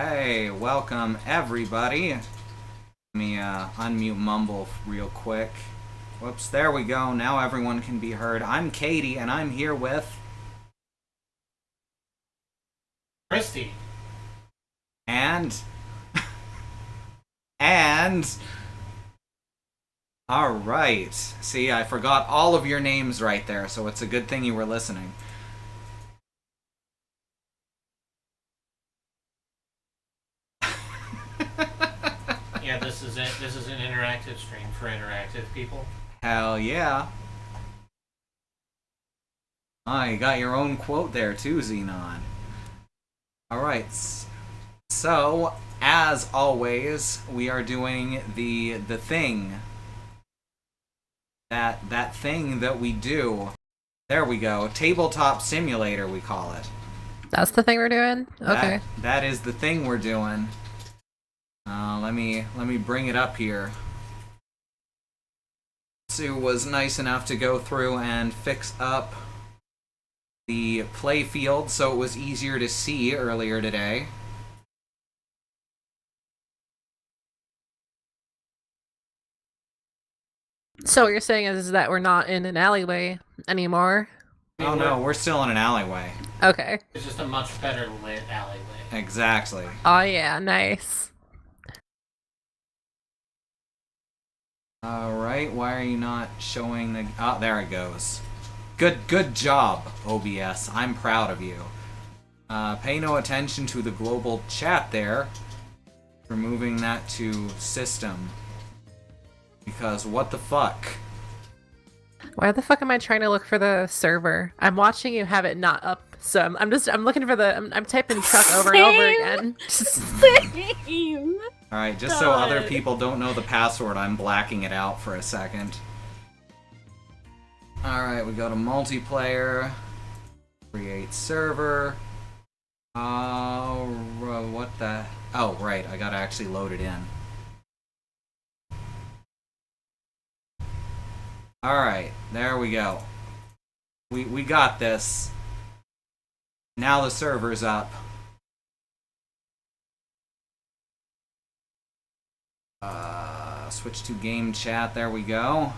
Hey, welcome everybody. Let me unmute Mumble real quick. Whoops, there we go. Now everyone can be heard. I'm Katie, and I'm here with... Christy. And... and... Alright. See, I forgot all of your names right there, so it's a good thing you were listening. Yeah, this is it. This is an interactive stream for interactive people. Hell yeah. Ah, you got your own quote there too, Xenon. Alright, so, as always, we are doing the thing. That thing that we do. There we go. Tabletop simulator, we call it. That's the thing we're doing? Okay. That is the thing we're doing. Let me bring it up here. Sue was nice enough to go through and fix up the play field so it was easier to see earlier today. So what you're saying is that we're not in an alleyway anymore? Oh no, we're still in an alleyway. Okay. It's just a much better lit alleyway. Exactly. Oh yeah, nice. Alright, why are you not showing the... Oh, there it goes. Good job, OBS. I'm proud of you. Pay no attention to the global chat there. We're moving that to system. Because what the fuck? Why the fuck am I trying to look for the server? I'm watching you have it not up, so I'm looking for the... I'm typing truck over and over again. Same. Alright, just so other people don't know the password, I'm blacking it out for a second. Alright, we go to multiplayer. Create server. What the... Oh, right, I gotta actually load it in. Alright, there we go. We got this. Now the server's up. Switch to game chat, there we go.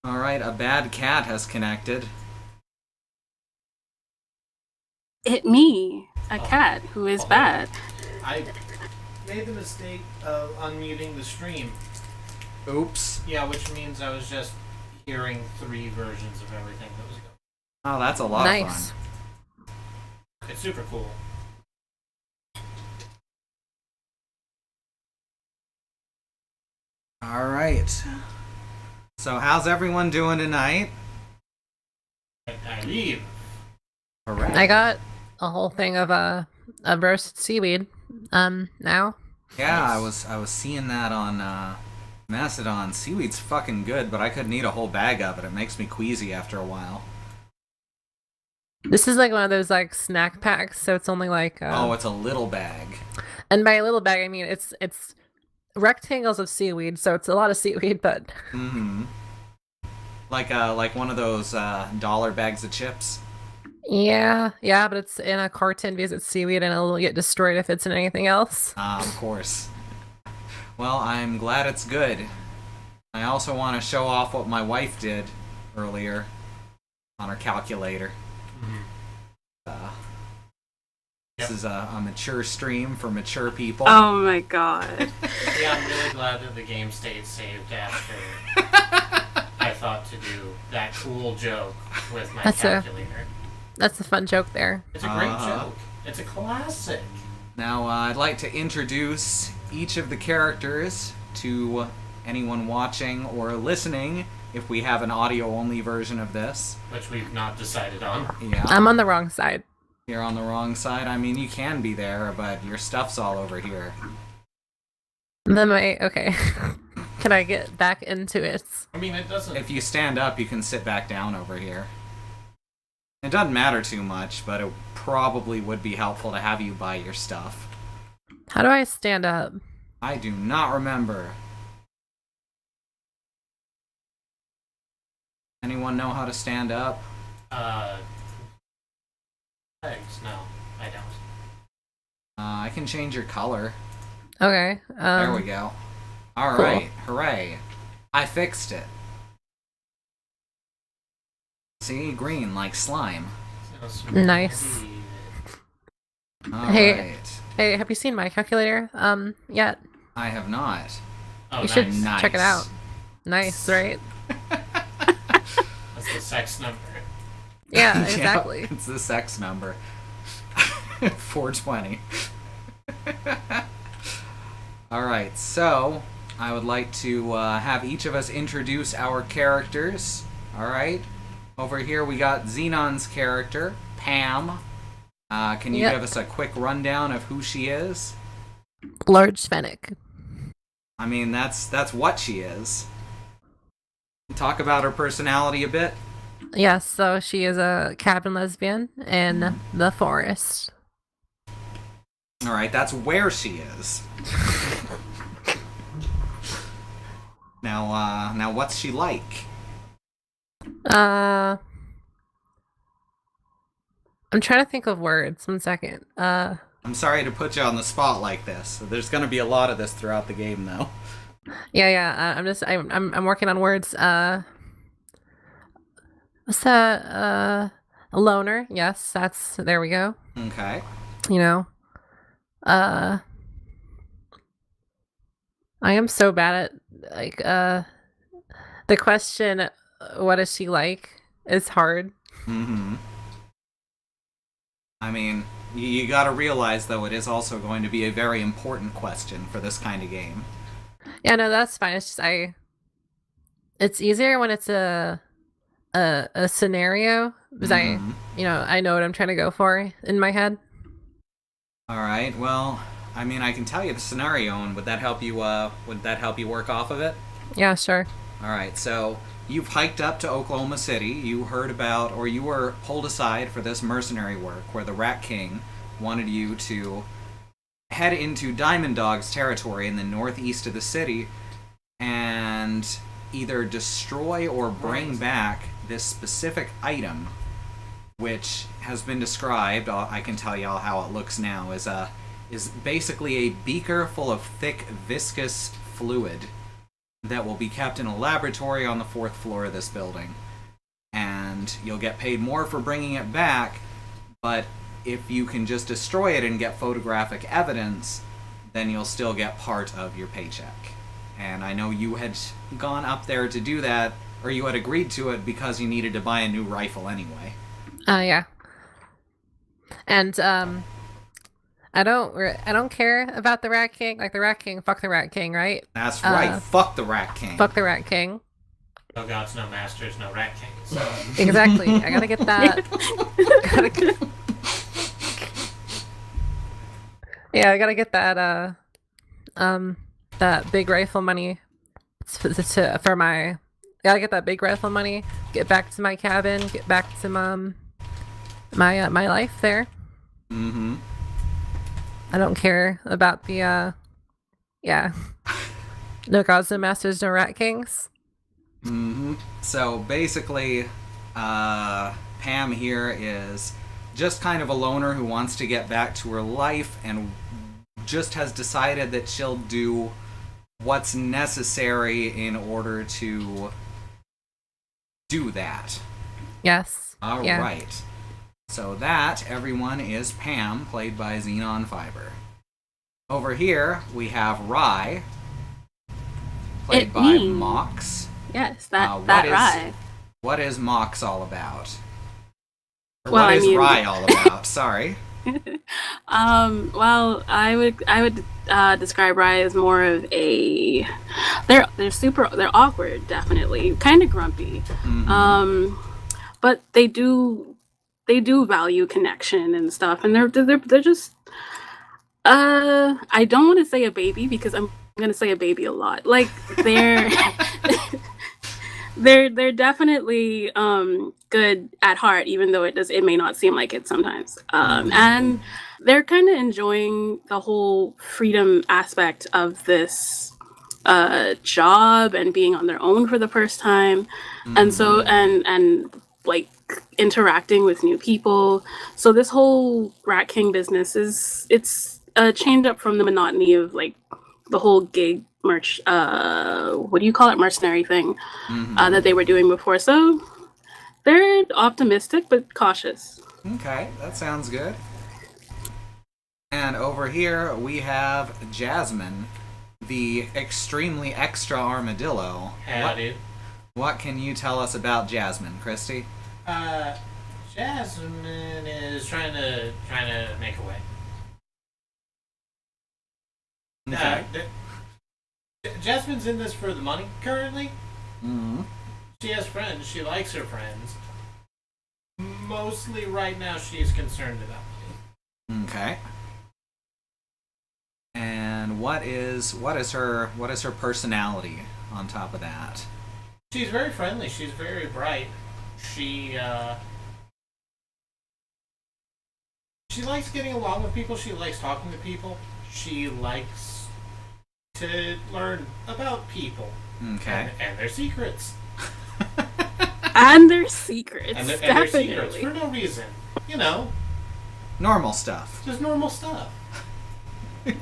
Alright, a bad cat has connected. Me, a cat who is bad. I made the mistake of unmuting the stream. Oops. Yeah, which means I was just hearing 3 versions of everything that was going Oh, that's a lot of Nice. fun. It's super cool. Alright. So how's everyone doing tonight? I leave. Correct. I got a whole thing of roasted seaweed. Now. Yeah, I was seeing that on Mastodon. Seaweed's fucking good, but I couldn't eat a whole bag of it. It makes me queasy after a while. This is like one of those like snack packs, so it's only like Oh, it's a little bag. and by a little bag I mean it's rectangles of seaweed, so it's a lot of seaweed, but Mm-hmm. Like one of those dollar bags of chips. yeah, but it's in a carton because it's seaweed and it'll get destroyed if it's in anything else. Of course. Well, I'm glad it's good. I also want to show off what my wife did earlier on her calculator. This is a mature stream for mature people. Oh my god. Yeah, I'm really glad that the game stayed saved after I thought to do that cool joke with my calculator. That's a fun joke there. It's a great joke. It's a classic. Now, I'd like to introduce each of the characters to anyone watching or listening, if we have an audio-only version of this. Which we've not decided on. Yeah. I'm on the wrong side. You're on the wrong side. I mean, you can be there, but your stuff's all over here. Okay. Can I get back into it? I mean, it doesn't... If you stand up, you can sit back down over here. It doesn't matter too much, but it probably would be helpful to have you buy your stuff. How do I stand up? I do not remember. Anyone know how to stand up? Thanks. No, I don't. I can change your color. Okay. There we go. All cool. right, hooray! I fixed it. See, green like slime. Nice. All Hey. right. Hey, have you seen my calculator? Yet? I have not. Oh, You should nice. check it out. Nice, right? That's the sex number. Yeah, exactly. Yep, it's the sex number. 420. All right, so I would like to have each of us introduce our characters. All right. Over here we got Xenon's character, Pam. Can you give us a quick rundown of who she is? Large Fennec. I mean, that's what she is. Talk about her personality a bit. Yes, so she is a cabin lesbian in the forest. All right, that's where she is. Now, what's she like? I'm trying to think of words. 1 second. I'm sorry to put you on the spot like this. There's going to be a lot of this throughout the game, though. Yeah. I'm working on words. What's that? A loner. Yes, there we go. Okay. You know. I am so bad at the question, what is she like, is hard. Mm-hmm. I mean, you got to realize, though, it is also going to be a very important question for this kind of game. Yeah, no, that's fine. It's just it's easier when it's a scenario because I know what I'm trying to go for in my head. All right. Well, I mean, I can tell you the scenario, and would that help you? Work off of it? Yeah, sure. All right. So you've hiked up to Oklahoma City. You heard about, or you were pulled aside for this mercenary work, where the Rat King wanted you to head into Diamond Dog's territory in the northeast of the city, and either destroy or bring back this specific item, which has been described. I can tell y'all how it looks now. Is basically a beaker full of thick, viscous fluid that will be kept in a laboratory on the 4th floor of this building. And you'll get paid more for bringing it back, but if you can just destroy it and get photographic evidence, then you'll still get part of your paycheck. And I know you had gone up there to do that, or you had agreed to it because you needed to buy a new rifle anyway. Yeah. And I don't care about the Rat King. Like the Rat King, fuck the Rat King, right? That's right. Fuck the Rat King. Fuck the Rat King. No gods, no masters, no rat kings. Exactly. I gotta get that. I gotta get that. That big rifle money. For my. Gotta get that big rifle money. Get back to my cabin. Get back to my life there. Mm-hmm. I don't care about the no gods, no masters, no rat kings. Mm-hmm. So basically, Pam here is just kind of a loner who wants to get back to her life and just has decided that she'll do what's necessary in order to do that. Yes. All right. So that, everyone, is Pam, played by Xenon Fiber. Over here, we have Rye, played by me. Mox. Yes, that what Rye. What is Mox all about? Or Well, what I is mean- Rye all about? Sorry. Well, I would describe Rye as more of a they're awkward, definitely, kind of grumpy. Mm-hmm. But they do value connection and stuff, and they're just I don't want to say a baby because I'm gonna say a baby a lot. Like they're they're definitely good at heart, even though it may not seem like it sometimes. And they're kind of enjoying the whole freedom aspect of this job and being on their own for the first time, and so and like interacting with new people. So this whole Rat King business a change up from the monotony of like the whole gig merch. What do you call it? Mercenary thing that they were doing before. So they're optimistic but cautious. Okay, that sounds good. And over here we have Jazmyne, the extremely extra armadillo. Howdy. What can you tell us about Jazmyne, Christy? Jazmyne is trying to make a way. Okay. Jazmyne's in this for the money currently. Mm-hmm. She has friends. She likes her friends. Mostly right now, she's concerned about money. Okay. And what is her personality on top of that? She's very friendly. She's very bright. She likes getting along with people. She likes talking to people. She likes to learn about people. Okay. And their secrets. And their secrets. And their definitely. secrets for no reason. You know, Normal stuff. just normal stuff.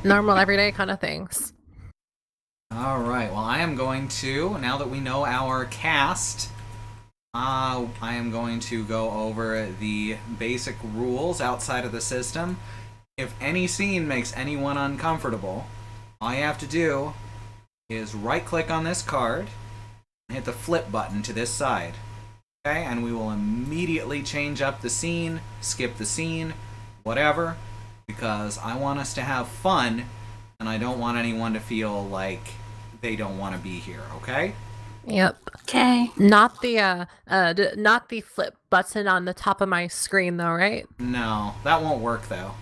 Normal, everyday kind of things. All right. Well, I am going to, now that we know our cast, I am going to go over the basic rules outside of the system. If any scene makes anyone uncomfortable, all you have to do is right-click on this card and hit the flip button to this side. Okay? And we will immediately change up the scene, skip the scene, whatever, because I want us to have fun, and I don't want anyone to feel like they don't want to be here, okay? Yep. Okay. Not the flip button on the top of my screen though, right? No, that won't work though.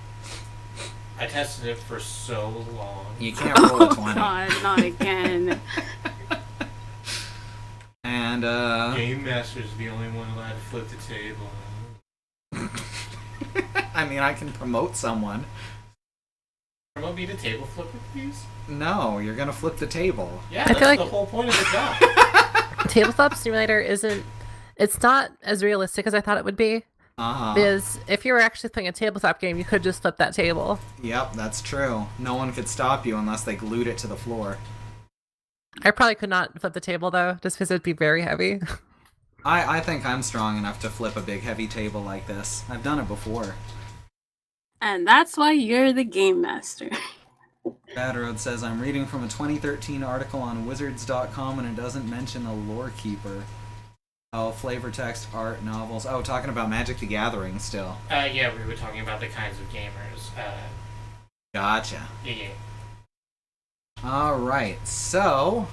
I tested it for so long. You can't roll a 20. God, not again. And, Game Master's the only one allowed to flip the table. I mean, I can promote someone. Promote me to table flipper, please? No, you're gonna flip the table. Yeah, I that's feel like- the whole point of the job. Tabletop Simulator it's not as realistic as I thought it would be. Uh-huh. Because if you were actually playing a tabletop game, you could just flip that table. Yep, that's true. No one could stop you unless they glued it to the floor. I probably could not flip the table though, just because it'd be very heavy. I think I'm strong enough to flip a big heavy table like this. I've done it before. And that's why you're the game master. Bad Road says, I'm reading from a 2013 article on Wizards.com and it doesn't mention a lore keeper. Oh, flavor text, art, novels. Oh, talking about Magic the Gathering still. Yeah, we were talking about the kinds of gamers. Gotcha. Yeah. Alright, so...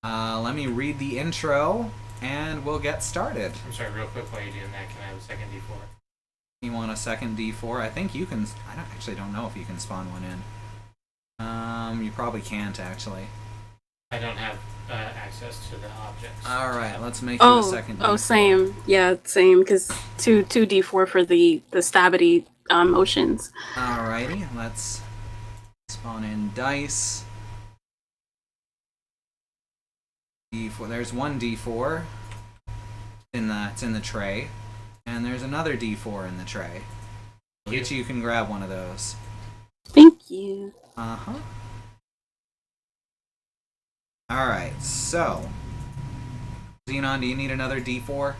let me read the intro and we'll get started. I'm sorry, real quick, while you're doing that, can I have a second D4? You want a second D4? I think you can... I don't know if you can spawn one in. You probably can't, actually. I don't have access to the objects. Alright, let's make you a second D4. Oh, same. Yeah, same. Because two D4 for the stabity motions. Alrighty, let's spawn in dice. D4. There's one D4. It's in the tray. And there's another D4 in the tray. Each you can grab one of those. Thank you. Uh-huh. Alright, so... Xenon, do you need another D4?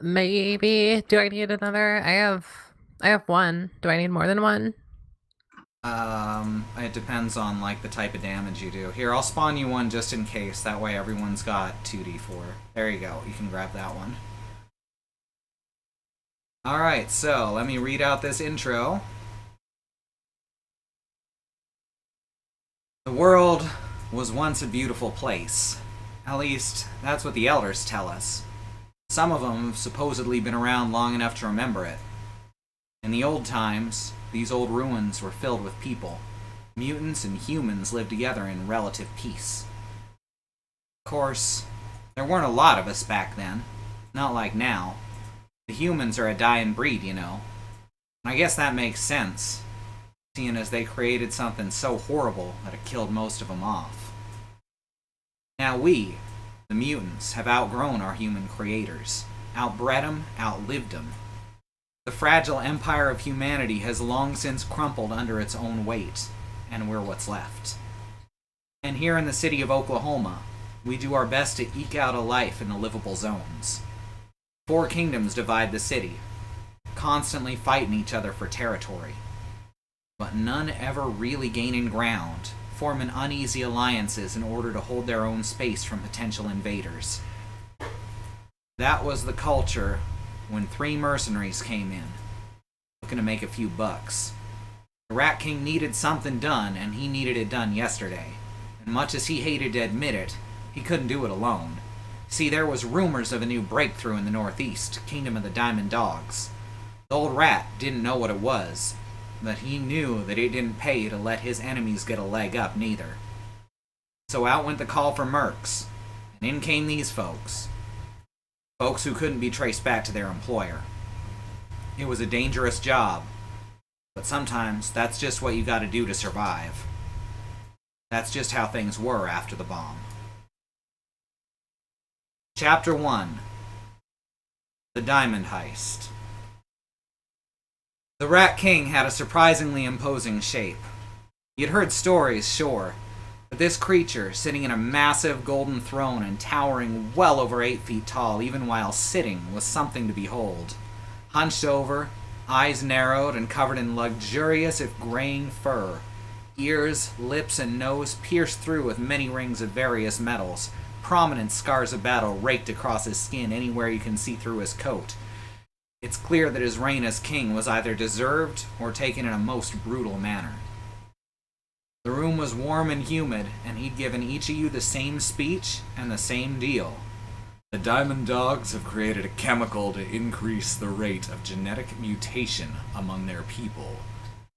Maybe. Do I need another? I have one. Do I need more than one? It depends on, like, the type of damage you do. Here, I'll spawn you one just in case. That way everyone's got 2d4. There you go. You can grab that one. Alright, so let me read out this intro. The world was once a beautiful place. At least, that's what the elders tell us. Some of them have supposedly been around long enough to remember it. In the old times, these old ruins were filled with people. Mutants and humans lived together in relative peace. Of course, there weren't a lot of us back then. Not like now. The humans are a dying breed, you know. And I guess that makes sense, seeing as they created something so horrible that it killed most of them off. Now we, the mutants, have outgrown our human creators. Outbred them, outlived them. The fragile empire of humanity has long since crumpled under its own weight, and we're what's left. And here in the city of Oklahoma, we do our best to eke out a life in the livable zones. 4 kingdoms divide the city, constantly fighting each other for territory. But none ever really gaining ground, forming uneasy alliances in order to hold their own space from potential invaders. That was the culture when 3 mercenaries came in, looking to make a few bucks. The Rat King needed something done, and he needed it done yesterday. And much as he hated to admit it, he couldn't do it alone. See, there was rumors of a new breakthrough in the Northeast, Kingdom of the Diamond Dogs. The old rat didn't know what it was, but he knew that it didn't pay to let his enemies get a leg up neither. So out went the call for mercs, and in came these folks. Folks who couldn't be traced back to their employer. It was a dangerous job, but sometimes that's just what you gotta do to survive. That's just how things were after the bomb. Chapter 1. The Diamond Heist. The Rat King had a surprisingly imposing shape. You'd heard stories, sure, but this creature, sitting in a massive golden throne and towering well over 8 feet tall even while sitting, was something to behold. Hunched over, eyes narrowed and covered in luxurious if graying fur, ears, lips, and nose pierced through with many rings of various metals, prominent scars of battle raked across his skin anywhere you can see through his coat. It's clear that his reign as king was either deserved or taken in a most brutal manner. The room was warm and humid, and he'd given each of you the same speech and the same deal. The Diamond Dogs have created a chemical to increase the rate of genetic mutation among their people.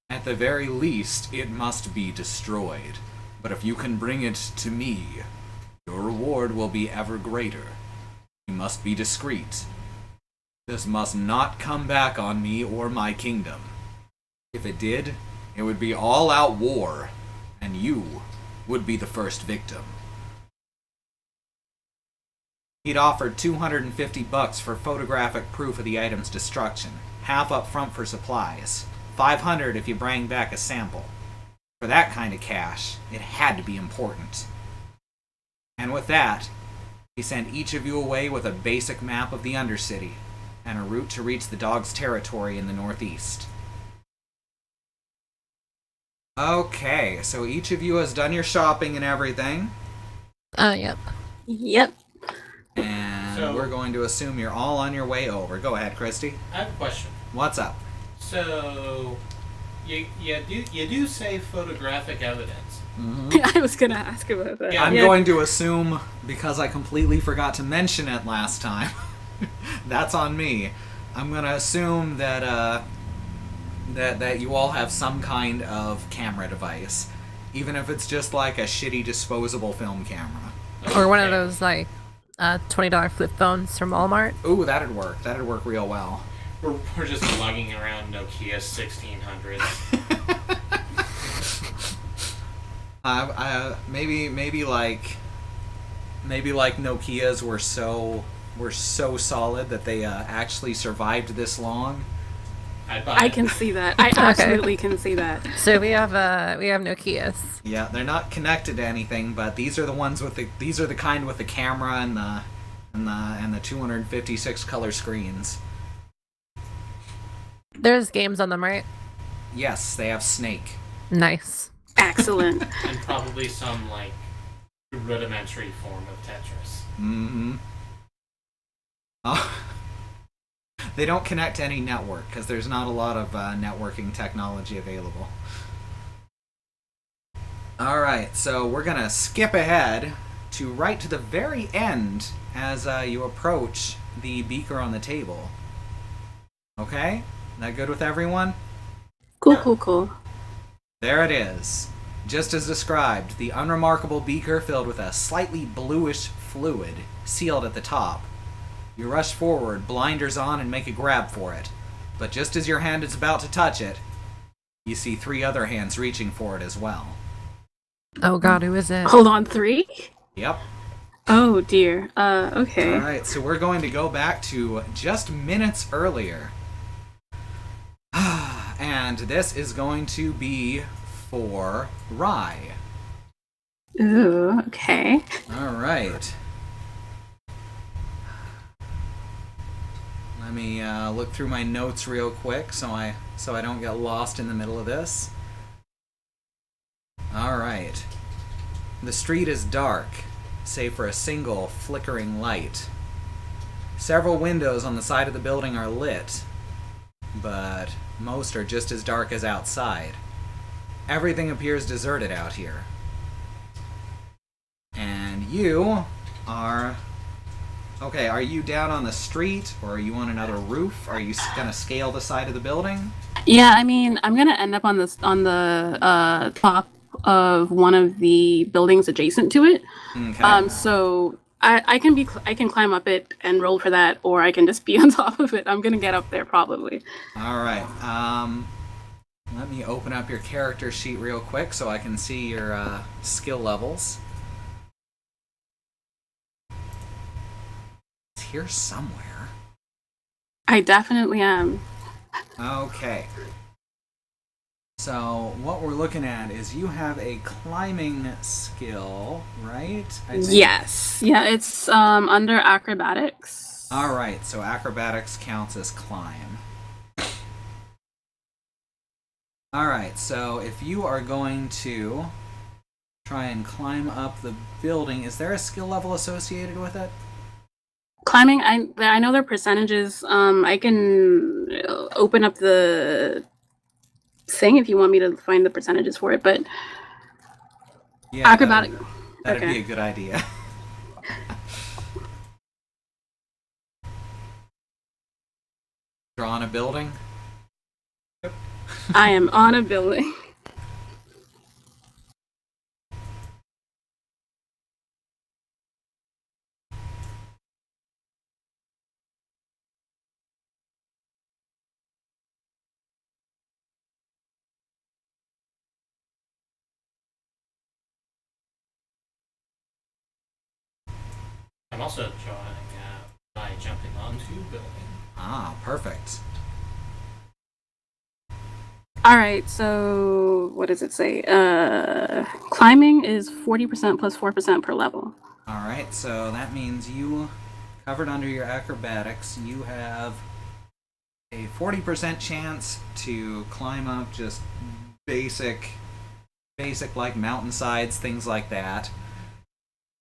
At the very least, it must be destroyed. But if you can bring it to me, your reward will be ever greater. You must be discreet. This must not come back on me or my kingdom. If it did, it would be all-out war, and you would be the first victim. He'd offered $250 for photographic proof of the item's destruction, half up front for supplies, $500 if you bring back a sample. For that kind of cash, it had to be important. And with that, he sent each of you away with a basic map of the Undercity and a route to reach the dog's territory in the Northeast. Okay, so each of you has done your shopping and everything. Yep. Yep. And So- we're going to assume you're all on your way over. Go ahead, Christy. I have a question. What's up? So, you do say photographic evidence. I was gonna ask about that. Yeah. I'm going to assume, because I completely forgot to mention it last time, that's on me. I'm going to assume that that you all have some kind of camera device, even if it's just like a shitty disposable film camera. Or one of Okay. those, like, $20 flip phones from Walmart. Ooh, that'd work. That'd work real well. We're just lugging around Nokia 1600s. Maybe like Nokias were so solid that they actually survived this long. I'd buy I it. can see that. I absolutely can see that. So we have Nokias. Yeah, they're not connected to anything, but these are the ones with the kind with the camera and the 256 color screens. There's games on them, right? Yes, they have Snake. Nice. Excellent. And probably some, like, rudimentary form of Tetris. Mm-hmm. Oh. They don't connect to any network because there's not a lot of networking technology available. Alright, so we're gonna skip ahead to right to the very end as you approach the beaker on the table. Okay? That good with everyone? Cool. There it is. Just as described, the unremarkable beaker filled with a slightly bluish fluid, sealed at the top. You rush forward, blinders on, and make a grab for it. But just as your hand is about to touch it, you see 3 other hands reaching for it as well. Oh god, who is it? Hold on, 3? Yep. Oh dear. Okay. Alright, so we're going to go back to just minutes earlier. And this is going to be for Rye. Ooh, okay. All right. Let me look through my notes real quick so I don't get lost in the middle of this. All right. The street is dark, save for a single flickering light. Several windows on the side of the building are lit, but most are just as dark as outside. Everything appears deserted out here. And you are... Okay, are you down on the street, or are you on another roof? Are you gonna scale the side of the building? Yeah, I mean, I'm gonna end up on the top of one of the buildings adjacent to it. Okay. So I can climb up it and roll for that, or I can just be on top of it. I'm gonna get up there probably. All right. Let me open up your character sheet real quick so I can see your skill levels. It's here somewhere. I definitely am. Okay. So what we're looking at is you have a climbing skill, right? I think. Yes. Yeah, it's under acrobatics. All right. So acrobatics counts as climb. All right. So if you are going to try and climb up the building, is there a skill level associated with it? Climbing, I know their percentages. I can open up the thing if you want me to find the percentages for it, but Yeah. acrobatic. That'd Okay. be a good idea. Draw on a building. I am on a building. I'm also drawing by jumping onto building. Ah, perfect. All right, so what does it say? Climbing is 40% plus 4% per level. All right, so that means you covered under your acrobatics. You have a 40% chance to climb up just basic like mountainsides, things like that.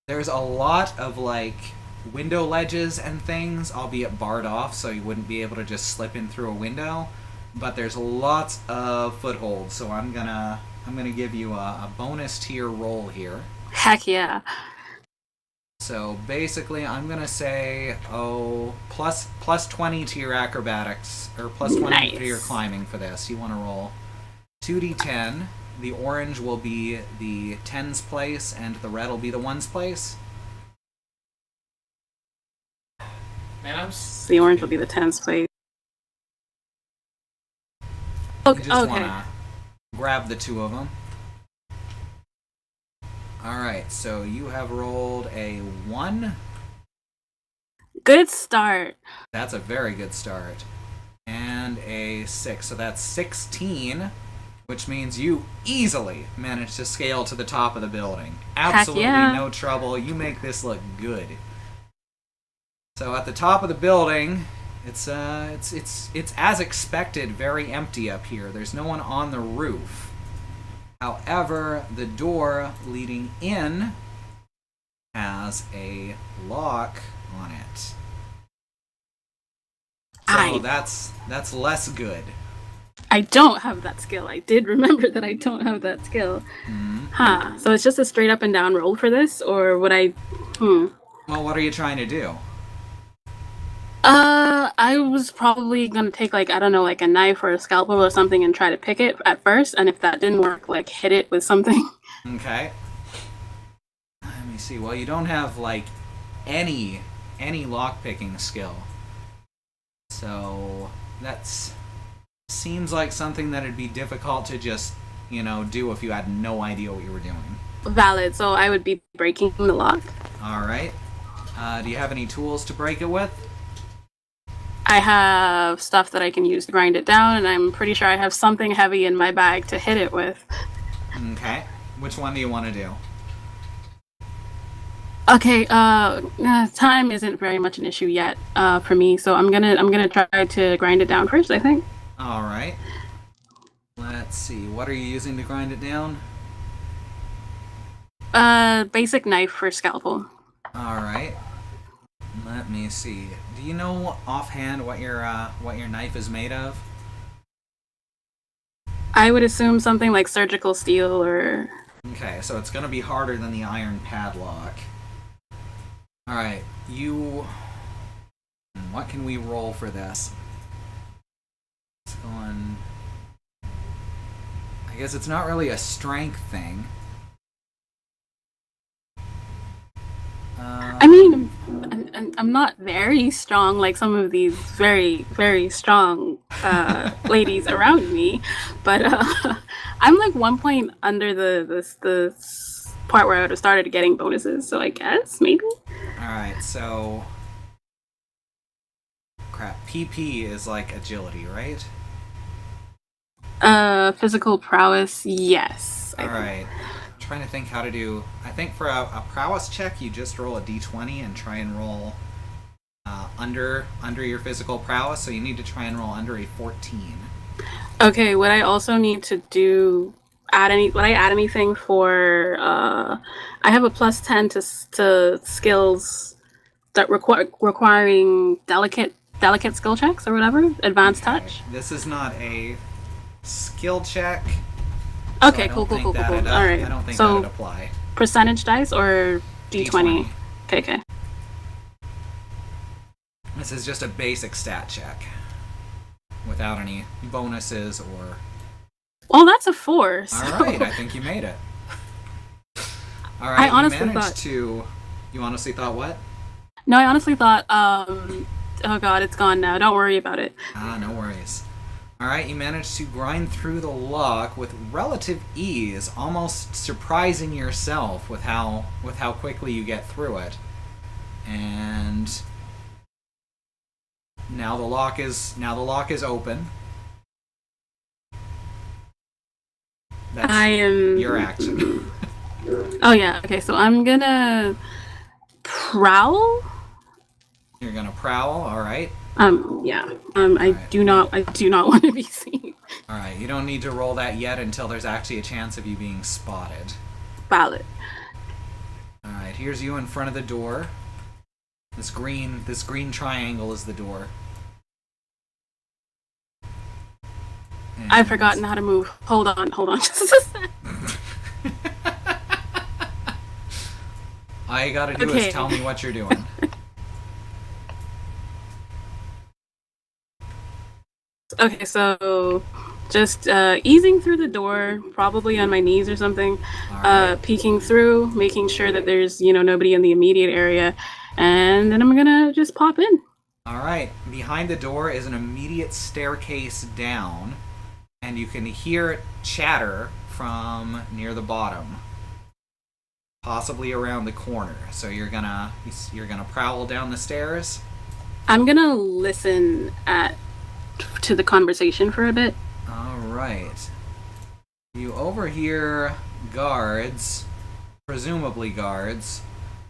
There's a lot of like window ledges and things, albeit barred off, so you wouldn't be able to just slip in through a window. But there's lots of footholds, so I'm gonna give you a bonus to your roll here. Heck yeah. So basically, I'm gonna say plus 20 to your acrobatics, or plus 20 Nice. to your climbing for this. You want to roll 2d10. The orange will be the tens place, and the red will be the ones place. Man, The orange will be the 10th place. You Okay. just want to grab the two of them. Alright, so you have rolled a 1. Good start. That's a very good start. And a 6. So that's 16, which means you easily managed to scale to the top of the building. Absolutely yeah. no trouble. You make this look good. So at the top of the building, it's as expected, very empty up here. There's no one on the roof. However, the door leading in has a lock on it. So that's less good. I don't have that skill. I did remember that I don't have that skill. Mm-hmm. Huh. So it's just a straight up and down roll for this, or would I? Well, what are you trying to do? I was probably gonna take like, I don't know, like a knife or a scalpel or something and try to pick it at first, and if that didn't work, like hit it with something. Okay. Let me see. Well, you don't have like any lockpicking skill. So that's seems like something that'd be difficult to just, do if you had no idea what you were doing. Valid. So I would be breaking the lock. All right. Do you have any tools to break it with? I have stuff that I can use to grind it down, and I'm pretty sure I have something heavy in my bag to hit it with. Okay. Which one do you want to do? Okay, time isn't very much an issue yet for me, so I'm gonna try to grind it down first, I think. All right. Let's see. What are you using to grind it down? Basic knife for scalpel. All right. Let me see. Do you know offhand what your knife is made of? I would assume something like surgical steel or... Okay, so it's gonna be harder than the iron padlock. All right, you. What can we roll for this? It's going. I guess it's not really a strength thing. I mean, I'm not very strong like some of these very, very strong ladies around me, but I'm like 1 point under the part where I would have started getting bonuses, so I guess, maybe? Alright, so... Crap, PP is like agility, right? Physical prowess, yes. Alright. Trying to think how to do. I think for a prowess check, you just roll a d20 and try and roll under your physical prowess. So you need to try and roll under a 14. Okay. Would I also need to do would I add anything for? I have a +10 to skills that requiring delicate skill checks or whatever. Advanced touch. This is not a skill check. Okay, so cool. All right. right. I don't think so that would apply. Percentage dice or D20? Okay. This is just a basic stat check. Without any bonuses or... Well, that's a 4. So... Alright, I think you made it. Alright, I honestly you managed thought... to... You honestly thought what? No, I honestly thought, oh god, it's gone now. Don't worry about it. No worries. Alright, you managed to grind through the lock with relative ease, almost surprising yourself with how quickly you get through it. And now the lock is open. That's your action. Oh yeah, okay, so I'm gonna prowl. You're gonna prowl, alright. Yeah. I do not want to be seen. Alright, you don't need to roll that yet until there's actually a chance of you being spotted. Valid. Alright, here's you in front of the door. This green triangle is the door. And I've forgotten how to move. Hold on just a sec. All you gotta do is tell me what you're doing. Okay, so just easing through the door, probably on my knees or something, Right. peeking through, making sure that there's, nobody in the immediate area, and then I'm gonna just pop in. Alright, behind the door is an immediate staircase down, and you can hear chatter from near the bottom. Possibly around the corner. So you're gonna prowl down the stairs? I'm gonna listen to the conversation for a bit. Alright. You overhear guards, presumably guards,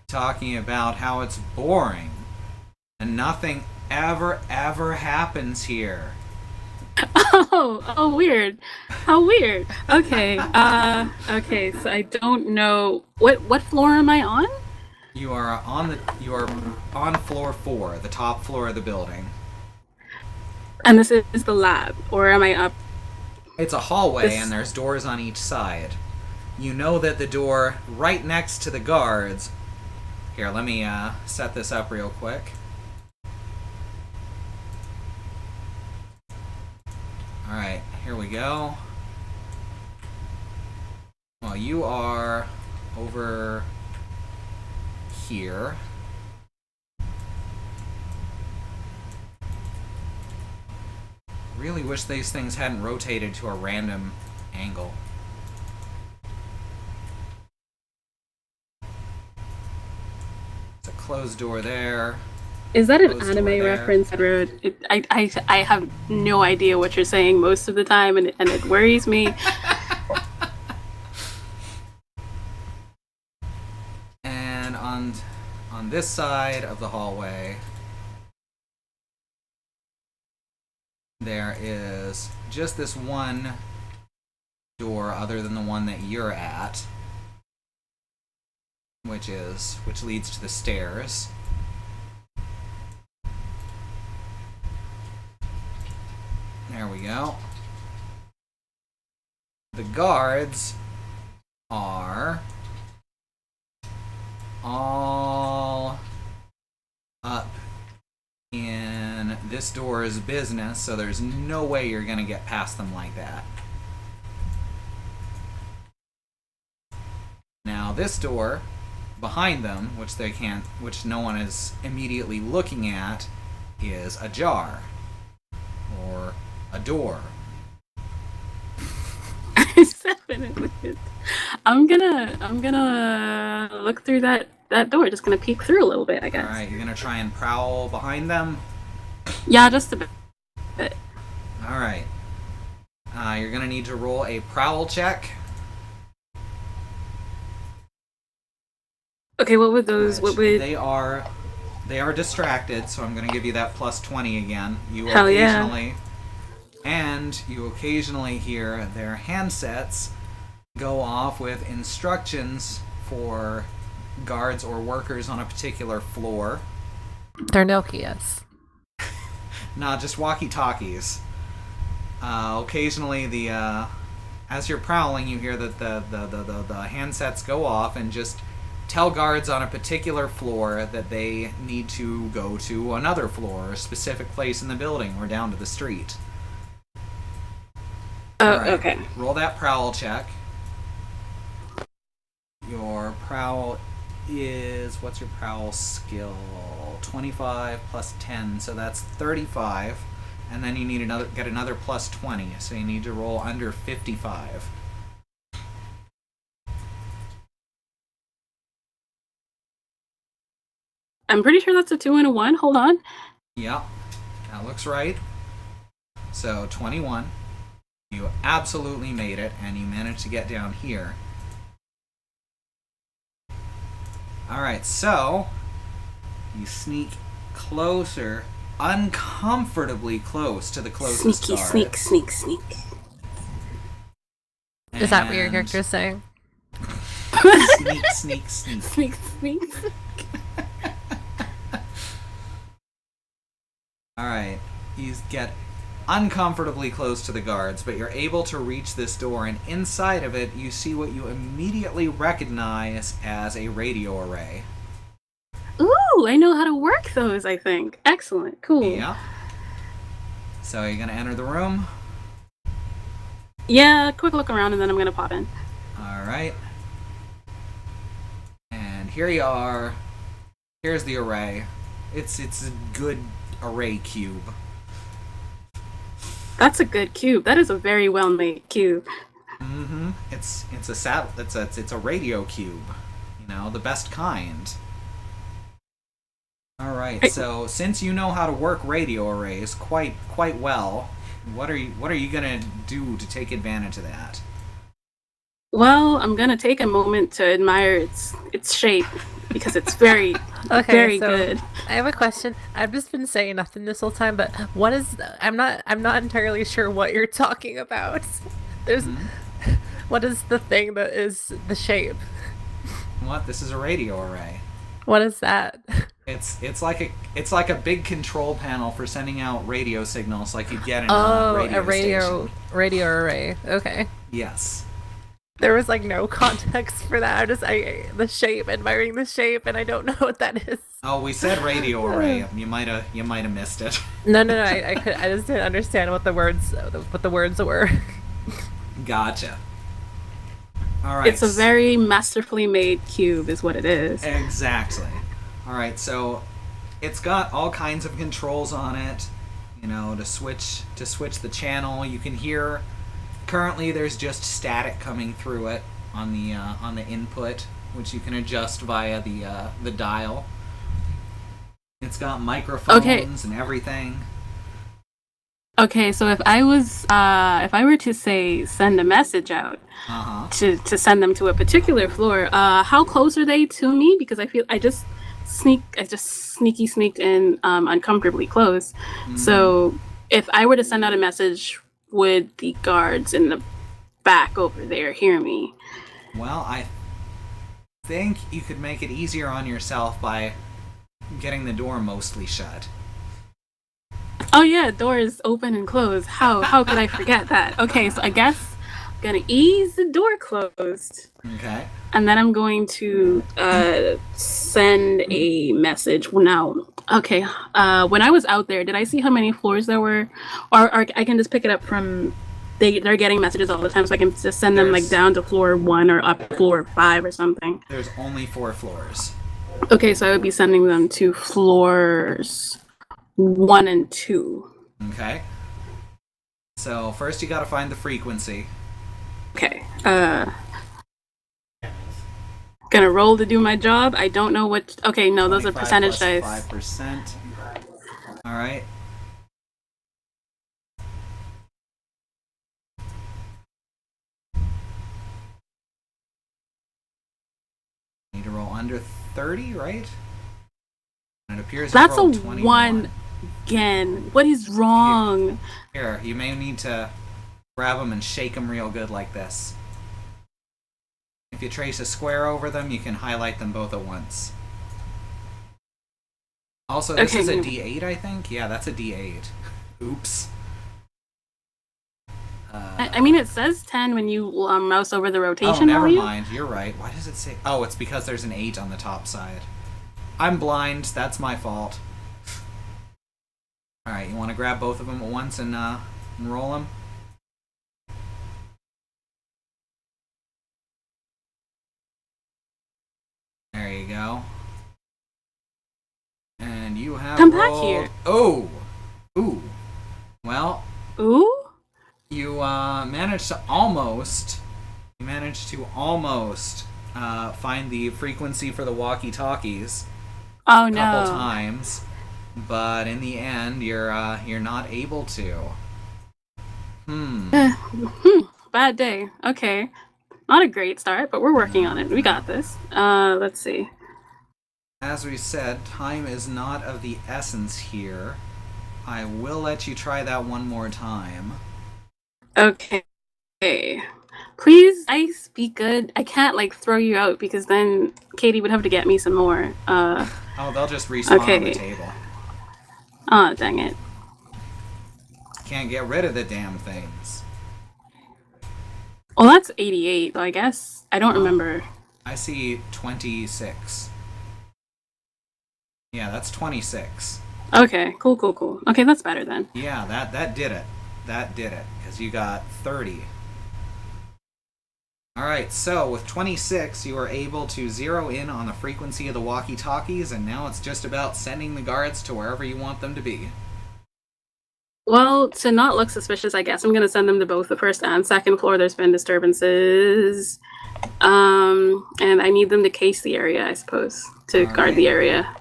talking about how it's boring and nothing ever happens here. Oh, weird. How weird. Okay. Okay, so I don't know what floor am I on? You are on floor 4, the top floor of the building. And this is the lab, or am I up? It's a hallway and there's doors on each side. You know that the door right next to the guards... Here, let me set this up real quick. Alright, here we go. Well, you are over here. Really wish these things hadn't rotated to a random angle. It's a closed door there. Is that an Closed door anime there. reference, Edward? I have no idea what you're saying most of the time, and it worries me. And on this side of the hallway, there is just this one door other than the one that you're at, which leads to the stairs. There we go. The guards are all up in this door's business, so there's no way you're gonna get past them like that. Now this door behind them, which no one is immediately looking at, is ajar. Or a door. Definitely. I'm gonna look through that door. Just gonna peek through a little bit, I guess. Alright, you're gonna try and prowl behind them? Yeah, just a bit. Alright. You're gonna need to roll a prowl check. Okay, what would those? What would? They are distracted, so I'm gonna give you that plus 20 again. You Hell occasionally yeah. And you occasionally hear their handsets go off with instructions for guards or workers on a particular floor. They're Nokias. Not just walkie-talkies. Occasionally, as you're prowling, you hear that the handsets go off and just tell guards on a particular floor that they need to go to another floor, a specific place in the building, or down to the street. Oh, Right. okay. Roll that prowl check. Your prowl is... What's your prowl skill? 25 plus 10, so that's 35. And then you need get another plus 20, so you need to roll under 55. I'm pretty sure that's a 2 and a 1. Hold on. Yep, that looks right. So 21. You absolutely made it, and you managed to get down here. Alright, so you sneak closer, uncomfortably close to the closest Sneaky, guard. sneak. Is that what your And character's saying? Sneak. Sneak. Alright, you get uncomfortably close to the guards, but you're able to reach this door, and inside of it you see what you immediately recognize as a radio array. Ooh, I know how to work those, I think. Excellent. Cool. Yeah. So you're gonna enter the room. Yeah, quick look around and then I'm gonna pop in. Alright. And here you are. Here's the array. It's a good array cube. That's a good cube. That is a very well made cube. Mm-hmm. It's a radio cube. You know, the best kind. Alright, so since you know how to work radio arrays quite well, what are you gonna do to take advantage of that? Well, I'm gonna take a moment to admire its shape because it's very very good. I have a question. I've just been saying nothing this whole time, but what is? I'm not entirely sure what you're talking about. There's, what is the thing that is the shape? What? This is a radio array. What is that? It's like a big control panel for sending out radio signals, like you'd get in a radio station. Radio array. Okay. Yes. There was like no context for that. The shape, admiring the shape, and I don't know what that is. Oh, we said radio array. You might have missed it. No. I just didn't understand what the words were. Gotcha. All right. It's a very masterfully made cube, is what it is. Exactly. All right. So, it's got all kinds of controls on it. You know, to switch the channel. You can hear. Currently, there's just static coming through it on the input, which you can adjust via the dial. It's got microphones and everything. Okay, so if I were to say send a message out to send them to a particular floor, how close are they to me? Because I feel I just sneaked in uncomfortably close. So if I were to send out a message, would the guards in the back over there hear me? Well, I think you could make it easier on yourself by getting the door mostly shut. Oh yeah, doors open and close. How could I forget that? Okay, so I guess I'm gonna ease the door closed. Okay. And then I'm going to send a message. Now, okay, when I was out there, did I see how many floors there were? Or I can just pick it up from... They're getting messages all the time, so I can just send them like down to floor 1 or up floor 5 or something. There's only 4 floors. Okay, so I would be sending them to floors 1 and 2. Okay. So first you gotta find the frequency. Okay. Gonna roll to do my job. I don't know what... Okay, no, those are percentage dice. 5%. Alright. Need to roll under 30, right? And it appears That's a you rolled 21. 1 again. What is wrong? Here, you may need to grab them and shake them real good like this. If you trace a square over them, you can highlight them both at once. Also, this is a D8, I think? Yeah, that's a D8. Oops. I mean, it says 10 when you mouse over the rotation. Oh, never mind. You're right. Why does it say... Oh, it's because there's an 8 on the top side. I'm blind. That's my fault. Alright, you want to grab both of them at once and roll them? There you go. And you have Come rolled... back here. Oh! Ooh. Well... Ooh? You managed to almost find the frequency for the walkie-talkies. Oh, a no. couple times, but in the end, you're not able to. Bad day. Okay. Not a great start, but we're working on it. We got this. Let's see. As we said, time is not of the essence here. I will let you try that one more time. Okay. Please, Ice, be good. I can't, like, throw you out because then Katie would have to get me some more. Oh, they'll just respawn on the table. Oh, dang it. Can't get rid of the damn things. Well, that's 88, I guess. I don't remember. I see 26. Yeah, that's 26. Okay, cool. Okay, that's better then. Yeah, that did it. That did it, because you got 30. Alright, so with 26, you are able to zero in on the frequency of the walkie-talkies, and now it's just about sending the guards to wherever you want them to be. Well, to not look suspicious, I guess I'm going to send them to both the first and second floor. There's been disturbances. And I need them to case the area, I suppose, to guard the area.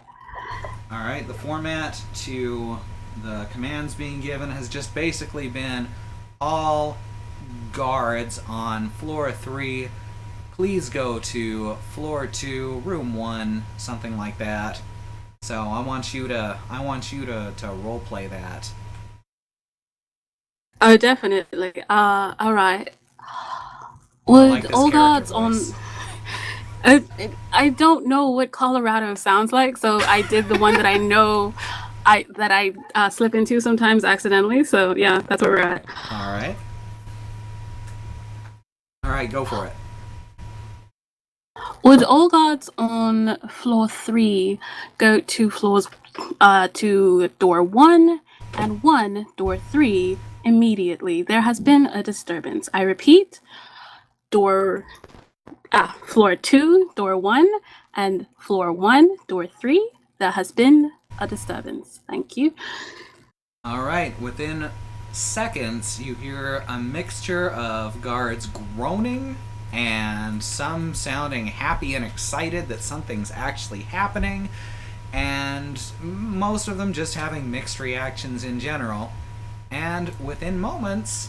Alright, the format to the commands being given has just basically been all guards on floor 3, please go to floor 2, room 1, something like that. So I want you to role play that. Oh, definitely. All right. Would like all guards on? voice. I don't know what Colorado sounds like, so I did the one that I know. I slip into sometimes accidentally. So yeah, that's where we're at. All right. All right, go for it. Would all guards on floor 3 go to floors to door 1 and 1 door 3 immediately? There has been a disturbance. I repeat, floor 2, door 1, and floor 1, door 3. There has been a disturbance. Thank you. All right, within seconds, you hear a mixture of guards groaning and some sounding happy and excited that something's actually happening, and most of them just having mixed reactions in general. And within moments,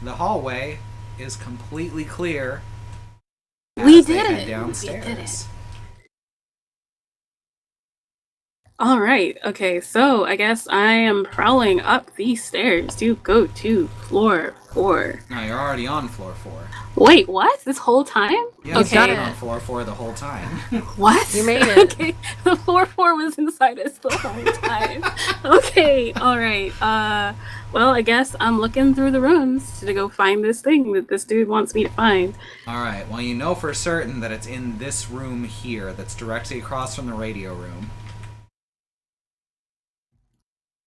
the hallway is completely clear. We as they did head it. downstairs. We did it. All right. Okay. So I guess I am prowling up these stairs to go to floor 4. No, you're already on floor 4. Wait, what? This whole time? Yeah, You've done you've been it. on floor 4 the whole time. What? You made it. Okay. The floor 4 was inside us the whole time. Okay. All right. Well, I guess I'm looking through the rooms to go find this thing that this dude wants me to find. Alright, well, you know for certain that it's in this room here that's directly across from the radio room.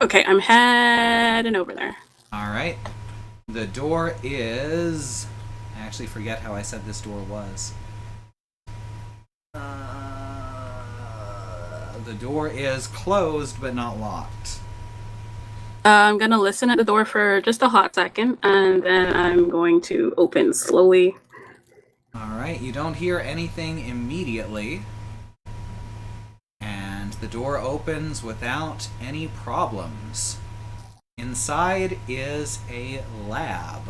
Okay, I'm heading over there. Alright. The door is... I actually forget how I said this door was. The door is closed but not locked. I'm gonna listen at the door for just a hot second, and then I'm going to open slowly. Alright, you don't hear anything immediately. And the door opens without any problems. Inside is a lab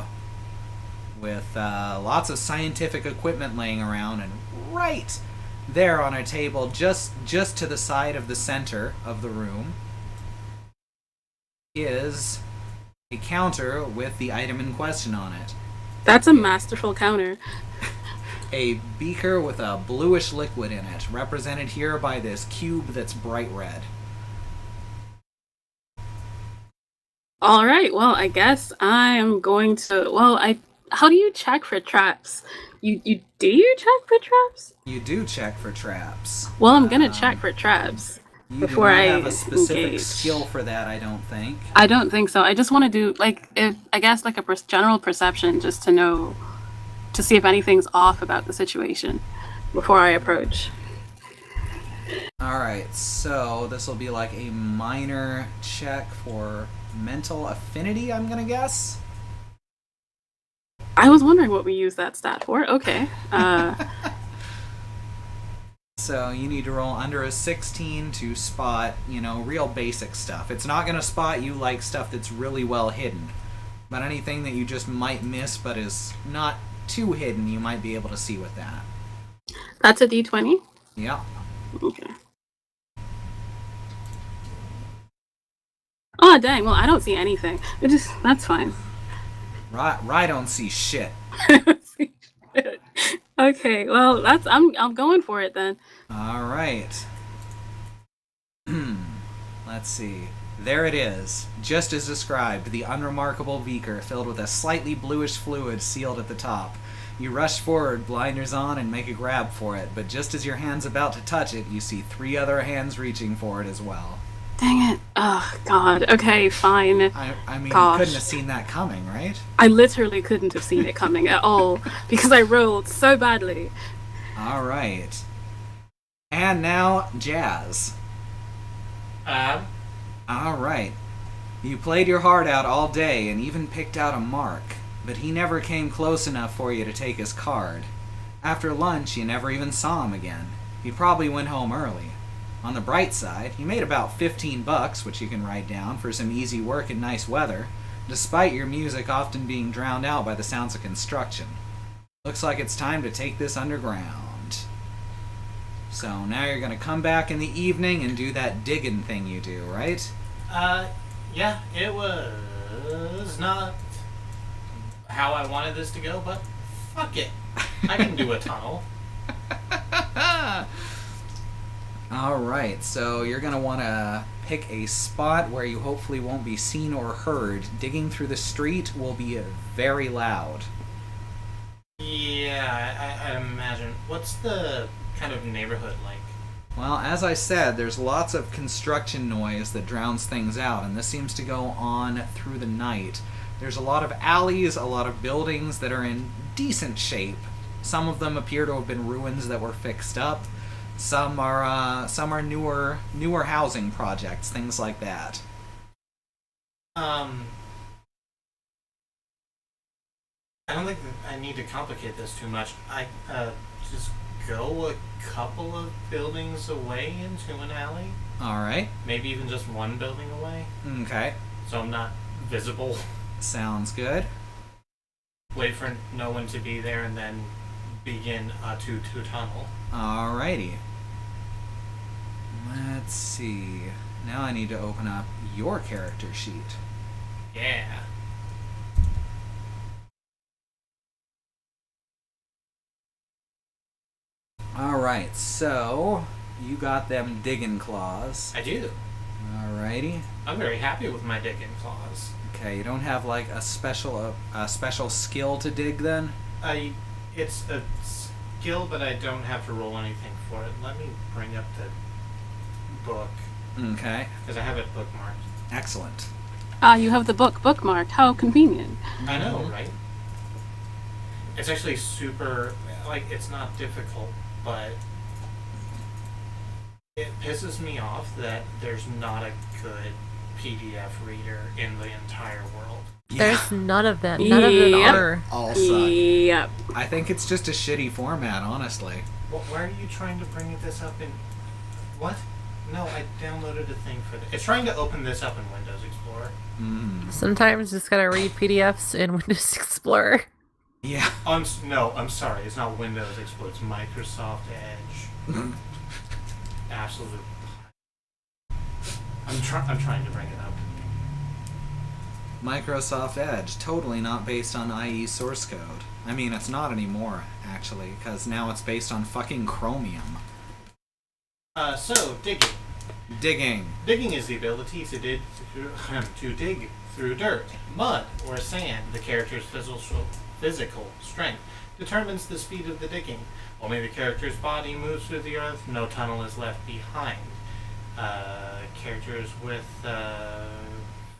with lots of scientific equipment laying around, and right there on a table just to the side of the center of the room is a counter with the item in question on it. That's a masterful counter. A beaker with a bluish liquid in it, represented here by this cube that's bright red. All right. Well, I guess I am going to. Well, How do you check for traps? Do you check for traps? You do check for traps. Well, I'm gonna check for traps You before do not I have a specific engage. skill for that, I don't think. I don't think so. I just want to do I guess like a general perception, just to know, to see if anything's off about the situation before I approach. Alright, so this will be like a minor check for mental affinity, I'm gonna guess. I was wondering what we use that stat for. Okay. So you need to roll under a 16 to spot, real basic stuff. It's not gonna spot you like stuff that's really well hidden. But anything that you just might miss but is not too hidden, you might be able to see with that. That's a D20? Yeah. Okay. Oh, dang. Well, I don't see anything. That's fine. Right, don't see shit. Okay, well, I'm going for it then. Alright. Let's see. There it is. Just as described, the unremarkable beaker filled with a slightly bluish fluid sealed at the top. You rush forward, blinders on, and make a grab for it, but just as your hand's about to touch it, you see 3 other hands reaching for it as well. Dang it. Oh, God. Okay, fine. I mean, Gosh. You couldn't have seen that coming, right? I literally couldn't have seen it coming at all because I rolled so badly. Alright. And now, Jazz. Alright. You played your heart out all day and even picked out a mark, but he never came close enough for you to take his card. After lunch, you never even saw him again. He probably went home early. On the bright side, you made about $15, which you can write down, for some easy work in nice weather, despite your music often being drowned out by the sounds of construction. Looks like it's time to take this underground. So now you're gonna come back in the evening and do that digging thing you do, right? Yeah, it was not how I wanted this to go, but fuck it. I can do a tunnel. Alright, so you're going to want to pick a spot where you hopefully won't be seen or heard. Digging through the street will be very loud. Yeah, I imagine. What's the kind of neighborhood like? Well, as I said, there's lots of construction noise that drowns things out, and this seems to go on through the night. There's a lot of alleys, a lot of buildings that are in decent shape. Some of them appear to have been ruins that were fixed up. Some are newer housing projects, things like that. I don't think that I need to complicate this too much. I just go a couple of buildings away into an alley. Alright. Maybe even just one building away, Okay. so I'm not visible. Sounds good. Wait for no one to be there and then begin a 2-2 tunnel. Alrighty. Let's see. Now I need to open up your character sheet. Yeah. Alright, so you got them digging claws. I do. Alrighty. I'm very happy with my digging claws. Okay, you don't have like a special skill to dig then? It's a skill, but I don't have to roll anything for it. Let me bring up the book, Okay. because I have it bookmarked. Excellent. You have the book bookmarked. How convenient. I know, right? It's actually super, it's not difficult, but it pisses me off that there's not a good PDF reader in the entire world. There's none of them. None of them Yep. are. All suck. Yep. I think it's just a shitty format, honestly. Well, why are you trying to bring this up in... What? No, I downloaded a thing for this. It's trying to open this up in Windows Explorer. Sometimes just gotta read PDFs in Windows Explorer. Yeah. No, I'm sorry. It's not Windows Explorer. It's Microsoft Edge. Absolute. I'm trying to bring it up. Microsoft Edge, totally not based on IE source code. I mean, it's not anymore, actually, because now it's based on fucking Chromium. So, digging. Digging. Digging is the ability to dig through dirt, mud, or sand. The character's physical strength determines the speed of the digging. Only the character's body moves through the earth. No tunnel is left behind. Characters with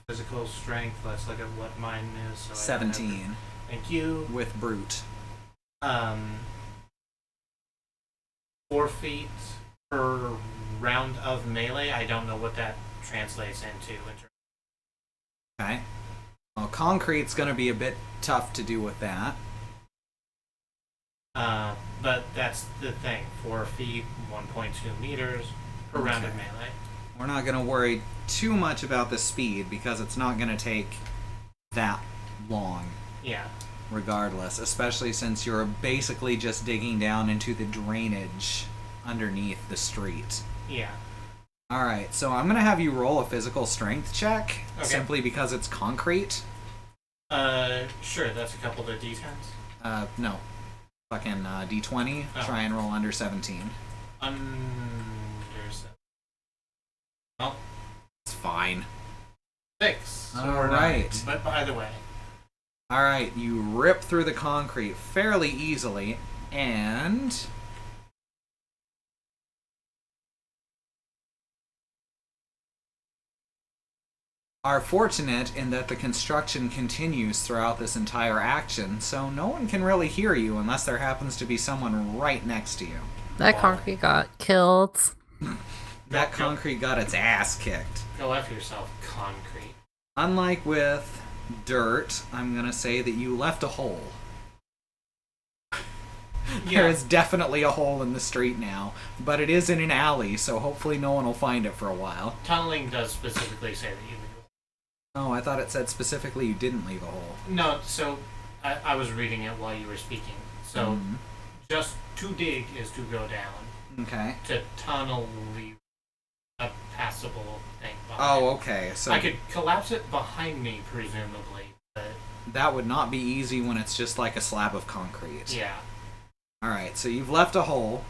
physical strength. Let's look at what mine is. So 17. Thank you. With Brute. 4 feet per round of melee. I don't know what that translates into. Okay. Well, concrete's gonna be a bit tough to do with that. But that's the thing. 4 feet, 1.2 meters per round of Okay. melee. We're not gonna worry too much about the speed, because it's not gonna take that long, Yeah. regardless, especially since you're basically just digging down into the drainage underneath the street. Yeah. Alright, so I'm gonna have you roll a physical strength check, Okay. simply because it's concrete. Sure, that's a couple of D10s. No. Fucking D20, Oh. try and roll under 17. Under 7. Oh, It's fine. 6. All or 9. right. But by the way, Alright, you rip through the concrete fairly easily, and... are fortunate in that the construction continues throughout this entire action, so no one can really hear you unless there happens to be someone right next to you. That Wow. concrete got killed. That concrete got its ass kicked. go F yourself, concrete. Unlike with dirt, I'm gonna say that you left a hole. There is definitely a hole in the street now, but it is in an alley, so hopefully no one will find it for a while. Tunneling does specifically say that you Oh, I thought it said specifically you didn't leave a hole. No, so I was reading it while you were speaking. So just to dig is to go down. Okay. To tunnel leave a passable thing behind. Oh, okay. So I could collapse it behind me, presumably, but that would not be easy when it's just like a slab of concrete. yeah. Alright, so you've left a hole,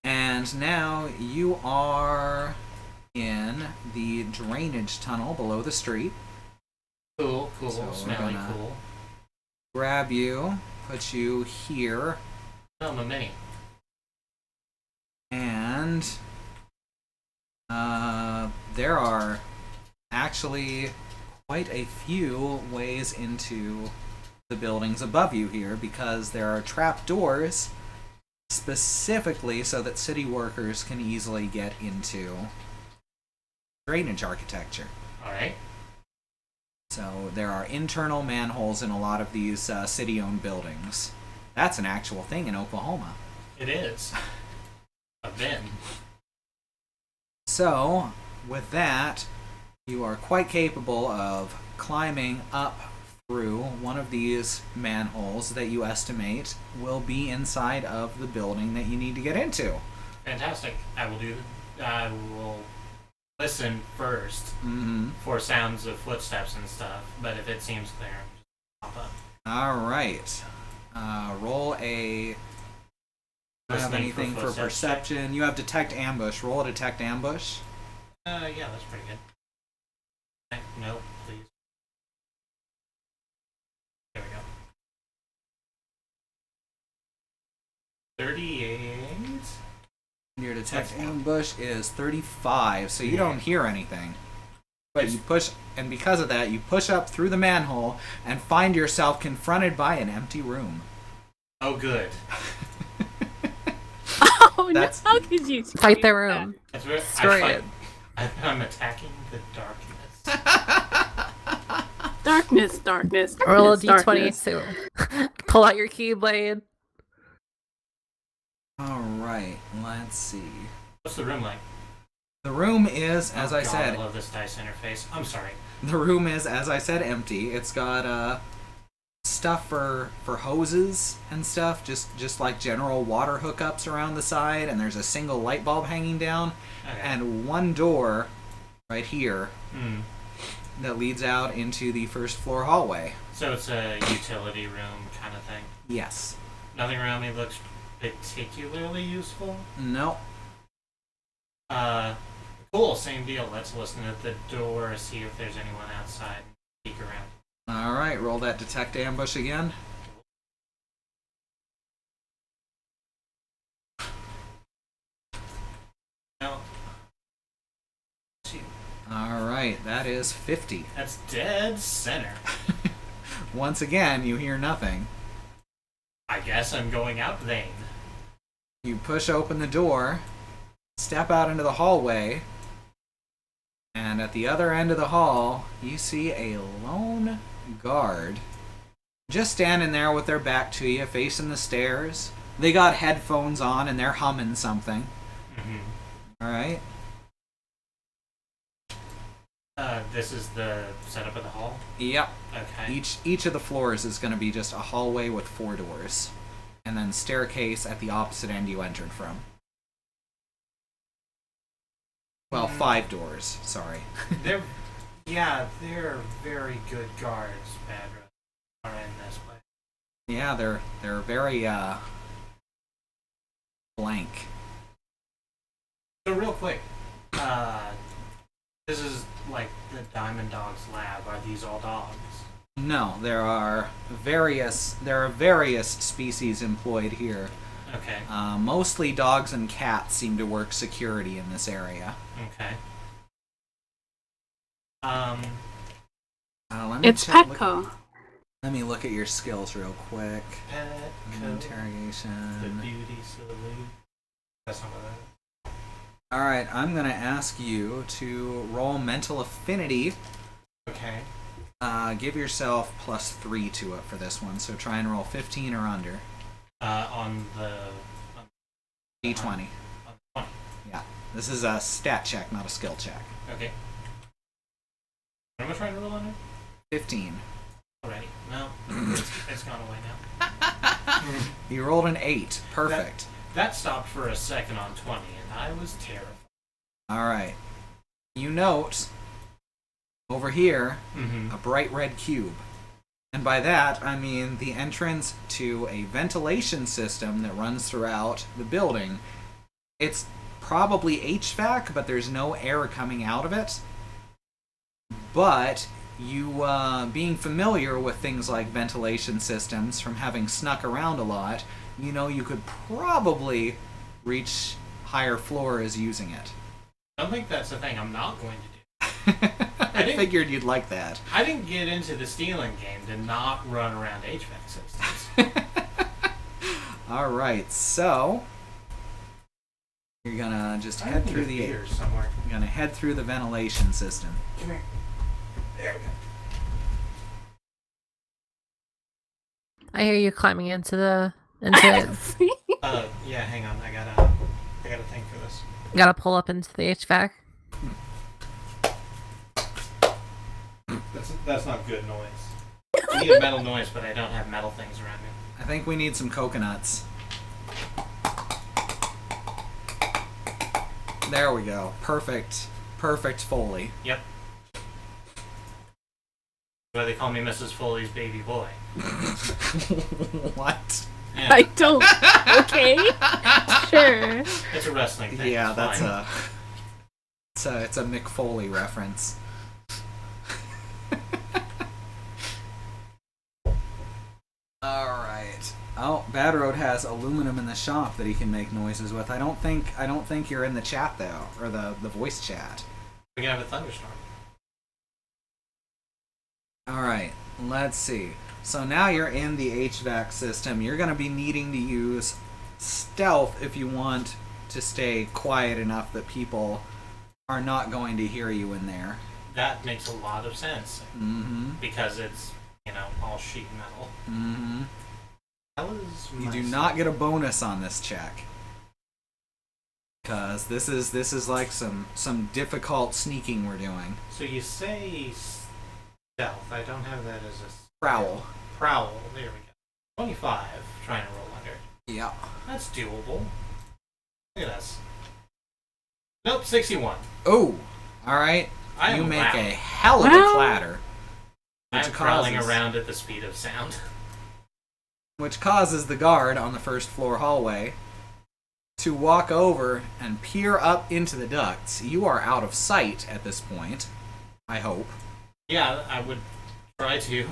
and now you are in the drainage tunnel below the street. Cool, So we're smelly, gonna- cool. Grab you, put you here, No, I'm a mini. and there are actually quite a few ways into the buildings above you here, because there are trap doors specifically so that city workers can easily get into drainage architecture. Alright. So there are internal manholes in a lot of these city-owned buildings. That's an actual thing in Oklahoma. It is. I've been. So, with that, you are quite capable of climbing up through one of these manholes that you estimate will be inside of the building that you need to get into. Fantastic. I will listen first for sounds of footsteps and stuff, but if it seems clear, I'll just pop up. Alright. Roll a... Do I have Listening anything for footsteps perception? check. You have detect ambush. Roll a detect ambush. Yeah, that's pretty good. No, please. There we go. 38. Your detect ambush is 35, so you don't hear anything. But you push, and because of that, you push up through the manhole and find yourself confronted by an empty room. Oh, good. Oh no! How could you Fight the room. That's where Destroy it. I'm attacking the darkness. Darkness. Roll a darkness, d20 too. Pull out your keyblade. Alright, let's see. What's the room like? The room is, as Oh, I God, said, I love this dice interface. I'm sorry. the room is, as I said, empty. It's got stuff for hoses and stuff, just like general water hookups around the side, and there's a single light bulb hanging down, Okay. and one door right here Hmm. that leads out into the first floor hallway. So it's a utility room kind of thing. Yes. Nothing around me looks particularly useful. No. Cool, same deal. Let's listen at the door, see if there's anyone outside, and peek around. Alright, roll that detect ambush again. No. Alright, that is 50. That's dead center. Once again, you hear nothing. I guess I'm going out then. You push open the door, step out into the hallway, and at the other end of the hall, you see a lone guard just standing there with their back to you, facing the stairs. They got headphones on and they're humming something. Mm-hmm. Alright? This is the setup of the hall? Yep. Okay. Each of the floors is going to be just a hallway with 4 doors. And then staircase at the opposite end you entered from. Well, 5 doors, sorry. They're very good guards, Badra, are in this place. Yeah, they're very blank. So real quick, this is like the Diamond Dog's lab. Are these all dogs? No, there are various species employed here. Okay. Mostly dogs and cats seem to work security in this area. Okay. Let me It's check- Petco. Let me look at your skills real quick. Petco, the Interrogation. beauty salute. That's not what that is. Alright, I'm going to ask you to roll mental affinity. Okay. Give yourself +3 to it for this one, so try and roll 15 or under. On the D20. on 20. Yeah. This is a stat check, not a skill check. Okay. What am I trying to roll under? 15. Already. No. It's gone away now. You rolled an 8. Perfect. That stopped for a second on 20, and I was terrified. Alright. You note, over here, Mm-hmm. a bright red cube. And by that, I mean the entrance to a ventilation system that runs throughout the building. It's probably HVAC, but there's no air coming out of it. But you, being familiar with things like ventilation systems from having snuck around a lot, you know you could probably reach higher floors using it. I don't think that's the thing I'm not going to do. I figured you'd like that. I didn't get into the stealing game to not run around HVAC systems. Alright, so you're gonna just head through the beer somewhere. You're gonna head through the ventilation system. Come here. There we go. I hear you climbing into it. Yeah, hang on. I gotta think for this. Gotta pull up into the HVAC. That's not good noise. I need a metal noise, but I don't have metal things around me. I think we need some coconuts. There we go. Perfect. Perfect Foley. Yep. Why they call me Mrs. Foley's baby boy. What? Yeah. I don't. Okay. Sure. It's a wrestling thing. Yeah, it's that's fine. it's a Mick Foley reference. All right. Oh, Bad Road has aluminum in the shop that he can make noises with. I don't think you're in the chat though, or the voice chat. We can have a thunderstorm. All right. Let's see. So now you're in the HVAC system. You're going to be needing to use stealth if you want to stay quiet enough that people are not going to hear you in there. That makes a lot of sense. Mm-hmm. Because it's, all sheet metal. Mm-hmm. That was You do not get a bonus on this check. Because this is like some difficult sneaking we're doing. So you say stealth. I don't have that as a... Prowl. Prowl. There we go. 25. Trying to roll under. Yeah. That's doable. Look at us. Nope, 61. Oh! Alright. I You am make loud. a hell of a Wow. clatter. I'm crawling around at the speed of sound. Which causes the guard on the first floor hallway to walk over and peer up into the ducts. You are out of sight at this point, I hope. Yeah, I would try to.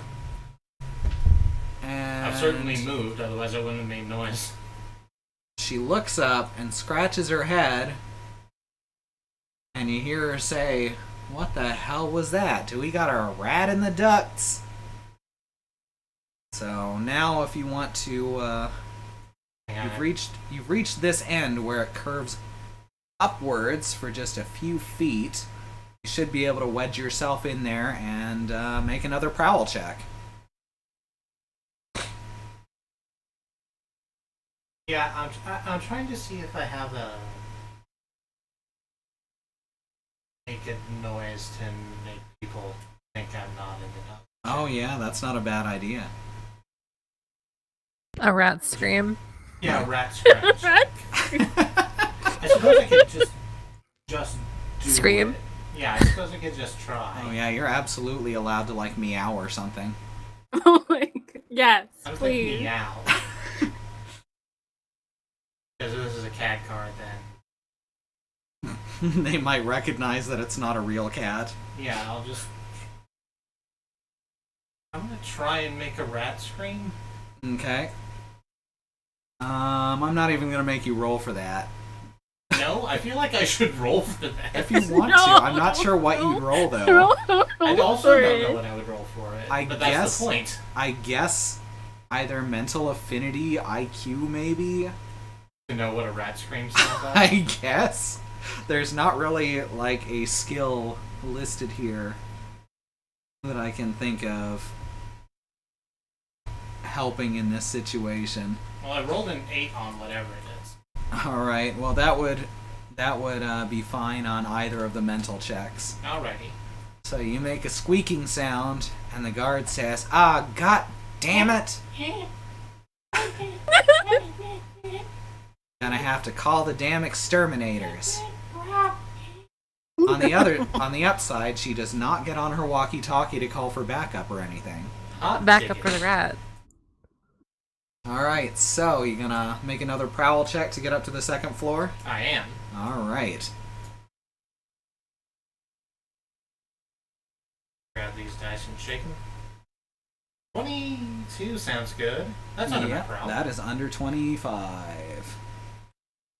And I've certainly moved, otherwise I wouldn't have made noise. she looks up and scratches her head, and you hear her say, "What the hell was that? Do we got a rat in the ducts?" So now if you want to you've reached this end where it curves upwards for just a few feet. You should be able to wedge yourself in there and make another prowl check. Yeah, I'm trying to see if I have a make a noise to make people think I'm not in the duct. Oh yeah, that's not a bad idea. A rat scream. Yeah, rat scratch. I suppose I could just do Scream? it. Yeah, I suppose I could just try. Oh yeah, you're absolutely allowed to like meow or something. Oh my god. Yes, I was please. thinking meow. Because this is a cat card, then. They might recognize that it's not a real cat. Yeah, I'm gonna try and make a rat scream. Okay. I'm not even gonna make you roll for that. No, I feel like I should roll for that. If you want No, to, I'm not sure what you'd roll though. I also don't know what I would roll for it. I but guess- that's the point. I guess either mental affinity, IQ maybe. To know what a rat scream sounds like. I guess. There's not really like a skill listed here that I can think of helping in this situation. Well, I rolled an 8 on whatever it is. All right. Well, that would be fine on either of the mental checks. Alrighty. So you make a squeaking sound, and the guard says, "Ah, god damn it! Gonna have to call the damn exterminators." On the upside, she does not get on her walkie-talkie to call for backup or anything. Hot Back up ticket. for the rat. All right. So you gonna make another prowl check to get up to the second floor? I am. All right. Grab these dice and shake them. 22 sounds good. That's under my Yep, prowl. that is under 25.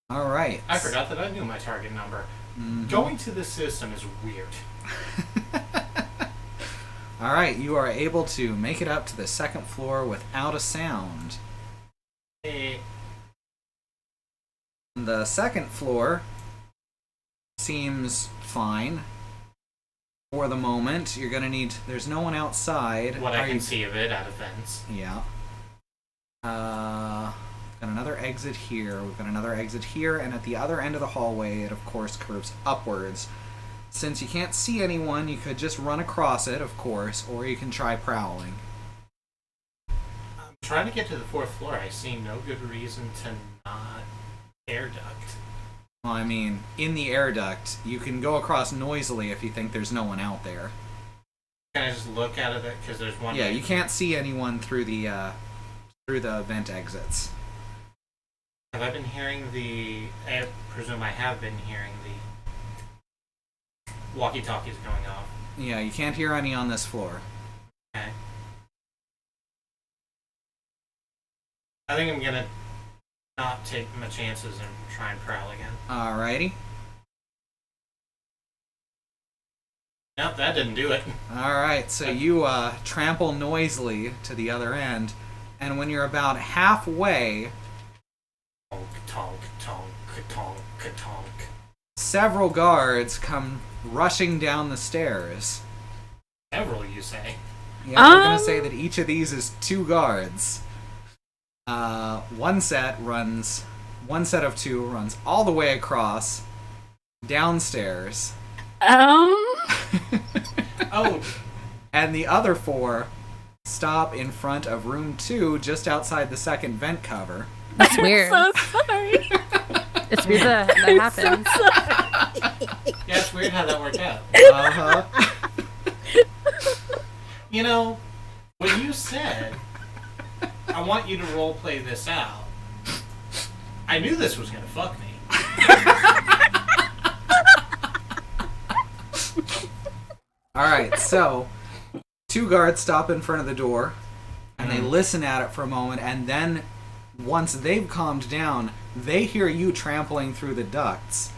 All right. I forgot that I knew my target number. Mhm. Going to the system is weird. All right, you are able to make it up to the second floor without a sound. Eh, The second floor seems fine for the moment. You're gonna need. There's no one outside. what I Are can you- see of it out of vents. Yeah. Got another exit here. We've got another exit here, and at the other end of the hallway, it of course curves upwards. Since you can't see anyone, you could just run across it, of course, or you can try prowling. I'm trying to get to the 4th floor. I see no good reason to not air duct. Well, I mean, in the air duct, you can go across noisily if you think there's no one out there. Can I just look out of it? Because there's one... Yeah, you can't see anyone through the vent exits. Have I been hearing the... I presume I have been hearing the walkie-talkies going off. Yeah, you can't hear any on this floor. Okay. I think I'm gonna not take my chances and try and prowl again. Alrighty. Nope, that didn't do it. Alright, so you trample noisily to the other end, and when you're about halfway, Tonk, tonk, tonk, tonk, tonk. several guards come rushing down the stairs. Several, you say? Yeah, we're gonna say that each of these is 2 guards. One set of 2 runs all the way across, downstairs. Oh, And the other 4 stop in front of room 2, just outside the second vent cover. That's weird. I'm so sorry. It's weird that happens. yeah, it's weird how that worked out. Uh-huh. You know, when you said, I want you to roleplay this out, I knew this was gonna fuck me. Alright, so 2 guards stop in front of the door, and they listen at it for a moment, and then once they've calmed down, they hear you trampling through the ducts.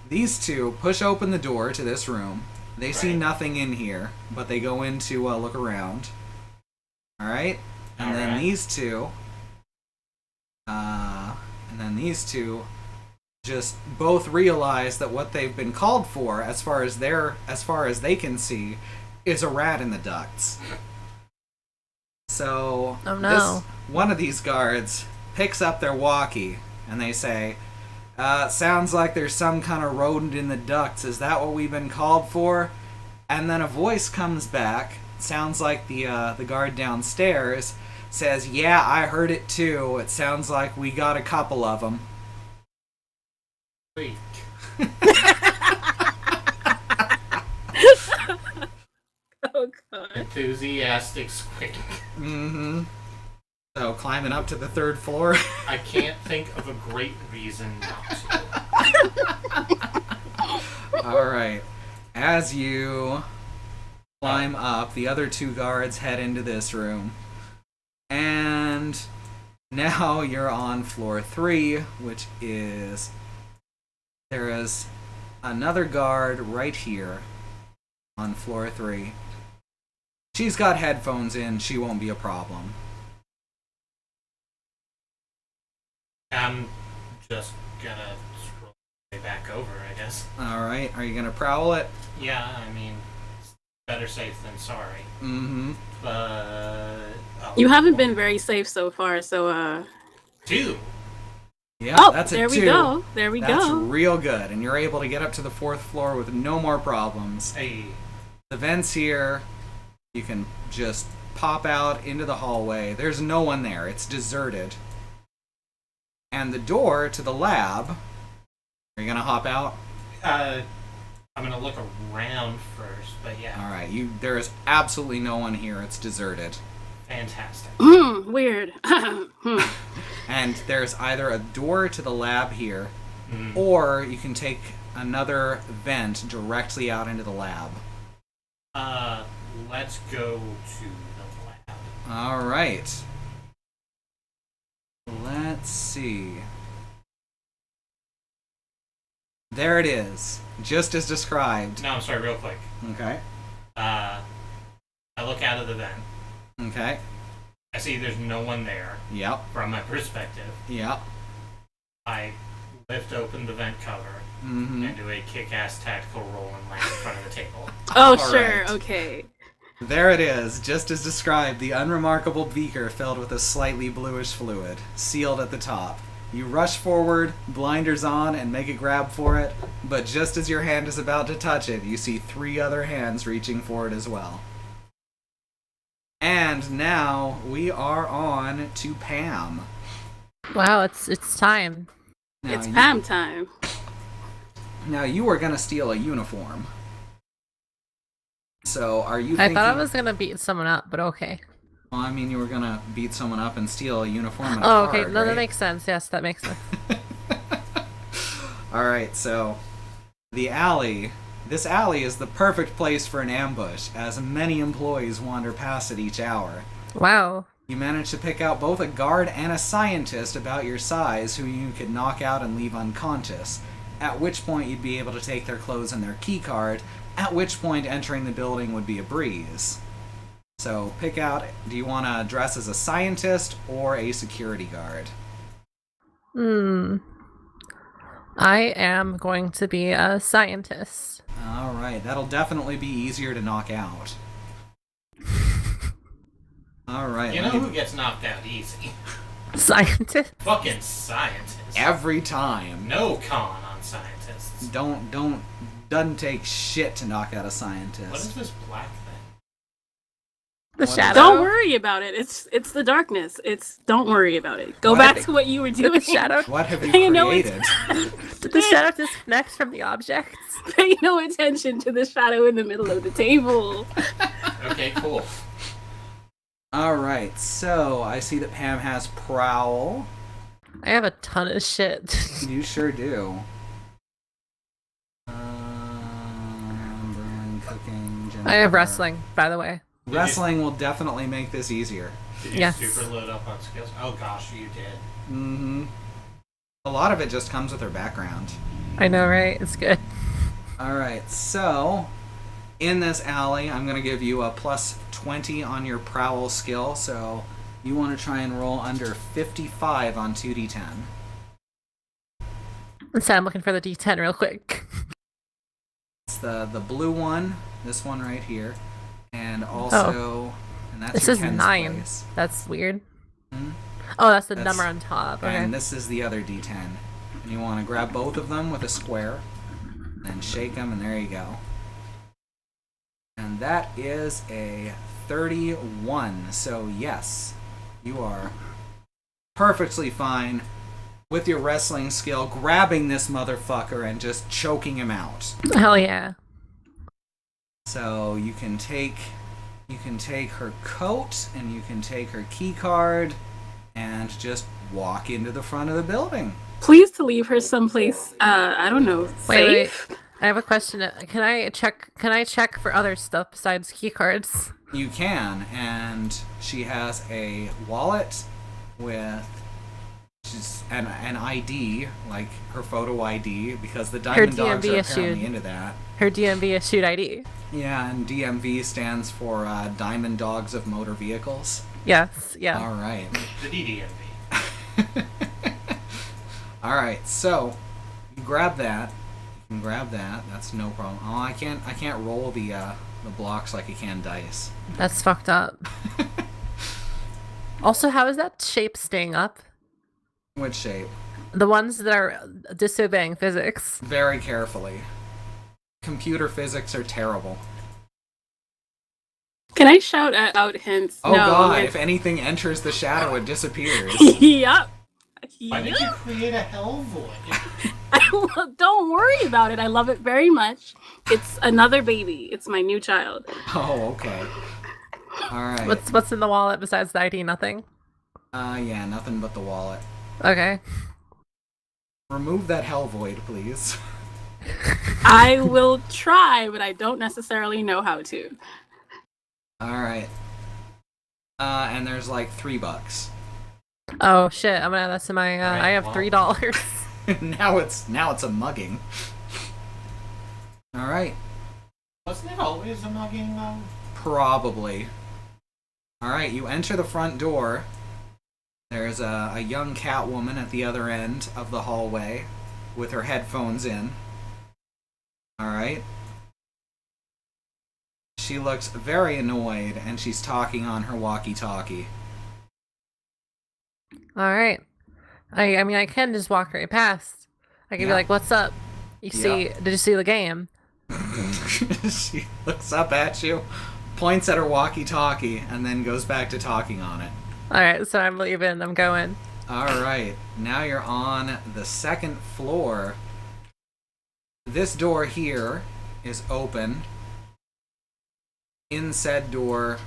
These 2 push open the door to this room. They see Right. nothing in here, but they go in to look around. Alright? And then Alright. these two just both realize that what they've been called for, as far as they can see, is a rat in the ducts. So Oh, no. one of these guards picks up their walkie and they say, sounds like there's some kind of rodent in the ducts. Is that what we've been called for? And then a voice comes back, sounds like the guard downstairs, says, yeah, I heard it too. It sounds like we got a couple of them. Sweet. Oh god. Enthusiastic squeak. Mm-hmm. So climbing up to the 3rd floor. I can't think of a great reason not to. Alright. As you climb up, the other 2 guards head into this room. And now you're on floor 3, which is... There is another guard right here on floor 3. She's got headphones in, she won't be a problem. I'm just gonna scroll way back over, I guess. Alright, are you gonna prowl it? Yeah, I mean, better safe than sorry. Mm-hmm. But... You haven't been very safe so far, so 2! Yeah, Oh, that's a there 2. we go. There we That's go. real good, and you're able to get up to the 4th floor with no more problems. Hey. The vents here, you can just pop out into the hallway. There's no one there. It's deserted. And the door to the lab... Are you gonna hop out? I'm gonna look around first, but yeah. Alright, there is absolutely no one here. It's deserted. Fantastic. Weird. And there's either a door to the lab here, Mm. or you can take another vent directly out into the lab. Let's go to the lab. Alright. Let's see. There it is. Just as described. No, I'm sorry, real quick. Okay. I look out of the vent. Okay. I see there's no one there Yep. from my perspective. Yep. I lift open the vent cover Mm-hmm. and do a kick-ass tactical roll and land in front of the table. Oh, All sure. right. Okay. There it is. Just as described, the unremarkable beaker filled with a slightly bluish fluid, sealed at the top. You rush forward, blinders on, and make a grab for it, but just as your hand is about to touch it, you see 3 other hands reaching for it as well. And now we are on to Pam. Wow, it's time. Now It's you- Pam time. Now you are gonna steal a uniform. So are you I thinking... thought I was gonna beat someone up, but okay. Well, I mean, you were gonna beat someone up and steal a uniform and a Oh, card, okay. No, right? that makes sense. Yes, that makes sense. Alright, so... The alley... This alley is the perfect place for an ambush, as many employees wander past it each hour. Wow. You manage to pick out both a guard and a scientist about your size who you could knock out and leave unconscious, at which point you'd be able to take their clothes and their key card, at which point entering the building would be a breeze. So pick out, do you want to dress as a scientist or a security guard? I am going to be a scientist. Alright, that'll definitely be easier to knock out. Alright, You know who gets knocked out easy? Scientist? Fucking scientists. every time. No con on scientists. Doesn't take shit to knock out a What scientist. is this black thing? The What is- shadow? Don't worry about it. It's the darkness. Don't worry about it. Go What? back to what you were Did doing. the shadow? What have you I know it's- created? Did the shadow disconnect from the objects? Pay no attention to the shadow in the middle of the table. Okay, cool. Alright, so I see that Pam has Prowl. I have a ton of shit. You sure do. Brewing, cooking, I have Jennifer. wrestling, by the way. Wrestling will definitely make this easier. Did you Yes. super load up on skills? Oh gosh, you did. Mm-hmm. A lot of it just comes with her background. I know, right? It's good. Alright, so in this alley, I'm going to give you a plus 20 on your Prowl skill, so you want to try and roll under 55 on 2d10. Instead, I'm looking for the D10 real quick. It's the blue one, this one right here, and also, and that's This your is 10s 9. place. That's weird. Hmm? Oh, that's the That's- number on top. Okay. And this is the other d10. And you want to grab both of them with a square, and shake them, and there you go. And that is a 31. So yes, you are perfectly fine with your wrestling skill, grabbing this motherfucker and just choking him out. Hell yeah. So you can take her coat and you can take her key card and just walk into the front of the building. Please to leave her someplace. I don't know. Wait. Safe. I have a question. Can I check for other stuff besides key cards? You can, and she has a wallet with an ID, like her photo ID, because the Diamond Dogs DMV are issued. apparently into that. Her DMV issued ID. Yeah, and DMV stands for Diamond Dogs of Motor Vehicles. Yes, yeah. All right. The DDMV. All right. So you grab that. You can grab that. That's no problem. Oh, I can't roll the blocks like you can dice. That's fucked up. Also, how is that shape staying up? Which shape? The ones that are disobeying physics. Very carefully. Computer physics are terrible. Can I shout out hints? Oh no. god, if anything enters the shadow, it disappears. Yup. Why did you Yup. create a hell void? Don't worry about it. I love it very much. It's another baby. It's my new child. Oh, okay. Alright. What's in the wallet besides the ID? Nothing? Yeah, nothing but the wallet. Okay. Remove that hell void, please. I will try, but I don't necessarily know how to. Alright. And there's like $3. Oh shit, I'm gonna add that to my Right, I have wow. $3. now it's a mugging. Alright. Wasn't it always a mugging though? Probably. Alright, you enter the front door. There's a young Catwoman at the other end of the hallway with her headphones in. Alright. She looks very annoyed and she's talking on her walkie-talkie. Alright. I mean, I can just walk right past. I can be Yeah. like, "What's up? Did you see the game?" She looks up at you, points at her walkie-talkie, and then goes back to talking on it. All right, so I'm leaving. I'm going. All right, now you're on the second floor. This door here is open. In said door,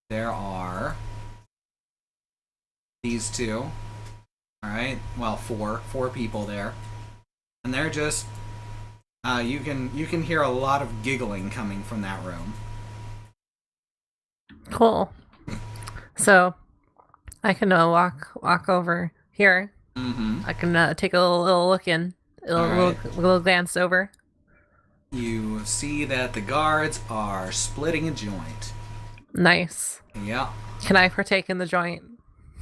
there are these two. All right, well, four people there, and they're just. You can hear a lot of giggling coming from that room. Cool. So, I can walk over here. Mm-hmm. I can take a little look in, little glance over. You see that the guards are splitting a joint. Nice. Yeah. Can I partake in the joint?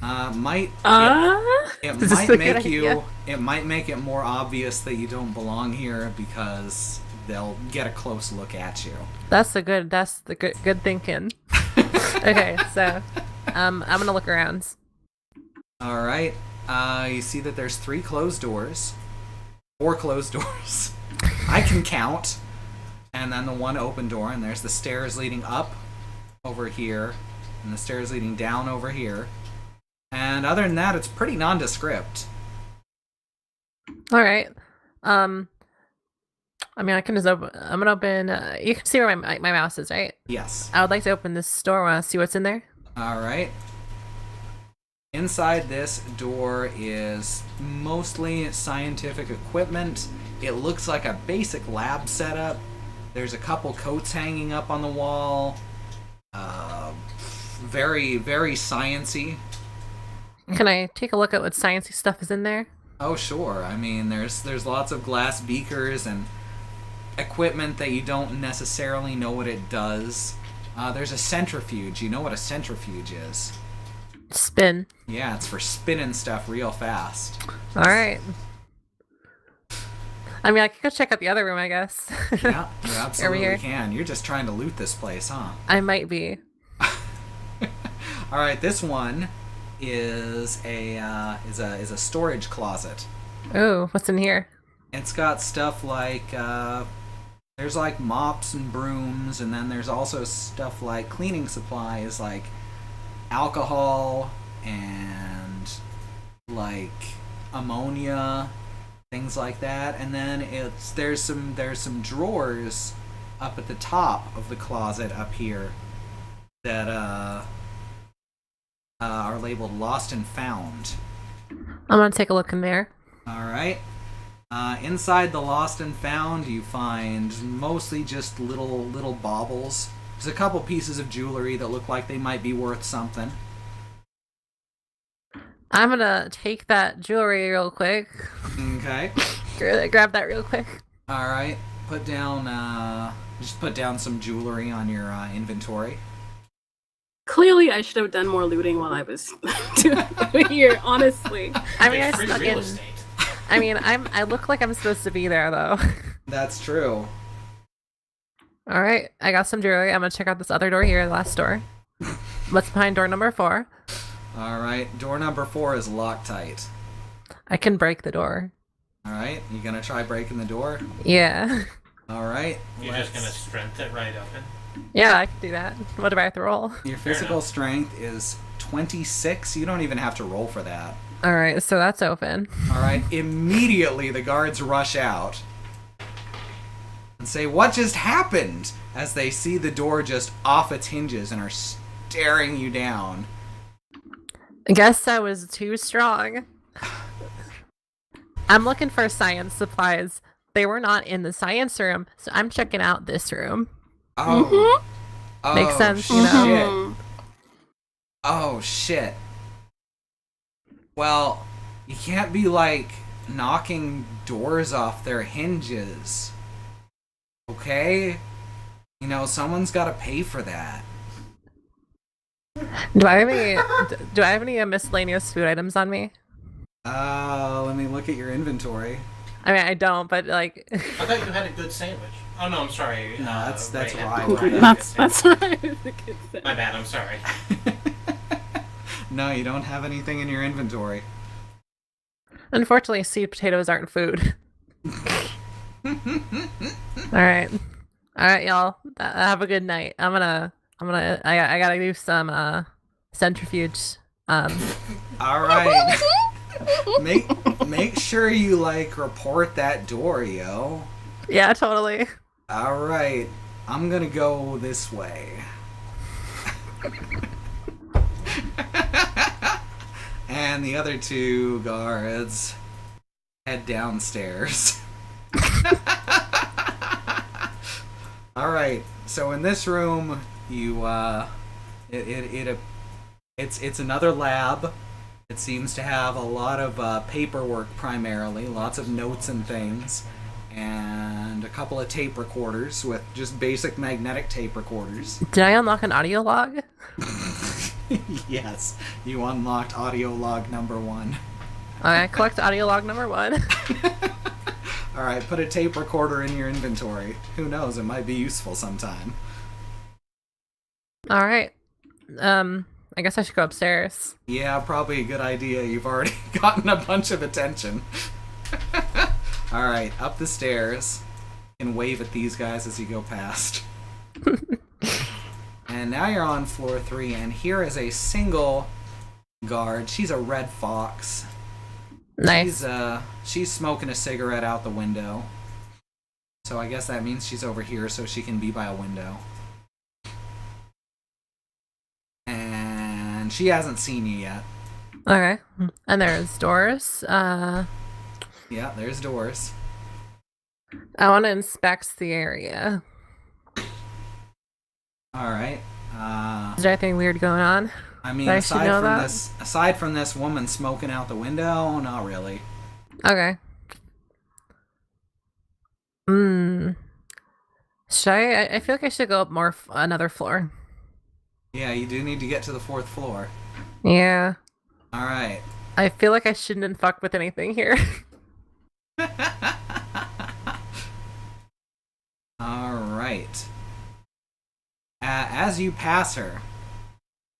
It Is this might a make good you. idea? It might make it more obvious that you don't belong here because they'll get a close look at you. That's the good thinking. Okay, so I'm gonna look around. All right. You see that there's 4 closed doors. I can count. And then the one open door, and there's the stairs leading up over here, and the stairs leading down over here. And other than that, it's pretty nondescript. All right. I mean, I can just open. I'm gonna open. You can see where my mouse is, right? Yes. I would like to open this door. Want to see what's in there? All right. Inside this door is mostly scientific equipment. It looks like a basic lab setup. There's a couple coats hanging up on the wall. Very, very sciencey. Can I take a look at what sciencey stuff is in there? Oh, sure. I mean, there's lots of glass beakers and equipment that you don't necessarily know what it does. There's a centrifuge. You know what a centrifuge is? Spin. Yeah, it's for spinning stuff real fast. All right. I mean, I could go check out the other room, I guess. Yeah, you absolutely here? can. You're just trying to loot this place, huh? I might be. All right, this one is a storage closet. Oh, what's in here? It's got stuff like there's like mops and brooms, and then there's also stuff like cleaning supplies like alcohol and like ammonia, things like that. And then there's some drawers up at the top of the closet up here that are labeled lost and found. I'm gonna take a look in there. All right. Inside the lost and found, you find mostly just little baubles. There's a couple pieces of jewelry that look like they might be worth something. I'm gonna take that jewelry real quick. Okay. Grab that real quick. All right. Put down some jewelry on your inventory. Clearly, I should have done more looting while I was here. Honestly, I mean, I It's free snuck real in. estate. I mean, I look like I'm supposed to be there though. That's true. All right, I got some jewelry. I'm gonna check out this other door here, the last door. What's behind door number 4? All right. Door number 4 is Loctite. I can break the door. All right. You gonna try breaking the door? Yeah. All right. You're just gonna strength it right open. Yeah, I can do that. What do I have to roll? Your physical strength is 26. You don't even have to roll for that. All right, so that's open. All right. Immediately, the guards rush out and say, "What just happened?" As they see the door just off its hinges and are staring you down. I guess I was too strong. I'm looking for science supplies. They were not in the science room, so I'm checking out this room. Oh. Makes sense, you Shit. know? Oh, shit. Well, you can't be, like, knocking doors off their hinges. Okay? You know, someone's gotta pay for that. Do I have any miscellaneous food items on me? Let me look at your inventory. I mean, I don't, but like, I thought you had a good sandwich. Oh no, I'm sorry. No, that's Ray rye. had- Ray had a that's good that's sandwich. right. My bad. I'm sorry. No, you don't have anything in your inventory. Unfortunately, sweet potatoes aren't food. All right, y'all. Have a good night. I gotta do some centrifuge. All right. Make sure you like report that door, yo. Yeah, totally. All right. I'm gonna go this way. And the other two guards head downstairs. All right. So in this room, it's another lab. It seems to have a lot of paperwork primarily, lots of notes and things, and a couple of tape recorders with just basic magnetic tape recorders. Did I unlock an audio log? Yes, you unlocked audio log number 1. Okay, collect audio log number 1. All right, put a tape recorder in your inventory. Who knows? It might be useful sometime. All right. I guess I should go upstairs. Yeah, probably a good idea. You've already gotten a bunch of attention. All right, up the stairs. You can wave at these guys as you go past. And now you're on floor 3, and here is a single guard. She's a red fox. Nice. She's smoking a cigarette out the window. So I guess that means she's over here so she can be by a window. And she hasn't seen you yet. Okay. And there's doors. Yeah, there's doors. I want to inspect the area. All right. Is there anything weird going on? I mean, I should know that? aside from this woman smoking out the window, not really. Okay. Should I feel like I should go up another floor. Yeah, you do need to get to the 4th floor. Yeah. All right. I feel like I shouldn't fuck with anything here. All right. As you pass her,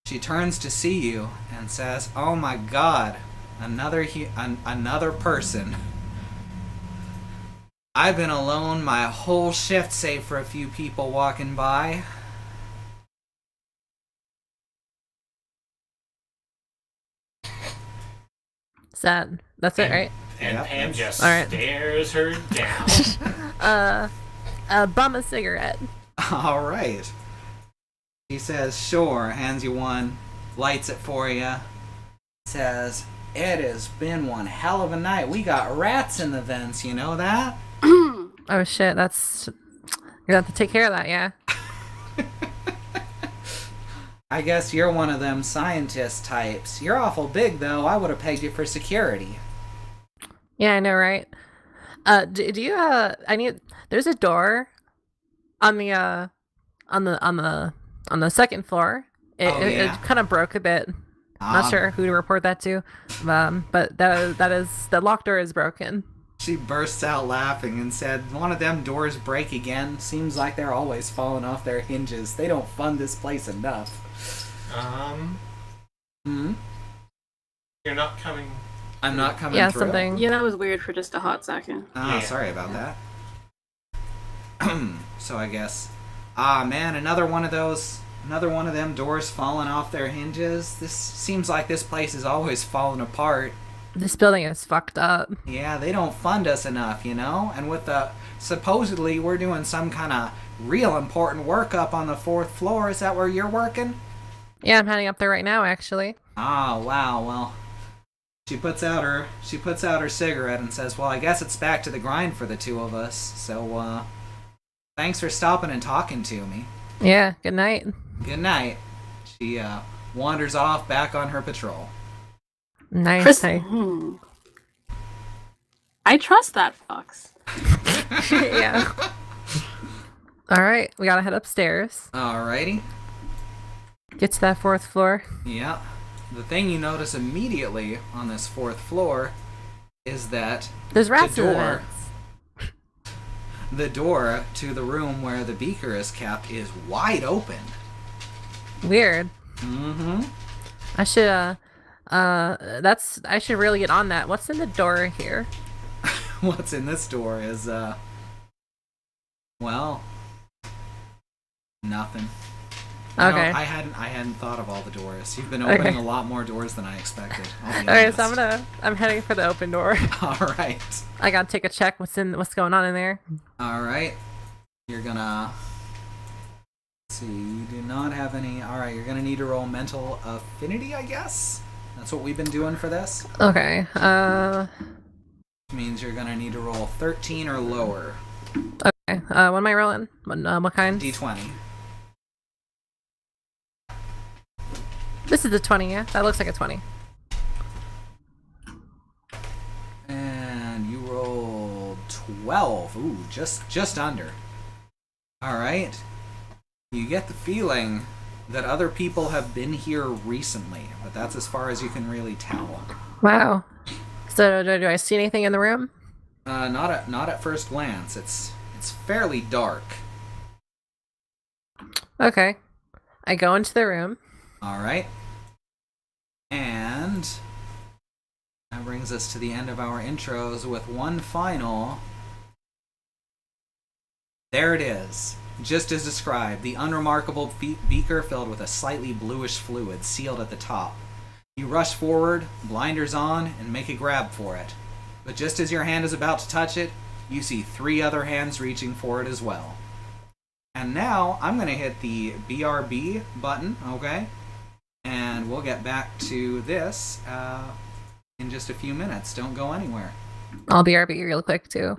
she turns to see you and says, "Oh my God, another person. I've been alone my whole shift, save for a few people walking by." Sad. That's it, right? And Yep. Pam just All right. stares her down. Bum a cigarette. All right. He says, "Sure," hands you one, lights it for you, says, "It has been one hell of a night. We got rats in the vents, you know that?" Oh shit, you're gonna have to take care of that, yeah. "I guess you're one of them scientist types. You're awful big, though. I would have pegged you for security." Yeah, I know, right? Do you there's a door on the on the second floor. It kind of broke a bit. Not sure who to report that to. But the locked door is broken. She bursts out laughing and said, "One of them doors break again. Seems like they're always falling off their hinges. They don't fund this place enough." You're not coming. I'm not coming Yeah, through. something. Yeah, that was weird for just a hot second. Ah, Yeah. sorry about that. So I guess, man, another one of them doors falling off their hinges. This seems like this place is always falling apart. This building is fucked up. Yeah, they don't fund us enough, you know? And with supposedly we're doing some kind of real important work up on the 4th floor. Is that where you're working? Yeah, I'm heading up there right now, actually. Ah, wow, well. She puts out her cigarette and says, "Well, I guess it's back to the grind for the two of us. So, thanks for stopping and talking to me. Yeah, good night. Good night." She wanders off back on her patrol. Nice. I trust that fox. Yeah. All right, we gotta head upstairs. Alrighty. Get to that 4th floor. Yeah. The thing you notice immediately on this 4th floor is that There's rats the in the door, vents. the door to the room where the beaker is kept is wide open. Weird. Mm-hmm. I should That's I should really get on that. What's in the door here? What's in this door is, well, nothing. Okay. I hadn't thought of all the doors. You've been opening a lot more doors than I expected. I'll be Okay, so honest. I'm heading for the open door. All right. I gotta take a check. What's going on in there? All right. You're gonna. Let's see, you do not have any. All right, you're gonna need to roll mental affinity, I guess. That's what we've been doing for this. Okay. Which means you're gonna need to roll 13 or lower. Okay. What am I rolling? What kind? D20. This is a 20. Yeah, that looks like a 20. And you rolled 12. Ooh, just under. All right. You get the feeling that other people have been here recently, but that's as far as you can really tell. Wow. So do I see anything in the room? Not at first glance. It's fairly dark. Okay. I go into the room. All right. And that brings us to the end of our intros with one final. There it is. Just as described, the unremarkable beaker filled with a slightly bluish fluid sealed at the top. You rush forward, blinders on, and make a grab for it. But just as your hand is about to touch it, you see 3 other hands reaching for it as well. And now I'm going to hit the BRB button, okay? And we'll get back to this in just a few minutes. Don't go anywhere. I'll BRB real quick too.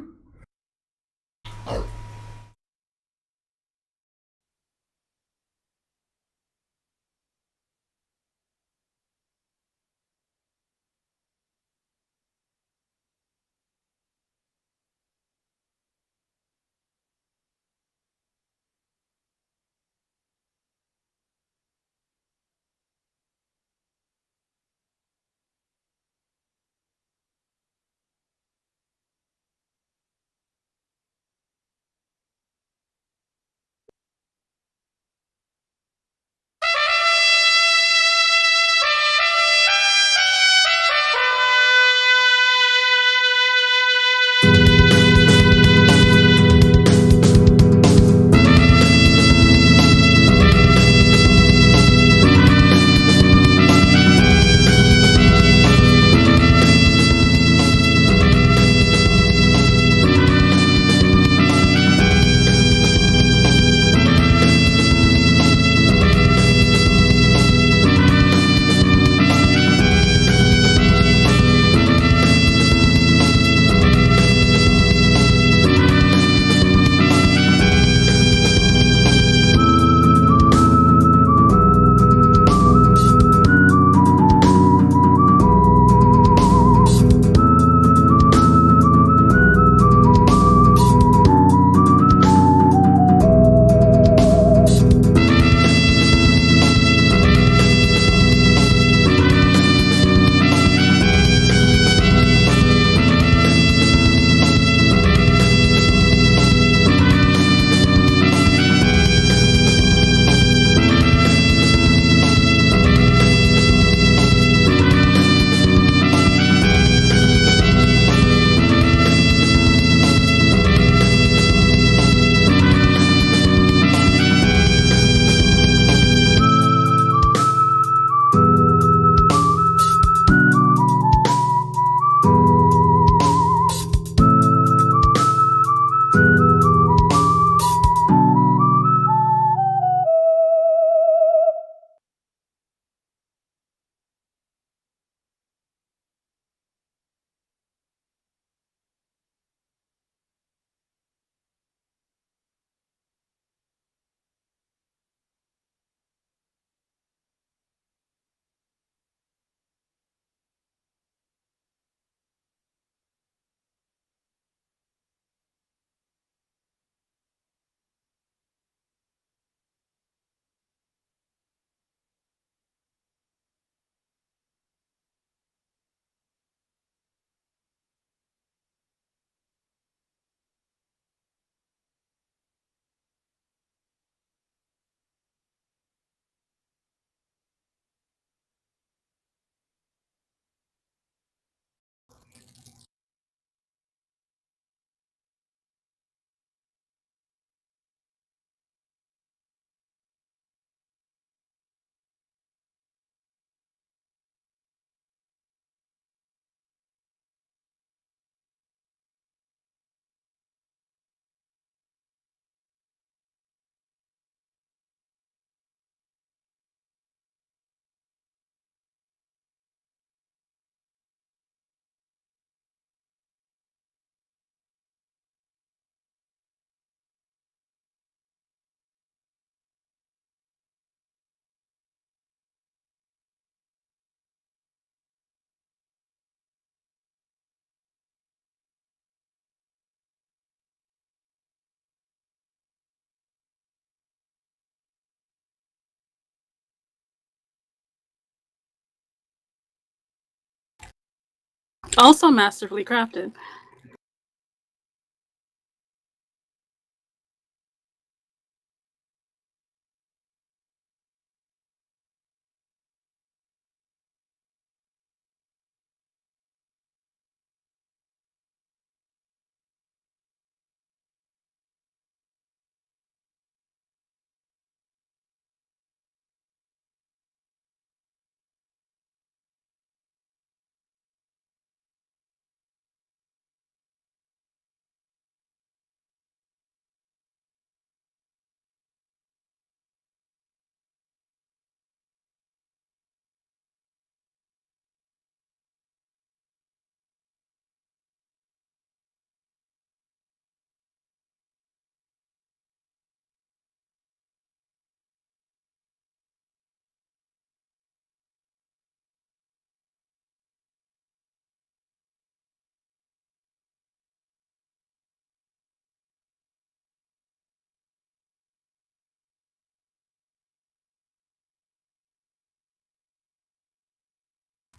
Also masterfully crafted.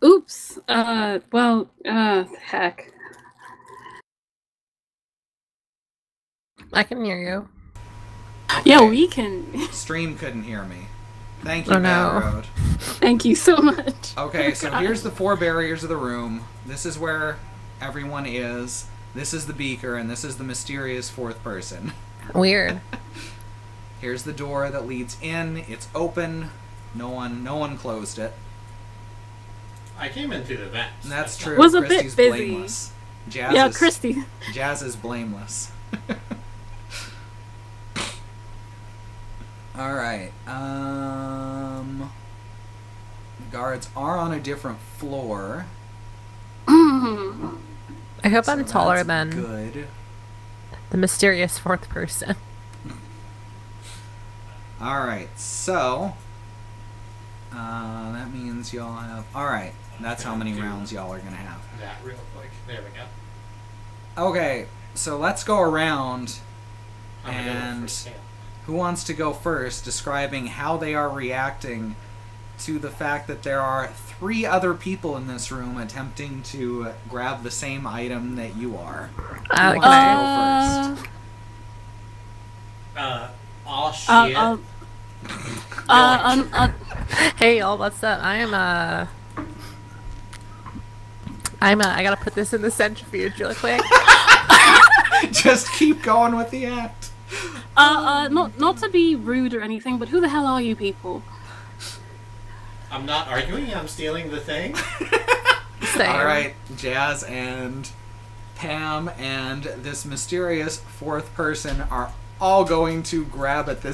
Oops. Heck. I can hear you. Yeah, Okay. we can. Stream couldn't hear me. Thank you, Oh, Bad no. Road. Thank you so much. Okay, so God. here's the 4 barriers of the room. This is where everyone is. This is the beaker, and this is the mysterious 4th person. Weird. Here's the door that leads in. It's open. No one closed it. I came in through the vents. And that's true. Was a bit Christy's busy. blameless. Jazz Yeah, is, Christy. Jazz is blameless. Alright. The guards are on a different floor. I hope so I'm taller that's than good. the mysterious 4th person. Alright, so that means y'all have. Alright, that's how many rounds y'all are gonna have. That real quick. There we go. Okay, so let's go around. I'm gonna go And first, yeah. who wants to go first, describing how they are reacting to the fact that there are 3 other people in this room attempting to grab the same item that you are? Who wants to go first? Oh shit. Hey y'all, what's up? I gotta put this in the centrifuge real quick. Just keep going with the act. Not to be rude or anything, but who the hell are you people? I'm not arguing, I'm stealing the thing. Same. Alright, Jazz and Pam and this mysterious 4th person are all going to grab at the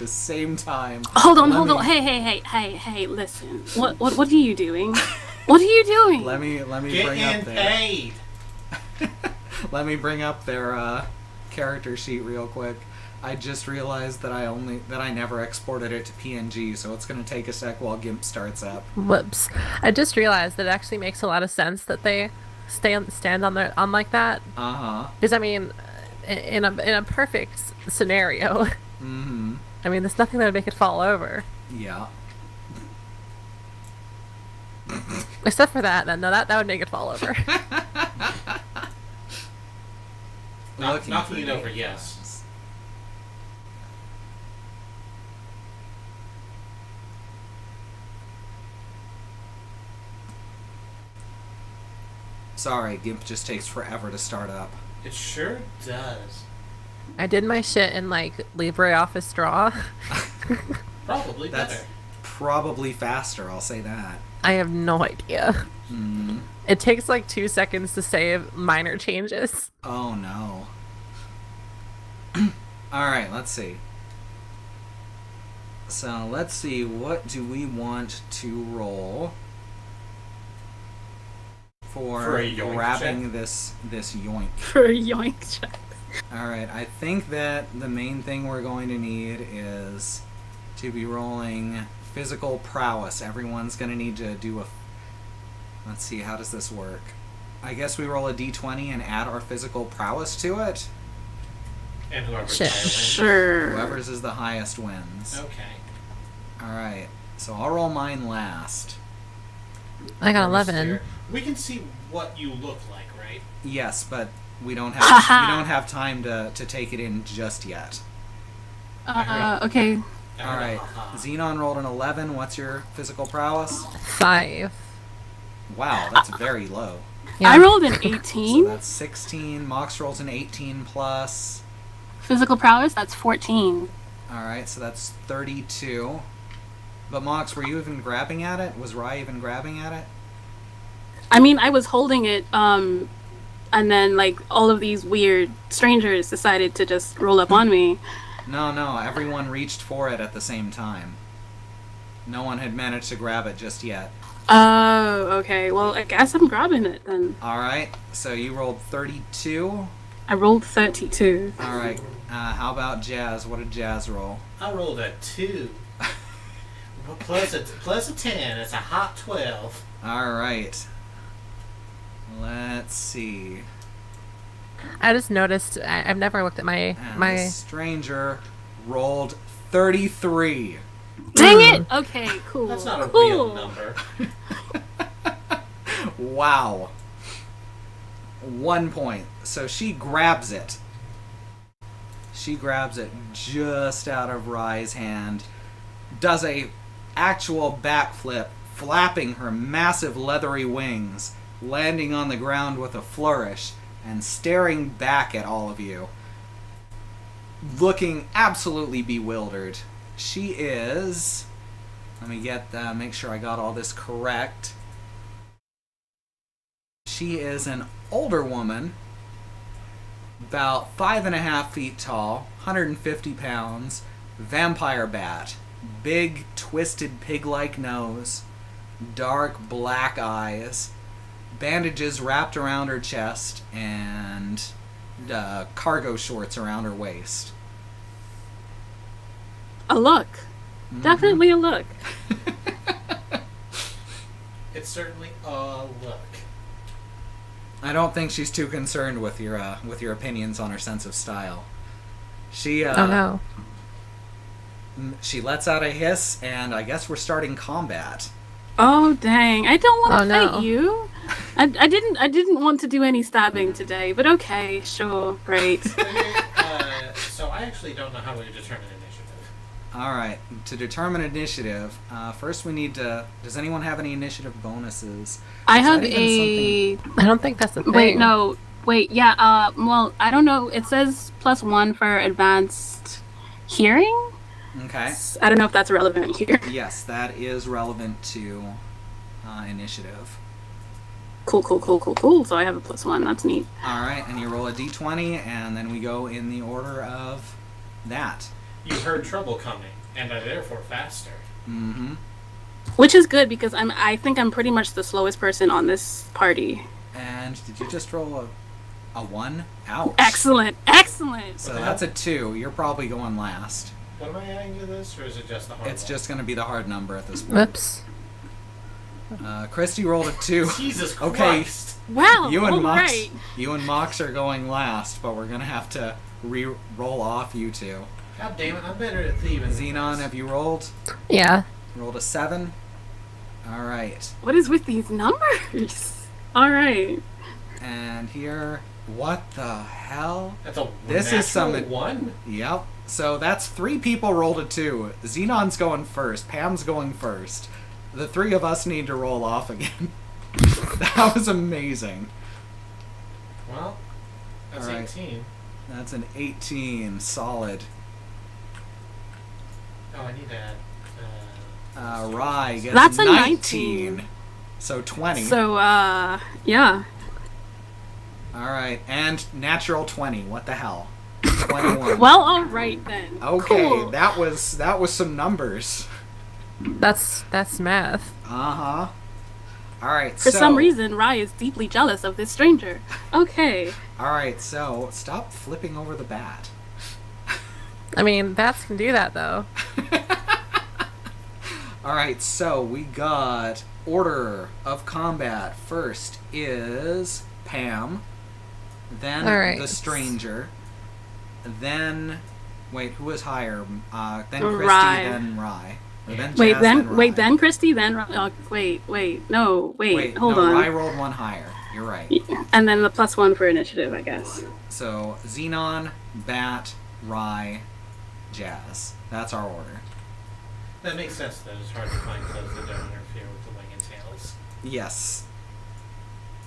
same time. Hold on. Hey, listen. What are you doing? What are you doing? Let me bring Getting up their paid. let me bring up their character sheet real quick. I just realized that I never exported it to PNG, so it's gonna take a sec while GIMP starts up. Whoops. I just realized that it actually makes a lot of sense that they stand on like that. Uh-huh. Because I mean, in a perfect scenario, Mm-hmm. I mean, there's nothing that would make it fall over. Yeah. Except for that, then no, that would make it fall over. Knocking it over, names. yes. Sorry, GIMP just takes forever to start up. It sure does. I did my shit in like LibreOffice Draw. Probably That's better. probably faster, I'll say that. I have no idea. Mm. It takes like 2 seconds to save minor changes. Oh no. Alright, let's see. So let's see, what do we want to roll for a yoink grabbing check? this yoink? For a yoink check. Alright, I think that the main thing we're going to need is to be rolling physical prowess. Everyone's going to need to do a... Let's see, how does this work? I guess we roll a d20 and add our physical prowess to it? And whoever's Shit. higher wins. Sure. Whoever's is the highest wins. Okay. Alright, so I'll roll mine last. I got You're 11. mysterious. We can see what you look like, right? Yes, but we don't have time to take it in just yet. Okay. All right. Xenon rolled an 11. What's your physical prowess? 5. Wow, that's very low. Yeah. I rolled an So 18. that's 16. Mox rolls an 18 plus. Physical prowess, that's 14. All right, so that's 32. But Mox, were you even grabbing at it? Was Rye even grabbing at it? I mean, I was holding it, and then, like, all of these weird strangers decided to just roll up on me. No, everyone reached for it at the same time. No one had managed to grab it just yet. Oh, okay. Well, I guess I'm grabbing it then. All right, so you rolled 32. I rolled 32. All right, how about Jazz? What did Jazz roll? I rolled a 2. plus a 10. It's a hot 12. All right. Let's see. I just noticed. I've never looked at And my. the stranger rolled 33. Dang it! Okay, cool. That's not a cool. real number. Wow. 1 point. So she grabs it. She grabs it just out of Rye's hand, does a actual backflip, flapping her massive leathery wings, landing on the ground with a flourish, and staring back at all of you, looking absolutely bewildered. She is... Let me make sure I got all this correct. She is an older woman, about 5.5 feet tall, 150 pounds, vampire bat, big, twisted pig-like nose, dark black eyes, bandages wrapped around her chest, and cargo shorts around her waist. A look. Definitely a look. It's certainly a look. I don't think she's too concerned with your opinions on her sense of style. She Oh no. She lets out a hiss, and I guess we're starting combat. Oh dang! I don't want to Oh, no. fight you. I didn't want to do any stabbing today, but okay, sure, great. So I actually don't know how we determine initiative. All right, to determine initiative, first we need to. Does anyone have any initiative bonuses? I Is have that even something- I don't think that's a thing. wait, no, wait, yeah. Well, I don't know. It says +1 for advanced hearing. Okay. I don't know if that's relevant here. Yes, that is relevant to initiative. Cool. So I have a +1. That's neat. All right, and you roll a d20, and then we go in the order of that. You heard trouble coming, and are therefore faster. Mm-hmm. Which is good because I think I'm pretty much the slowest person on this party. And did you just roll a 1? Ouch. Excellent. So that's a 2. You're probably going last. What am I adding to this, or is it just the hard It's one? just going to be the hard number at this point. Whoops. Christy rolled a 2. Jesus Okay. Christ! Wow. You and all Mox, right. are going last, but we're gonna have to roll off you two. God damn it, I'm better at thieving. Xenon, have you rolled? Yeah. Rolled a 7. All right, What is with these numbers? All right. and here, what the hell? That's a This natural is some- 1? Yep. So that's 3 people rolled a 2. Xenon's going first. Pam's going first. The 3 of us need to roll off again. That was amazing. Well, that's All right. 18. That's an 18. Solid. Oh, I need to add... Rye gets That's a 19. So 20. So, yeah. Alright, and natural 20. What the hell? 21. Well, all right then. Okay, Cool. that was some numbers. That's math. Uh-huh. Alright, For so... some reason, Rai is deeply jealous of this stranger. Okay. Alright, so stop flipping over the bat. I mean, bats can do that though. Alright, so we got order of combat. First is Pam, then Alright. the stranger, then... Wait, who was higher? Then Christy, Rye. then Rye. Or then Wait, Jazz, then Rye. wait, then Christy, then wait, hold on. Rye rolled one higher. You're right. And then the +1 for initiative, I guess. So Xenon, Bat, Rye, Jazz. That's our order. That makes sense, though. It's hard to find clothes that don't interfere with the wing and tails. Yes.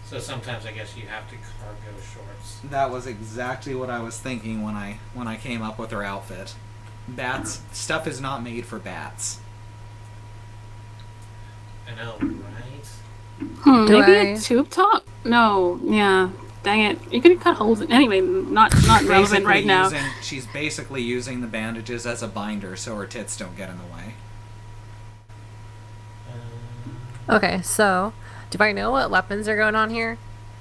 So sometimes I guess you have to cargo shorts. That was exactly what I was thinking when I came up with her outfit. Bats stuff is not made for bats. I know, right? Do Maybe I- a tube top? No, yeah. Dang it. You could cut holes in anyway, not relevant right now. She's basically using the bandages as a binder so her tits don't get in the way. Okay, so do I know what weapons are going on here?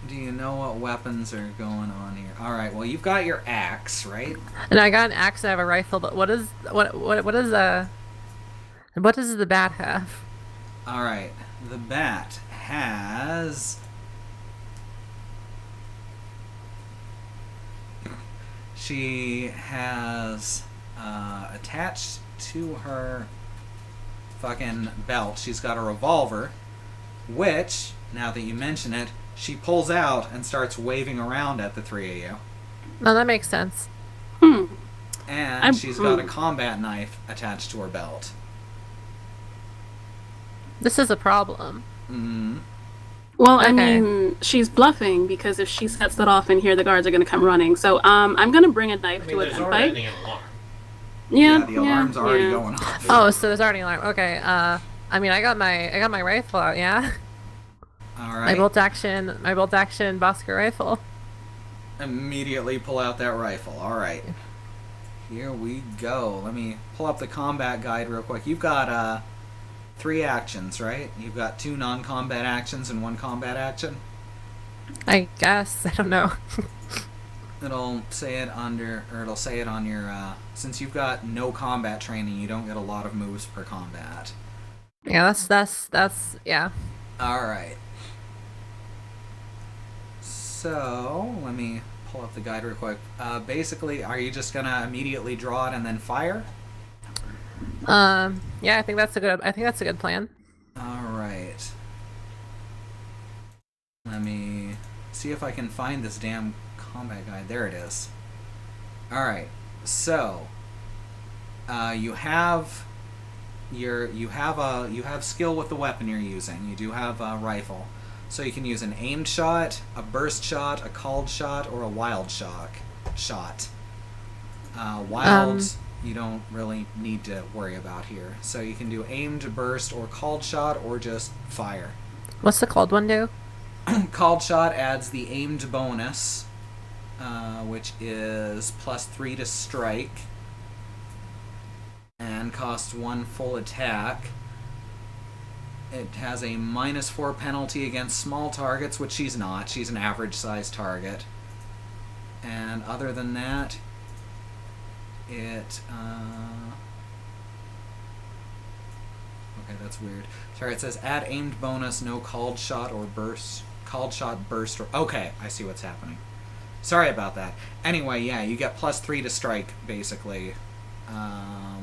Do you know what weapons are going on here? Alright, well you've got your axe, right? And I got an axe and I have a rifle, but what does the bat have? Alright, the bat has... She has attached to her fucking belt, she's got a revolver, which, now that you mention it, she pulls out and starts waving around at the three of you. No, that makes sense. And she's got a combat knife attached to her belt. This is a problem. Well, I Okay. mean, she's bluffing because if she sets that off in here, the guards are going to come running. So I'm going to bring a knife I to mean, a there's gunfight. already an alarm. Yeah, The alarm's already going off. Oh, so there's already an alarm. Okay. I mean, I got my rifle out. Yeah. Alright. My bolt action Bosker rifle. Immediately pull out that rifle. Alright. Here we go. Let me pull up the combat guide real quick. You've got 3 actions, right? You've got 2 non-combat actions and 1 combat action. I guess. I don't know. It'll say it on your since you've got no combat training, you don't get a lot of moves per combat. Yeah, that's yeah. Alright. So, let me pull up the guide real quick. Basically, are you just gonna immediately draw it and then fire? Yeah, I think that's a good plan. Alright. Let me see if I can find this damn combat guide. There it is. Alright. So you have skill with the weapon you're using. You do have a rifle. So you can use an aimed shot, a burst shot, a called shot, or a wild shot. Wild you don't really need to worry about here. So you can do aimed, burst, or called shot, or just fire. What's the cold one do? Called shot adds the aimed bonus, which is +3 to strike, and costs 1 full attack. It has a -4 penalty against small targets, which she's not. She's an average-sized target. And other than that, it... Okay, that's weird. Sorry, it says add aimed bonus, no called shot or burst. Called shot, burst, or... Okay, I see what's happening. Sorry about that. Anyway, yeah, you get +3 to strike, basically. I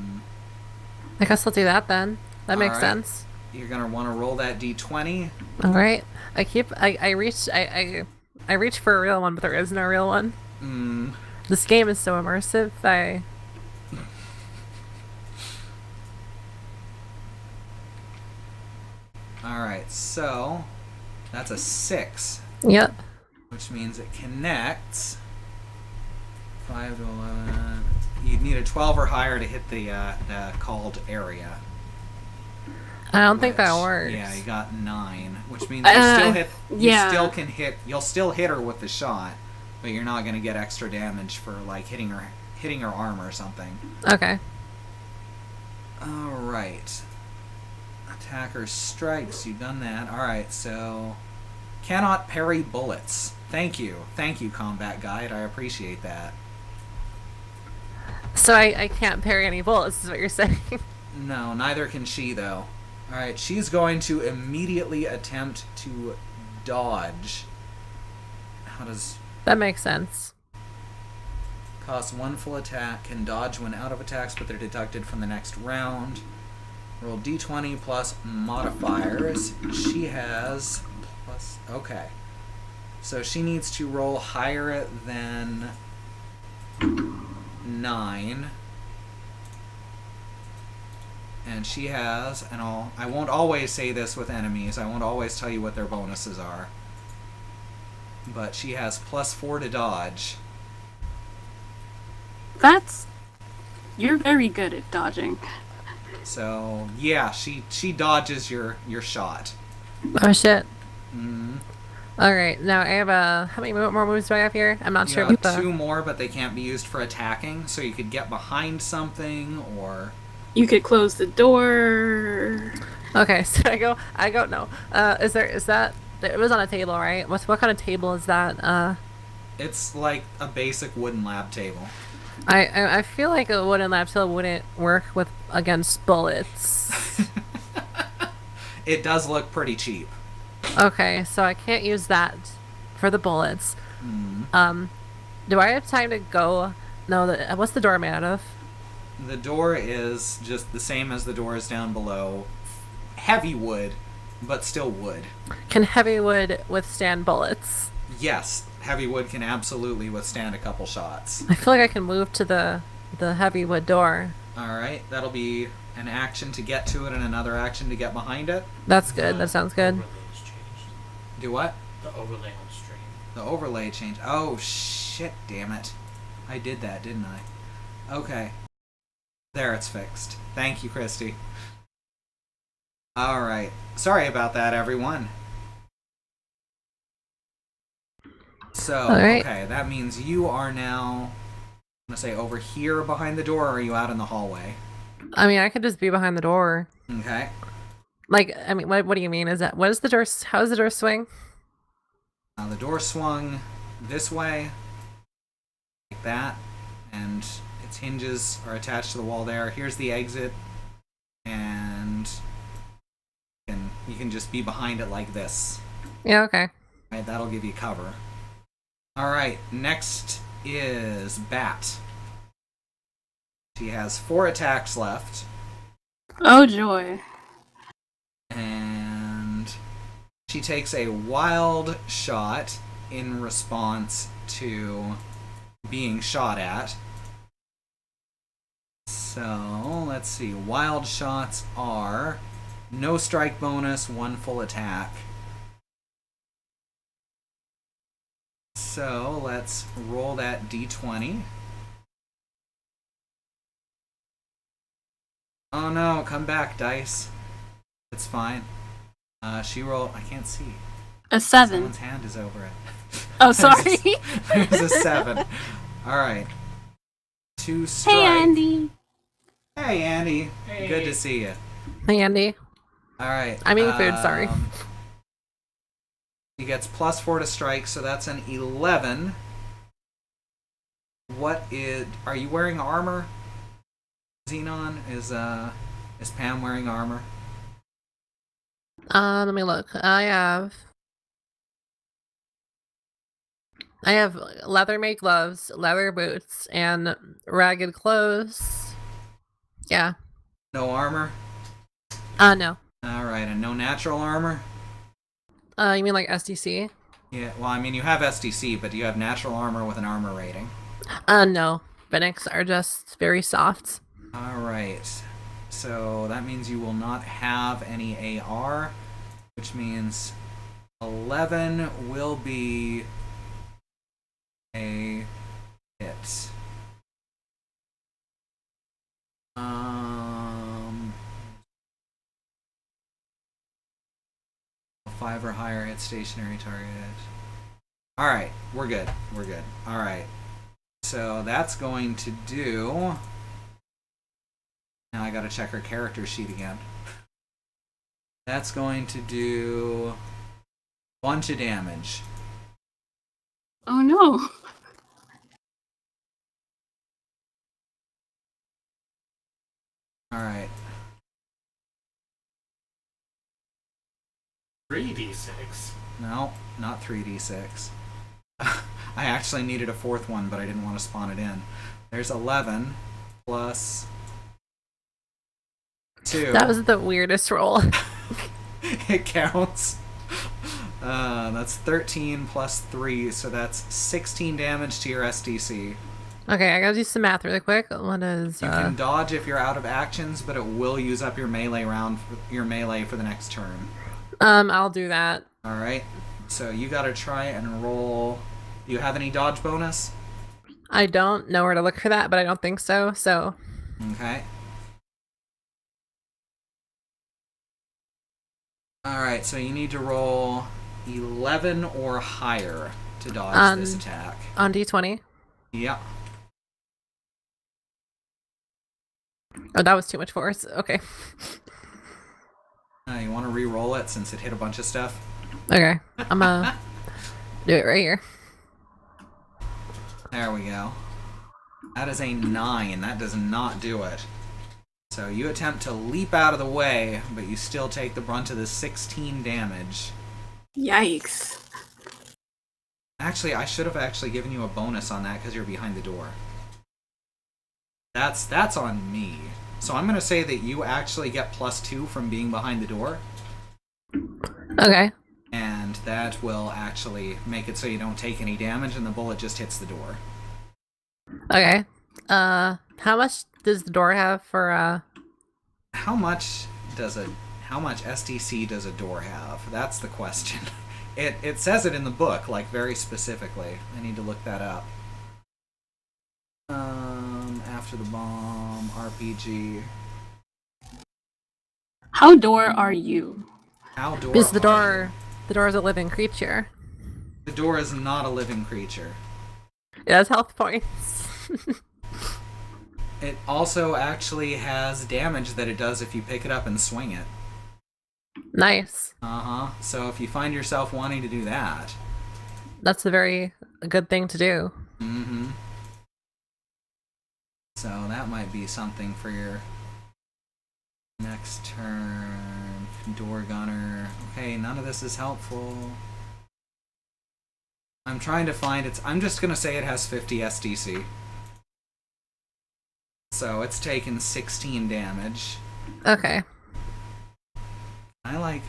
guess I'll do that then. That makes Alright. sense. You're gonna want to roll that d20. All right. I reach for a real one, but there is no real one. This game is so immersive. Alright, so that's a 6, Yep. which means it connects 5 to 11. You'd need a 12 or higher to hit the called area. I don't think that which- works. Yeah, you got 9, which means you still hit. You yeah. still can hit. You'll still hit her with the shot, but you're not going to get extra damage for like hitting her arm or something. Okay. All right. Attacker strikes. You've done that. All right. So cannot parry bullets. Thank you, combat guide. I appreciate that. So I can't parry any bullets, is what you're saying. No, neither can she though. All right, she's going to immediately attempt to dodge. How does That makes sense. cost 1 full attack? Can dodge when out of attacks, but they're deducted from the next round. Roll d20 plus modifiers. She has plus... Okay. So she needs to roll higher than 9. And she has, and I won't always say this with enemies. I won't always tell you what their bonuses are. But she has plus 4 to dodge. You're very good at dodging. So, yeah, she dodges your shot. Oh shit. Mm. Alright, now I have how many more moves do I have here? I'm not You sure have what the... 2 more, but they can't be used for attacking. So you could get behind something, or... You could close the door. Okay, so I go, no. Is that... It was on a table, right? What kind of table is that? It's like a basic wooden lab table. I feel like a wooden lab table wouldn't work against bullets. It does look pretty cheap. Okay, so I can't use that for the bullets. Mm. Do I have time to go? No, what's the door made out of? The door is just the same as the doors down below. Heavy wood, but still wood. Can heavy wood withstand bullets? Yes, heavy wood can absolutely withstand a couple shots. I feel like I can move to the heavy wood door. Alright, that'll be an action to get to it and another action to get behind it. That's good, that sounds good. Overlay's changed. Do what? The overlay on stream. The overlay changed. Oh, shit, damn it. I did that, didn't I? Okay. There, it's fixed. Thank you, Christy. Alright. Sorry about that, everyone. So, Alright. Okay, that means you are now, I'm going to say, over here behind the door, or are you out in the hallway? I mean, I could just be behind the door. Okay. Like, I mean, what do you mean? What is the door, how does the door swing? The door swung this way, like that, and its hinges are attached to the wall there. Here's the exit, and you can just be behind it like this. Yeah, okay. Right, that'll give you cover. Alright, next is Bat. She has 4 attacks left, Oh joy. and she takes a wild shot in response to being shot at. So, let's see. Wild shots are no strike bonus, 1 full attack. So, let's roll that d20. Oh no, come back, dice. It's fine. She rolled... I can't see. A 7. Someone's hand is over it. Oh, sorry. There's a 7. Alright. 2 strike. Hey, Andy. Hey, Andy. Hey. Good to see you. Hey, Andy. Alright. I'm eating food, sorry. He gets plus 4 to strike, so that's an 11. Are you wearing armor? Xenon? Is Pam wearing armor? Let me look. I have leather made gloves, leather boots, and ragged clothes. Yeah. No armor? No. Alright, and no natural armor? You mean like SDC? Yeah, well, I mean, you have SDC, but do you have natural armor with an armor rating? No. Fenix are just very soft. Alright. So that means you will not have any AR, which means 11 will be a hit. 5 or higher hit stationary target. Alright, we're good. We're good. Alright. So that's going to do... Now I gotta check her character sheet again. That's going to do... bunch of damage. Oh no. Alright. 3d6. No, not 3d6. I actually needed a 4th one, but I didn't want to spawn it in. There's 11 plus 2. That was the weirdest roll. It counts. That's 13 plus 3, so that's 16 damage to your SDC. Okay, I gotta do some math really quick. What is You can dodge if you're out of actions, but it will use up your melee for the next turn. I'll do that. All right. So you got to try and roll. Do you have any dodge bonus? I don't know where to look for that, but I don't think so. So Okay. All right. So you need to roll 11 or higher to dodge this attack. on D20. Yeah. Oh, that was too much force. Okay. You want to re-roll it since it hit a bunch of stuff? Okay. I'm gonna do it right here. There we go. That is a 9. That does not do it. So you attempt to leap out of the way, but you still take the brunt of the 16 damage. Yikes. Actually, I should have actually given you a bonus on that because you're behind the door. That's on me. So I'm going to say that you actually get +2 from being behind the door. Okay. And that will actually make it so you don't take any damage and the bullet just hits the door. Okay. How much does the door have for How much SDC does a door have? That's the question. It says it in the book, like, very specifically. I need to look that up. After the bomb, RPG. How door are you? How door? Because the are door is a living creature. you? The door is not a living creature. It has health points. It also actually has damage that it does if you pick it up and swing it. Nice. So if you find yourself wanting to do that. That's a very good thing to do. Mm-hmm. So that might be something for your next turn. Door gunner. Okay, none of this is helpful. I'm trying to find its... I'm just gonna say it has 50 SDC. So it's taken 16 damage. Okay. I like...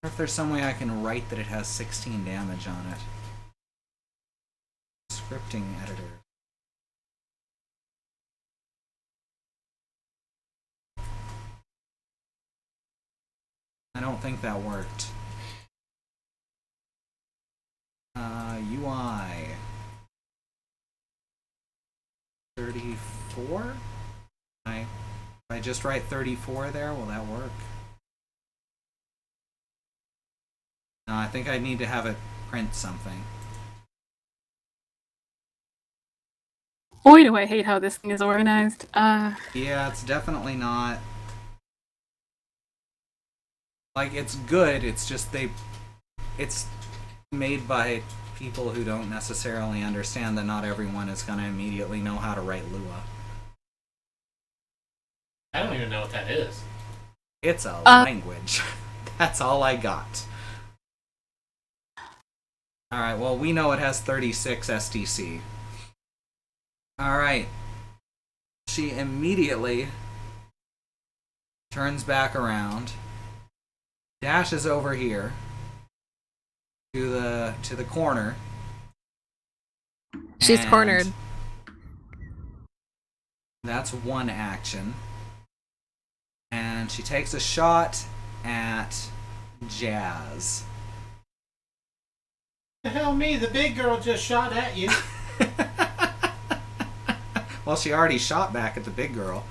I wonder if there's some way I can write that it has 16 damage on it. Scripting editor. I don't think that worked. UI 34? If I just write 34 there, will that work? No, I think I need to have it print something. Boy, do I hate how this thing is organized. Yeah, it's definitely not... Like, it's good, it's just it's made by people who don't necessarily understand that not everyone is going to immediately know how to write Lua. I don't even know what that is. It's a language. That's all I got. Alright, well, we know it has 36 SDC. Alright. She immediately turns back around, dashes over here to the corner. She's and cornered. That's one action. And she takes a shot at Jazz. The hell me, the big girl just shot at you. Well, she already shot back at the big girl.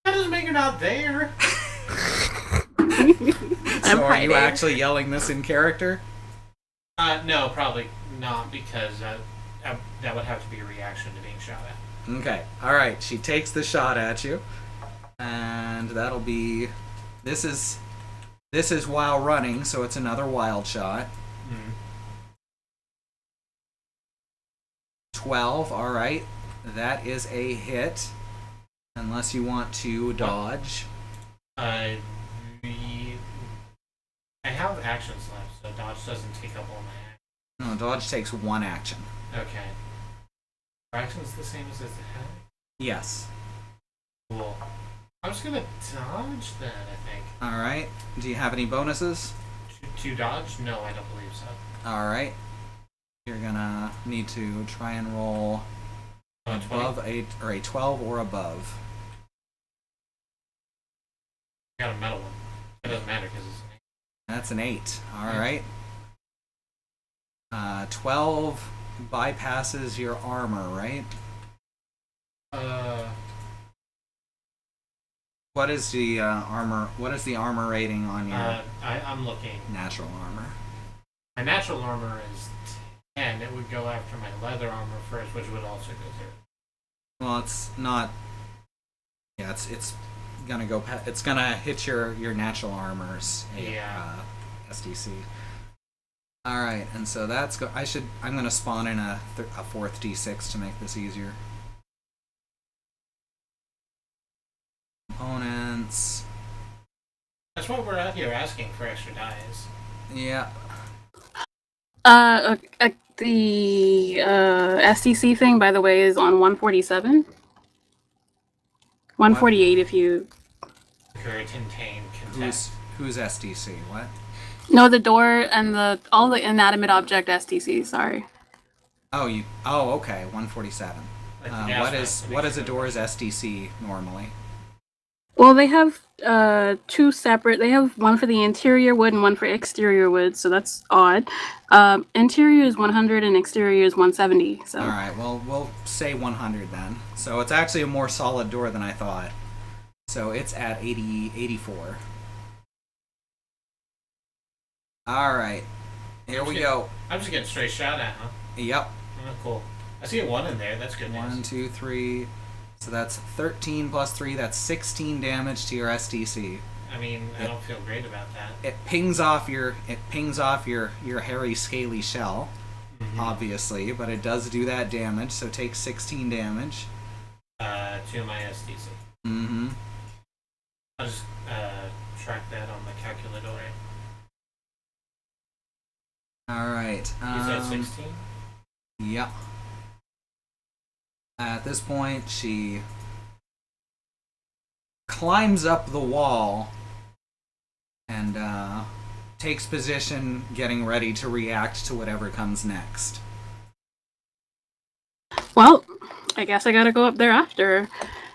That doesn't make her not there. So are you actually yelling this in character? No, probably not, because that would have to be a reaction to being shot at. Okay, alright, she takes the shot at you. And that'll be... This is while running, so it's another wild shot. 12, alright. That is a hit. Unless you want to dodge. I have actions left, so dodge doesn't take up all my actions. No, dodge takes one action. Okay. Action's the same as his attack? Yes. Cool. I'm just gonna dodge that, I think. Alright. Do you have any bonuses? To dodge? No, I don't believe so. Alright. You're gonna need to try and roll above a 12 or above. I got a metal one. It doesn't matter because it's an 8. That's an 8. Alright. 12 bypasses your armor, right? What is the armor? What is the armor rating on your I'm looking. natural armor? My natural armor is 10. It would go after my leather armor first, which would also go through. Well, it's not. Yeah, it's gonna go. It's gonna hit your natural armor's SDC. All right, and so that's go. I'm gonna spawn in a fourth D6 to make this easier. Components. That's what we're out here asking for extra dice. Yeah. The STC thing, by the way, is on 147. 148 if you... Contain contest. Who's SDC? What? No, the door and all the inanimate object STC, sorry. Oh, okay, 147. What is a door's SDC normally? Well, they have two separate. They have one for the interior wood and one for exterior wood, so that's odd. Interior is 100 and exterior is 170. So. All right. Well, we'll say 100 then. So it's actually a more solid door than I thought. So it's at 84. All right. Here we go. I'm just getting straight shot at, huh? Yep. Oh, cool. I see a 1 in there. That's good news. 1, 2, 3. So that's 13 plus 3. That's 16 damage to your SDC. I mean, I don't feel great about that. It pings off your hairy, scaly shell, obviously, but it does do that damage. So take 16 damage. To my SDC. Mm-hmm. I'll just track that on the calculator. All right. You said 16? Yep. At this point, she climbs up the wall and takes position, getting ready to react to whatever comes next. Well, I guess I gotta go up there after.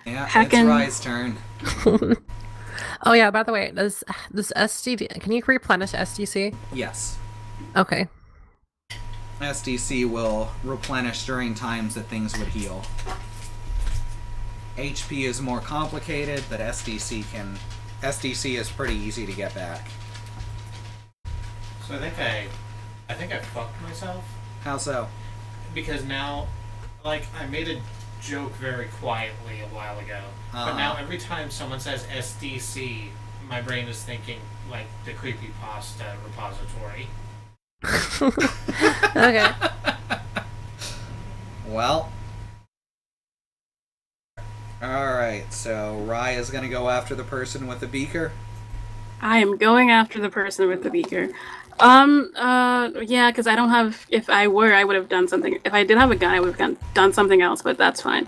Yeah, Heckin'. it's Rye's turn. Oh yeah, by the way, does this SDC, can you replenish SDC? Yes. Okay. SDC will replenish during times that things would heal. HP is more complicated, but SDC is pretty easy to get back. So I think I fucked myself. How so? Because now, like, I made a joke very quietly a while ago, but now every time someone says SDC, my brain is thinking, like, the creepypasta repository. Okay. Well. Alright, so Rye is going to go after the person with the beaker. I am going after the person with the beaker. Yeah, because I don't have. If I were, I would have done something. If I did have a gun, I would have done something else, but that's fine.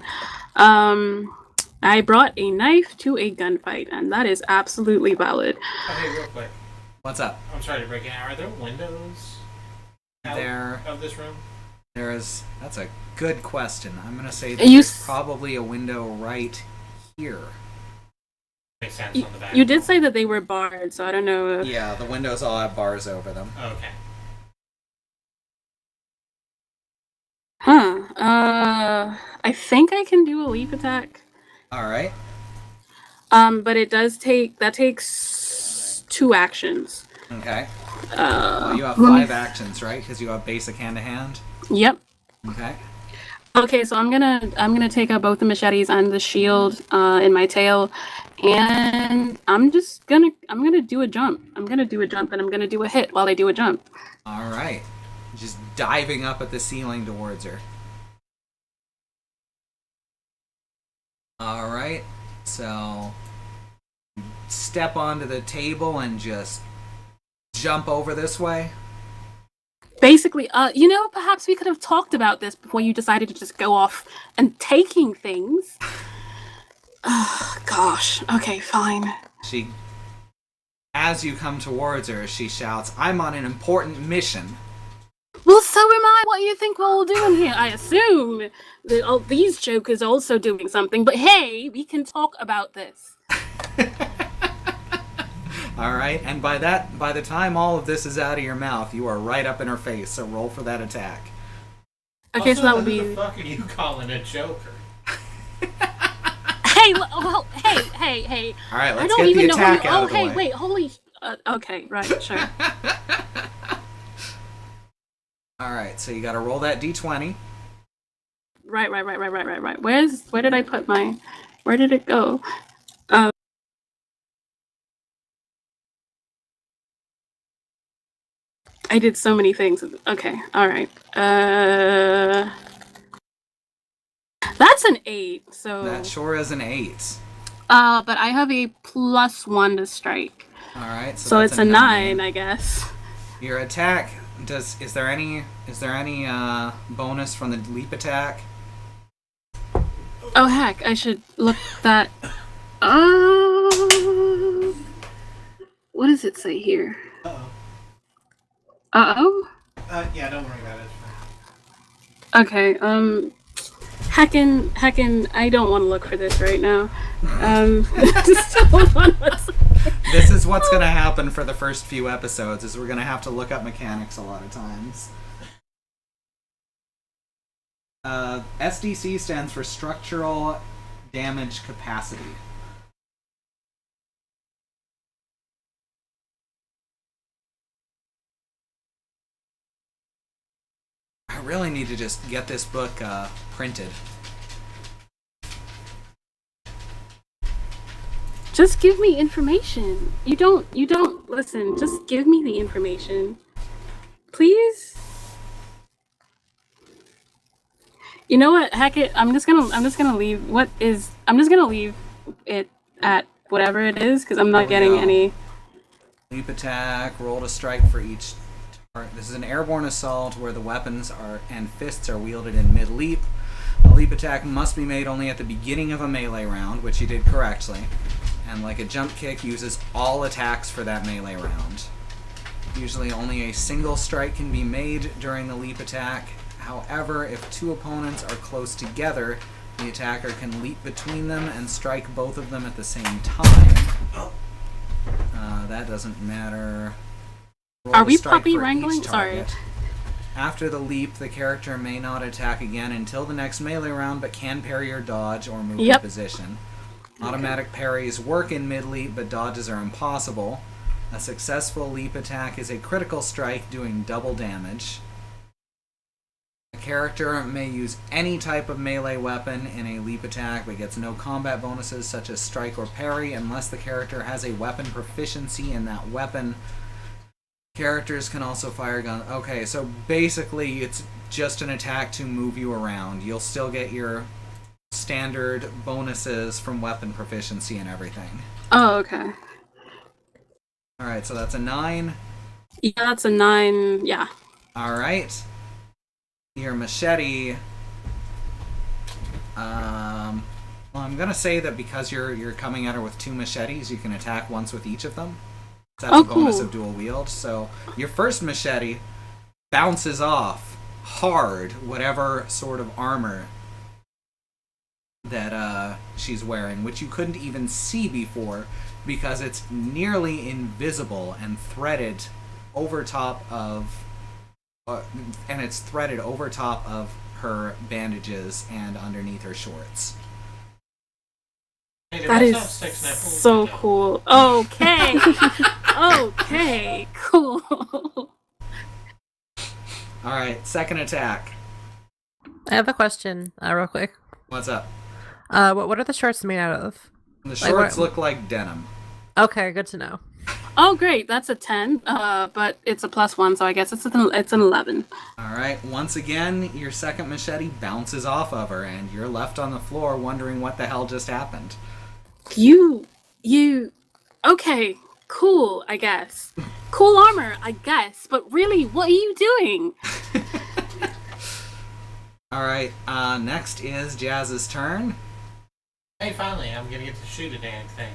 I brought a knife to a gunfight, and that is absolutely valid. Oh, hey, real quick. What's up? I'm sorry to break it. Are there windows out of this room? That's a good question. I'm going to say that there's probably a window right here. Makes sense on the back. You did say that they were barred, so I don't know. Yeah, the windows all have bars over them. Okay. Huh. I think I can do a leap attack. Alright. But it takes 2 actions. Okay. Well, you have 5 actions, right? Because you have basic hand-to-hand? Yep. Okay. Okay, so I'm gonna take out both the machetes and the shield in my tail, and I'm gonna do a jump. I'm gonna do a jump, and I'm gonna do a hit while I do a jump. All right. Just diving up at the ceiling towards her. All right. So step onto the table and just jump over this way. basically, perhaps we could have talked about this before you decided to just go off and taking things. Gosh. Okay, fine. As you come towards her, she shouts, "I'm on an important mission." Well, so am I. What do you think we're all doing here? I assume that these jokers are also doing something, but hey, we can talk about this. Alright, and by the time all of this is out of your mouth, you are right up in her face, so roll for that attack. Okay, so that would be... Who the fuck are you calling a joker? Hey, hey. Alright, let's get the attack out of the way. Okay, wait, holy... okay, right, sure. Alright, so you gotta roll that d20. Right. Where did I put my... Where did it go? I did so many things. Okay, alright. That's an 8, so... That sure is an 8. But I have a +1 to strike. Alright, So it's a 9, I guess. Your attack, is there any bonus from the leap attack? Oh heck, I should look that... what does it say here? Uh-oh? Yeah, don't worry about it. Okay, heckin', I don't want to look for this right now. Just hold on one second. This is what's gonna happen for the first few episodes, is we're gonna have to look up mechanics a lot of times. SDC stands for Structural Damage Capacity. I really need to just get this book printed. Just give me information. You don't listen. Just give me the information, please. You know what? Heck it. I'm just gonna leave. I'm just gonna leave it at whatever it is because I'm not getting any. Leap attack. Roll to strike for each. This is an airborne assault where the weapons and fists are wielded in mid-leap. A leap attack must be made only at the beginning of a melee round, which you did correctly. And like a jump kick, uses all attacks for that melee round. Usually only a single strike can be made during the leap attack. However, if two opponents are close together, the attacker can leap between them and strike both of them at the same time. That doesn't matter. Are we puppy wrangling? Sorry. After the leap, the character may not attack again until the next melee round, but can parry or dodge or move in position. Automatic parries work in mid-leap, but dodges are impossible. A successful leap attack is a critical strike doing double damage. A character may use any type of melee weapon in a leap attack, but gets no combat bonuses such as strike or parry unless the character has a weapon proficiency in that weapon. Characters can also fire guns. Okay, so basically it's just an attack to move you around. You'll still get your standard bonuses from weapon proficiency and everything. Oh, okay. Alright, so that's a 9. Yeah, that's a 9, yeah. Alright. Your machete... well, I'm gonna say that because you're coming at her with 2 machetes, you can attack once with each of them. That's a bonus of dual wield. So your first machete bounces off hard whatever sort of armor that she's wearing, which you couldn't even see before because it's nearly invisible and threaded over top of her bandages and underneath her shorts. Hey, that is so cool. Okay. Okay, cool. Alright, second attack. I have a question, real quick. What's up? What are the shorts made out of? The shorts look like denim. Okay, good to know. Oh, great. That's a 10, but it's a +1, so I guess it's an 11. Alright, once again, your second machete bounces off of her, and you're left on the floor wondering what the hell just happened. You... Okay. Cool, I guess. Cool armor, I guess. But really, what are you doing? Alright, next is Jazz's turn. Hey, finally, I'm gonna get to shoot a dang thing.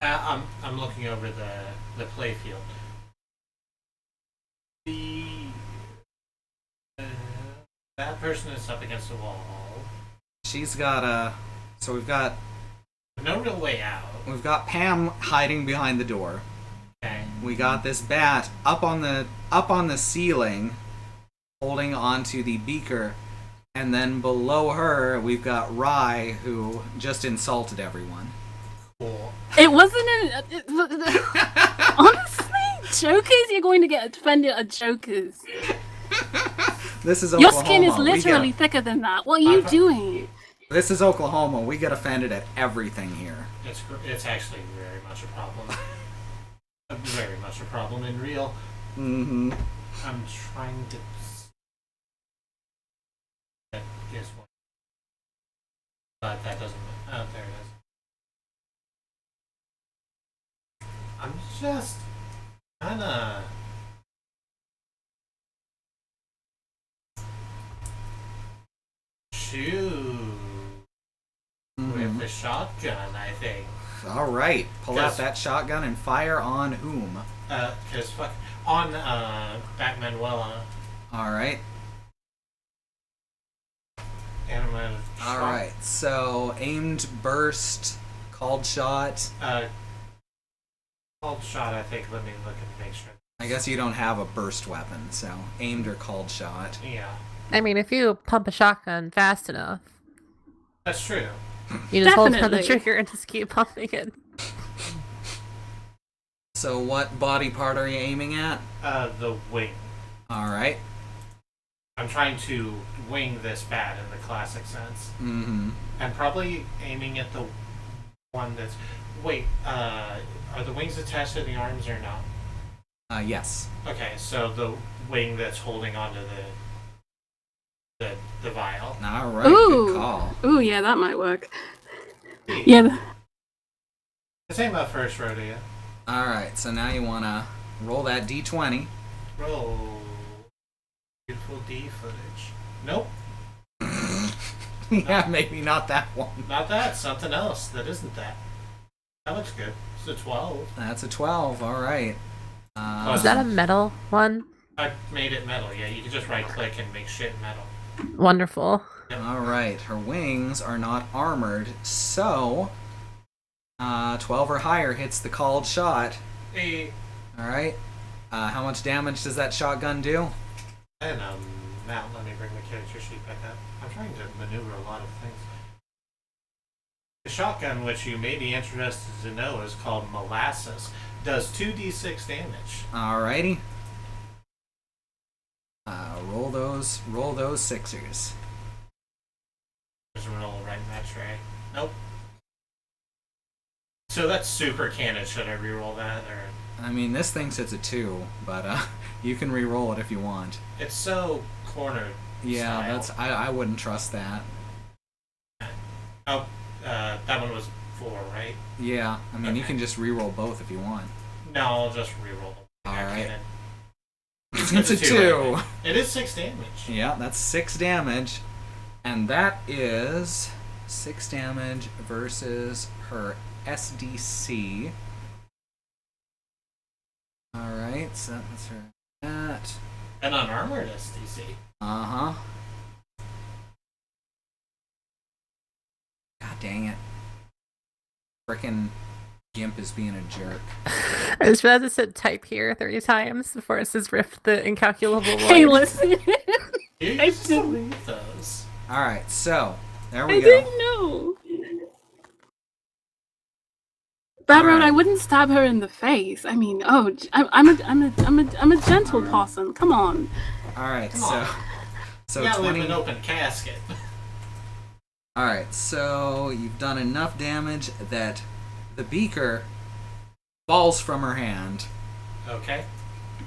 I'm looking over the play field. That person is up against the wall. She's got so we've got No real way out. Pam hiding behind the door. Okay. We got this bat up on the ceiling, holding onto the beaker, and then below her we've got Rye, who just insulted everyone. Cool. It wasn't honestly, jokers, you're going to get offended at jokers. This is Your Oklahoma. skin is literally thicker than that. What are you doing? This is Oklahoma. We get offended at everything here. It's actually very much a problem. Very much a problem in real. Mm-hmm. I'm trying to. That is one. But that doesn't. Oh, there it is. I'm just kinda. Shoot. With the shotgun, I think. All right, pull out that shotgun and fire on whom? Cause fuck on Batmanuela. All right. And I'm gonna. All right. So aimed, burst, called shot. Called shot. I think. Let me look and make sure. I guess you don't have a burst weapon, so aimed or called shot. Yeah, I mean, if you pump a shotgun fast enough, that's true. you just hold down the Definitely. trigger and just keep pumping it. So what body part are you aiming at? The wing. All right. I'm trying to wing this bat in the classic sense. Mm-hmm. I'm probably aiming at the one that's. Wait, are the wings attached to the arms or not? Yes. Okay, so the wing that's holding onto the vial. All right. Ooh. Good call. Ooh, yeah, that might work. Yeah. This ain't my first rodeo. All right. So now you wanna roll that d20. Roll. Beautiful D footage. Nope, Yeah, maybe not that one. not that. Something else that isn't that. That looks good. It's a 12. That's a 12. All right. Is that a metal one? I made it metal. Yeah, you can just right click and make shit metal. Wonderful. All right. Her wings are not armored, so 12 or higher hits the called shot. Hey, All right. How much damage does that shotgun do? and now let me bring the character sheet back up. I'm trying to maneuver a lot of things. The shotgun, which you may be interested to know, is called Molasses. Does 2d6 damage. Alrighty. Roll those sixers. There's a roll right in that tray. Nope. So that's super canon. Should I re-roll that, or I mean, this thing says a 2, but you can re-roll it if you want. it's so cornered? Yeah, style. that's I wouldn't trust that. Oh, that one was 4, right? Yeah, I mean, you Okay. can just re-roll both if you want. No, I'll just re-roll them. All right. Canon. It's a 2. Anyway. It is 6 damage. Yeah, that's 6 damage, and that is 6 damage versus her SDC. All right, so that's her. That. An unarmored SDC. Uh huh. God dang it. Frickin' Gimp is being a jerk. I just realized it said type here 30 times before it says rift the incalculable void. Hey, listen. You I used to didn't- leave those. Alright, so, there I we go. didn't know. Bad Road, Alright. I wouldn't stab her in the face. I mean, I'm a gentle possum. Come on. Alright, Come so. on. So You gotta leave 20. an open casket. Alright, so you've done enough damage that the beaker falls from her hand. Okay.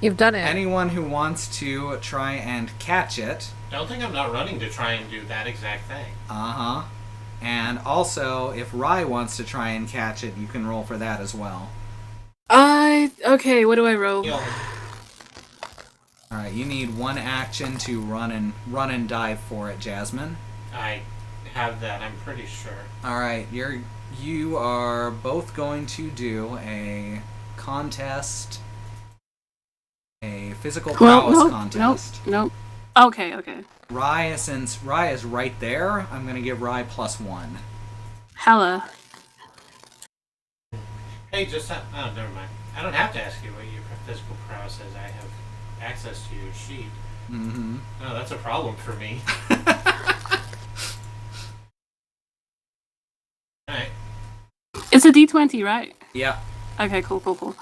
You've done it. Anyone who wants to try and catch it. Don't think I'm not running to try and do that exact thing. Uh-huh. And also, if Rye wants to try and catch it, you can roll for that as well. Okay, what do I roll? Yo, Alright, you need one action to run and dive for it, Jazmyne. I have that, I'm pretty sure. Alright, you are both going to do a contest, a physical prowess contest. Nope. Okay. Rye, since Rye is right there, I'm going to give Rye +1. Hella. Hey, oh, never mind. I don't have to ask you what your physical prowess is. I have access to your sheet. Mm-hmm. No, that's a problem for me. Alright. It's a D20, right? Yeah. Okay, cool.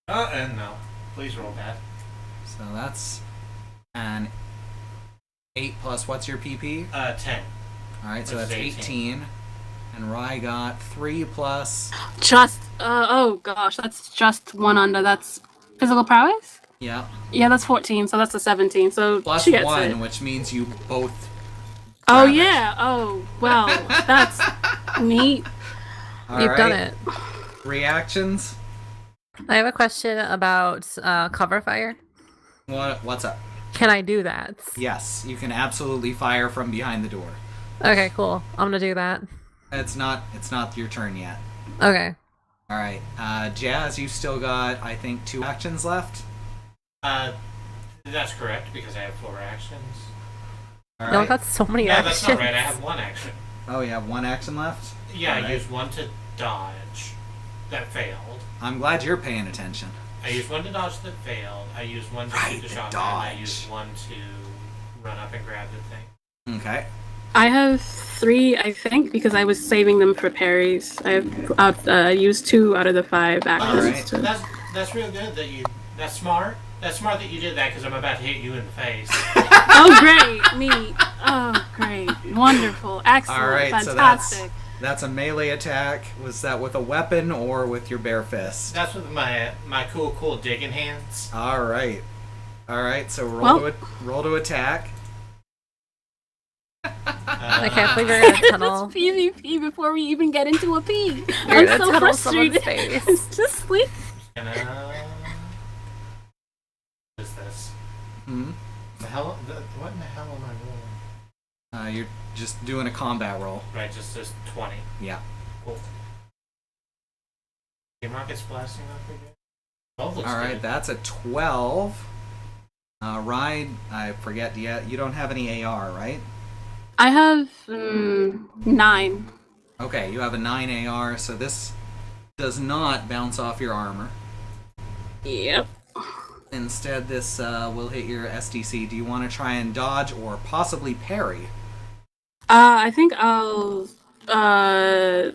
And no. Please roll that. So that's an 8 plus, what's your PP? 10. Alright, so Which that's is 18. And Rye got 3 plus... oh gosh, that's just one under. That's physical prowess? Yeah. Yeah, that's 14, so that's a 17. So Plus she gets 1, it. which means you both... Oh grab it. yeah. Oh well, that's neat. You've done it. Reactions? I have a question about cover fire. What's up? Can I do that? Yes, you can absolutely fire from behind the door. Okay, cool. I'm gonna do that. It's not your turn yet. Okay. Alright, Jazz, you've still got, I think, 2 actions left? That's correct, because I have 4 actions. Alright. No, that's so many No, actions. that's not right. I have 1 action. Oh, you have 1 action left? Yeah, Alright. I used 1 to dodge. That failed. I'm glad you're paying attention. I used 1 to dodge that failed. I used 1 to shoot the the shotgun. I dodge. used 1 to run up and grab the thing. Okay. I have 3, I think, because I was saving them for parries. I've used 2 out of the 5 actions. Alright. That's real good that you. That's smart. That's smart that you did that because I'm about to hit you in the face. Oh great, neat. Oh great, wonderful, excellent, Alright, fantastic. so that's a melee attack. Was that with a weapon or with your bare fist? That's with my cool digging hands. Alright. Alright, so roll to attack. I can't believe you're in a tunnel. It's PvP before we even get into a P. You're I'm in a so tunnel of someone's frustrated. face. It's just like And what is this? Hmm? What in the hell am I rolling? You're just doing a combat roll. Right, just 20. Yeah. Cool. Game rockets blasting off again. 12 looks Alright, good. that's a 12. Ryan, I forget yet. You don't have any AR, right? I have 9. Okay, you have a 9 AR, so this does not bounce off your armor. Yep. Instead, this will hit your SDC. Do you want to try and dodge or possibly parry? I think I'll. I'm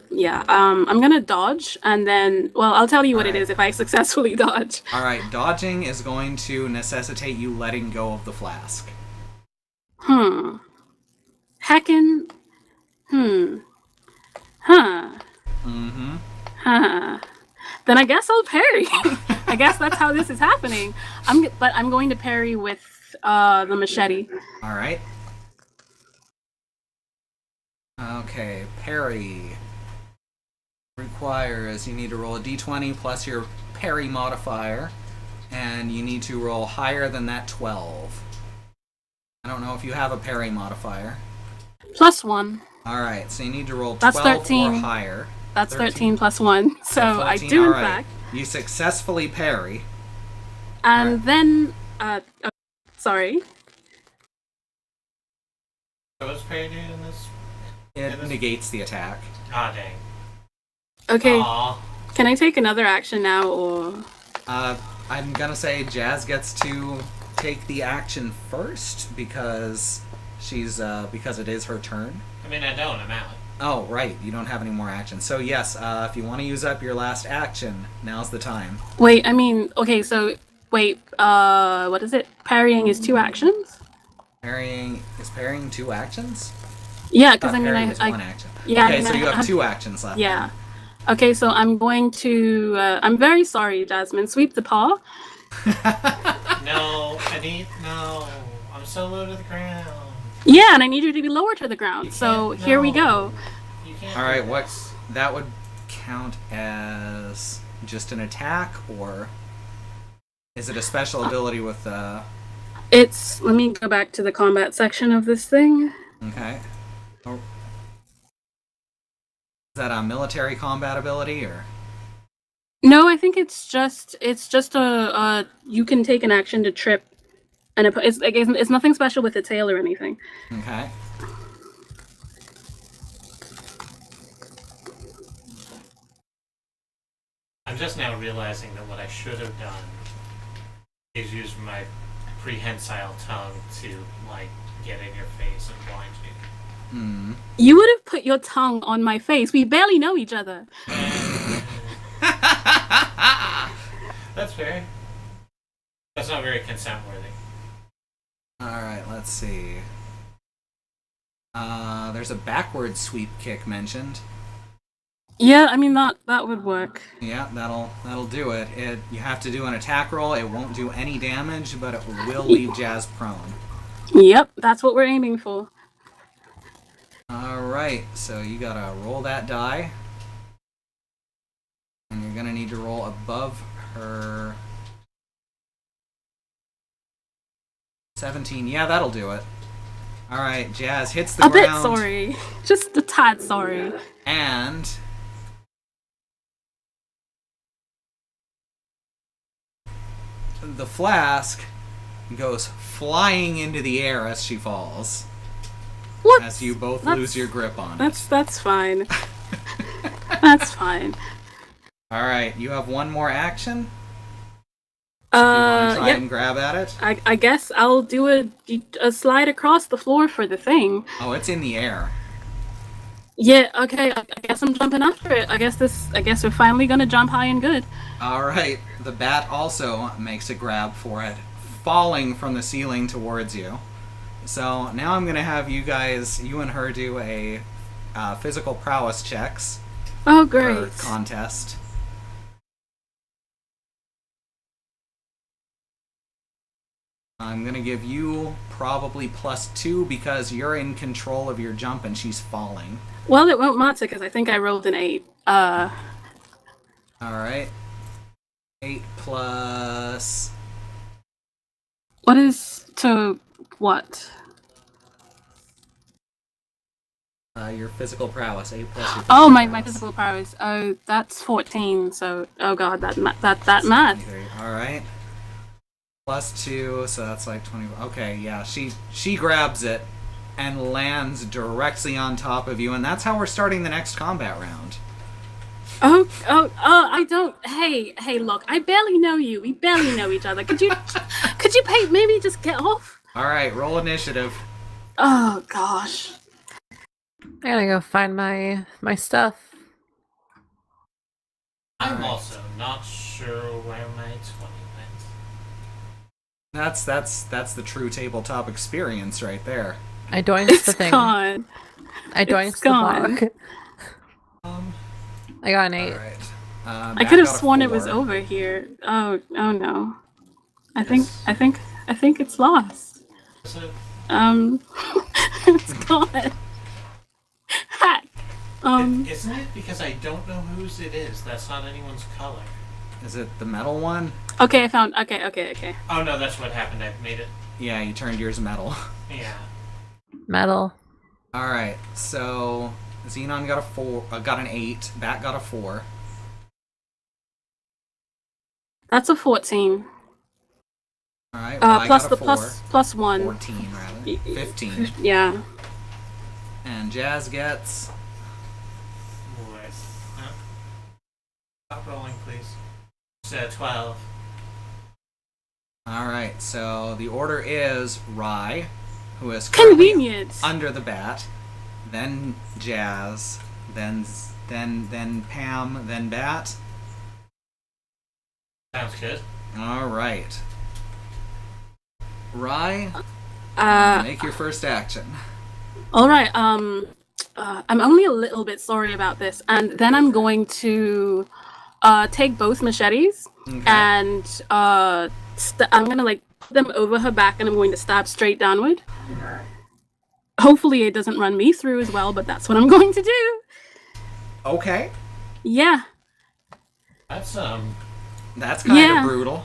gonna dodge, and then, well, I'll tell you what it is if I successfully dodge. Alright, dodging is going to necessitate you letting go of the flask. Heckin'. Then I guess I'll parry. I guess that's how this is happening. But I'm going to parry with the machete. Alright. Okay, parry requires you need to roll a d20 plus your parry modifier, and you need to roll higher than that 12. I don't know if you have a parry modifier. +1. Alright, so you need to roll 12 That's 13. or higher. That's 13 + 1. So 14, I do, in alright. fact. You successfully parry. And then, sorry. So what's parry doing in this? It negates the attack. Ah, dang. Okay, Aw. can I take another action now, or? I'm gonna say Jazz gets to take the action first because because it is her turn. I mean, I don't. I'm out. Oh, right. You don't have any more actions. So yes, if you want to use up your last action, now's the time. Wait, I mean, okay, so, wait, what is it? Parrying is 2 actions? Is parrying 2 actions? Yeah, because I mean, parrying is 1 action. yeah, Okay, I mean, so you I have 2 actions left. Yeah. Okay, so I'm going to. I'm very sorry, Jazmyne. Sweep the paw. No, no. I'm so low to the ground. Yeah, and I need you to be lower to the ground. You So can't- here we no. go. You can't. All do right, this. that would count as just an attack, or is it a special ability with It's. Let me go back to the combat section of this thing. Okay. Or, is that a military combat ability, or? No, I think it's just a you can take an action to trip, and it's nothing special with the tail or anything. Okay. I'm just now realizing that what I should have done is use my prehensile tongue to, like, get in your face and blind you. Hmm. You would have put your tongue on my face. We barely know each other. That's fair. That's not very consent worthy. Alright, let's see. There's a backward sweep kick mentioned. Yeah, I mean that would work. Yeah, that'll do it. You have to do an attack roll. It won't do any damage, but it will leave Jazz prone. Yep, that's what we're aiming for. Alright, so you gotta roll that die. And you're gonna need to roll above her 17. Yeah, that'll do it. Alright, Jazz hits the A bit ground. sorry. Just a tad sorry. And the flask goes flying into the air as she falls. What? As you both That's- lose your grip on it. That's fine. That's fine. Alright, you have one more action? You want to try Yeah. and grab at it? I guess I'll do a slide across the floor for the thing. Oh, it's in the air. Yeah, okay, I guess I'm jumping after it. I guess we're finally gonna jump high and good. Alright, the bat also makes a grab for it, falling from the ceiling towards you. So now I'm going to have you and her do a physical prowess checks Oh, for great. contest. I'm going to give you probably +2 because you're in control of your jump and she's falling. Well, it won't matter because I think I rolled an 8. Alright. 8 plus... What is to what? your physical prowess. 8 plus your physical Oh, my prowess. physical prowess. Oh, that's 14. So, oh god, that math. 23. Alright. +2, so that's like 20. Okay, yeah, she grabs it and lands directly on top of you, and that's how we're starting the next combat round. Oh, I don't. Hey, look, I barely know you. We barely know each other. Could you maybe just get off? Alright, roll initiative. Oh gosh. I gotta go find my stuff. I'm Alright. also not sure where my 20 went. That's the true tabletop experience right there. I doinked the It's thing. gone. I doinked It's the gone. block. I got an 8. Alright. I could have sworn it was over here. Oh no. I think it's lost. Is it? It's gone. Hack. Isn't it? Because I don't know whose it is. That's not anyone's color. Is it the metal one? Okay, I found. Okay. Oh no, that's what happened. I made it. Yeah, you turned yours metal. Yeah. Metal. Alright, so Xenon got a 4, got an 8, Bat got a 4. That's a 14. Alright, well, I Plus got the a 4. plus 1. 14 rather. 15. Yeah. And Jazz gets... Wait. No. Stop rolling, please. It's 12. Alright, so the order is Rye, who is currently Convenient. under the bat, then Jazz, then Pam, then Bat. Sounds good. Alright. Rye, make your first action. All right. I'm only a little bit sorry about this, and then I'm going to take both machetes Okay. and I'm gonna like put them over her back, and I'm going to stab straight downward. Hopefully, it doesn't run me through as well, but that's what I'm going to do. Okay. Yeah, That's That's kind of brutal.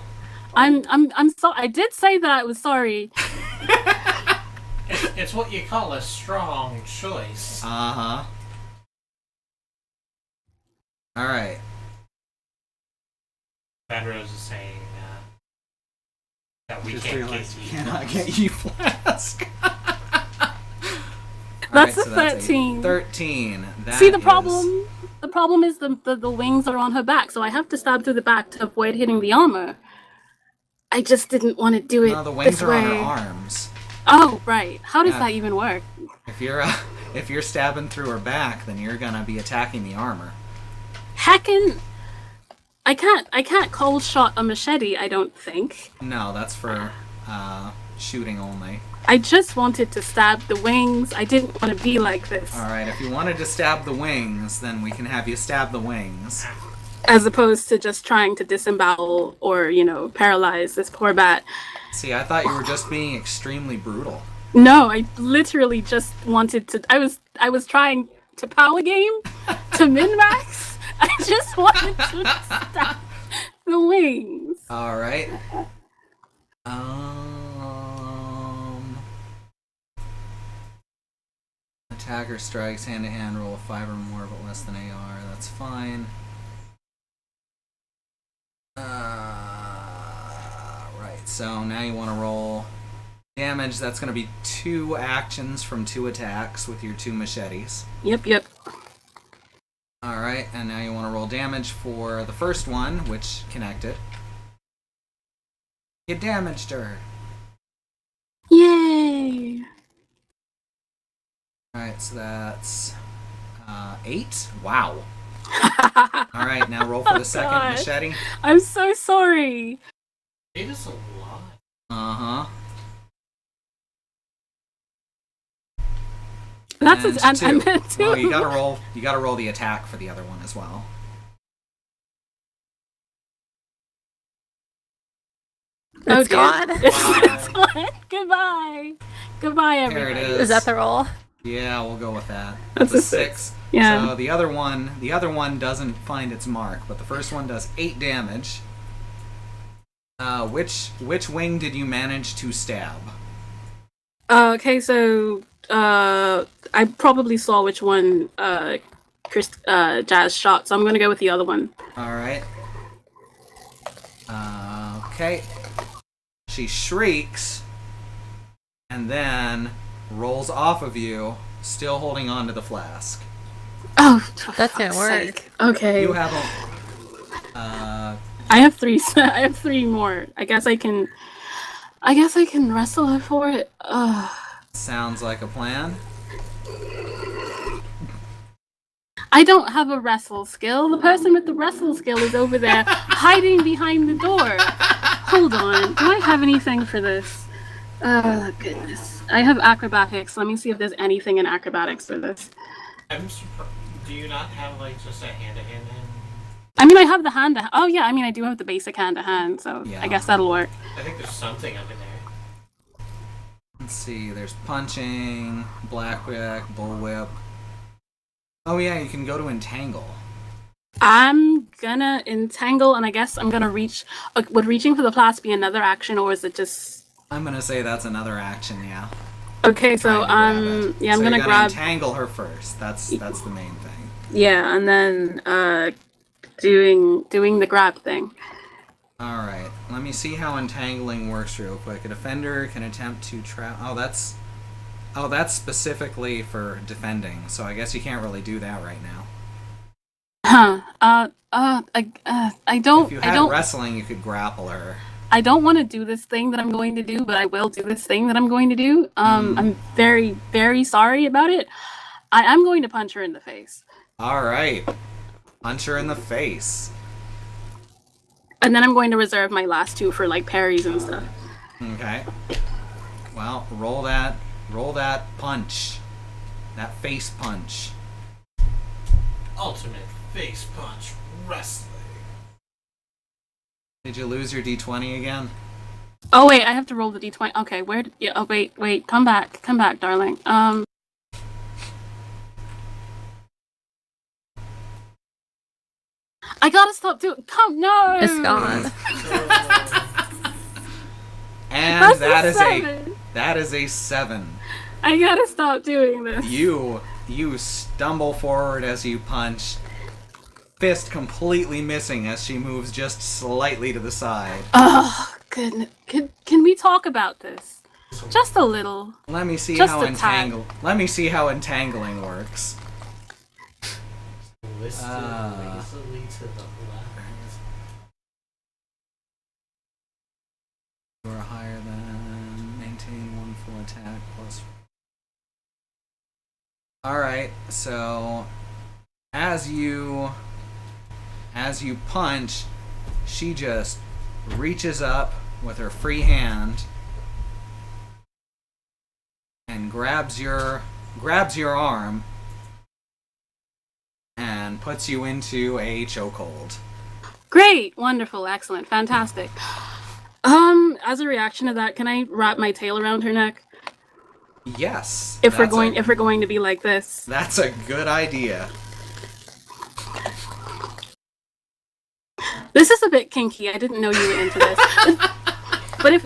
I'm so. I did say that I was sorry. it's what you call a strong choice. Uh-huh. All right. Badrose is saying that we Just can't realized get you you. cannot get you flask. That's Alright, a so that's 13. 13. That See, the is- problem. The problem is the wings are on her back, so I have to stab through the back to avoid hitting the armor. I just didn't want to do it No, the wings this are on her way. arms. Oh, right. How does Yeah. that even work? If you're stabbing through her back, then you're gonna be attacking the armor. Heckin', I can't cold shot a machete, I don't think. No, that's for shooting only. I just wanted to stab the wings. I didn't want to be like this. All right, if you wanted to stab the wings, then we can have you stab the wings. As opposed to just trying to disembowel or, paralyze this poor bat. See, I thought you were just being extremely brutal. No, I literally just wanted to. I was trying to power game to min max. I just wanted to stab the wings. All right. Attacker strikes hand to hand. Roll a 5 or more, but less than AR. That's fine. Right. So now you want to roll damage. That's going to be 2 actions from 2 attacks with your 2 machetes. Yep. Alright, and now you want to roll damage for the first one, which connected. You damaged her. Yay! Alright, so that's 8. Wow. Alright, now roll for the second God. machete. I'm so sorry. It is a lot. Uh-huh. That's And I 2. meant to. Well, you gotta roll the attack for the other one as well. It's dear. gone. It's gone. Goodbye, There everybody. it is. Is that the roll? Yeah, we'll go with that. That's a a 6. 6. Yeah. So the other one doesn't find its mark, but the first one does 8 damage. Which wing did you manage to stab? Okay, so I probably saw which one Jazz shot, so I'm gonna go with the other one. All right. Okay. She shrieks and then rolls off of you, still holding on to the flask. Oh, That didn't work. sake. Okay. You have I have 3. I have 3 more. I guess I can wrestle her for it. sounds like a plan. I don't have a wrestle skill. The person with the wrestle skill is over there hiding behind the door. Hold on. Do I have anything for this? Goodness. I have acrobatics. Let me see if there's anything in acrobatics for this. I'm surprised. Do you not have just a hand-to-hand? I mean, I have the hand to. Oh yeah, I mean, I do have the basic hand to hand, so Yeah. I guess that'll work. I think there's something up in there. Let's see. There's punching, black whip, bullwhip. Oh yeah, you can go to entangle. I'm gonna entangle, and I guess I'm gonna reach. Would reaching for the flask be another action, or is it just? I'm gonna say that's another action. Yeah. Okay, so Trying to grab it. yeah, I'm So gonna you're grab. entangle her first. That's the main thing. Yeah, and then doing the grab thing. All right. Let me see how entangling works real quick. A defender can attempt to trap. Oh, that's specifically for defending. So I guess you can't really do that right now. Huh. I don't. If you I had don't. wrestling, you could grapple her. I don't want to do this thing that I'm going to do, but I will do this thing that I'm going to do. I'm very, very sorry about it. I am going to punch her in the face. All right. Punch her in the face. And then I'm going to reserve my last 2 for parries and stuff. Okay. Well, roll that punch. that face punch. Ultimate face punch wrestling. Did you lose your d20 again? Oh wait, I have to roll the d20. Okay, where? Yeah. Oh wait. Come back, darling. I gotta stop doing. No. It's gone. And That's a 7. that is a 7. I gotta stop doing this. You stumble forward as you punch, fist completely missing as she moves just slightly to the side. Oh goodness. Can we talk about this? Just a little. Let me see Just how a tad. Let me see how entangling works. Listed lazily to the left. You are higher than maintain 1 full attack plus. Alright, so as you punch, she just reaches up with her free hand and grabs your arm and puts you into a chokehold. Great, wonderful, excellent, fantastic. As a reaction to that, can I wrap my tail around her neck? Yes. If we're going to be like this. That's a good idea. This is a bit kinky. I didn't know you were into this. But if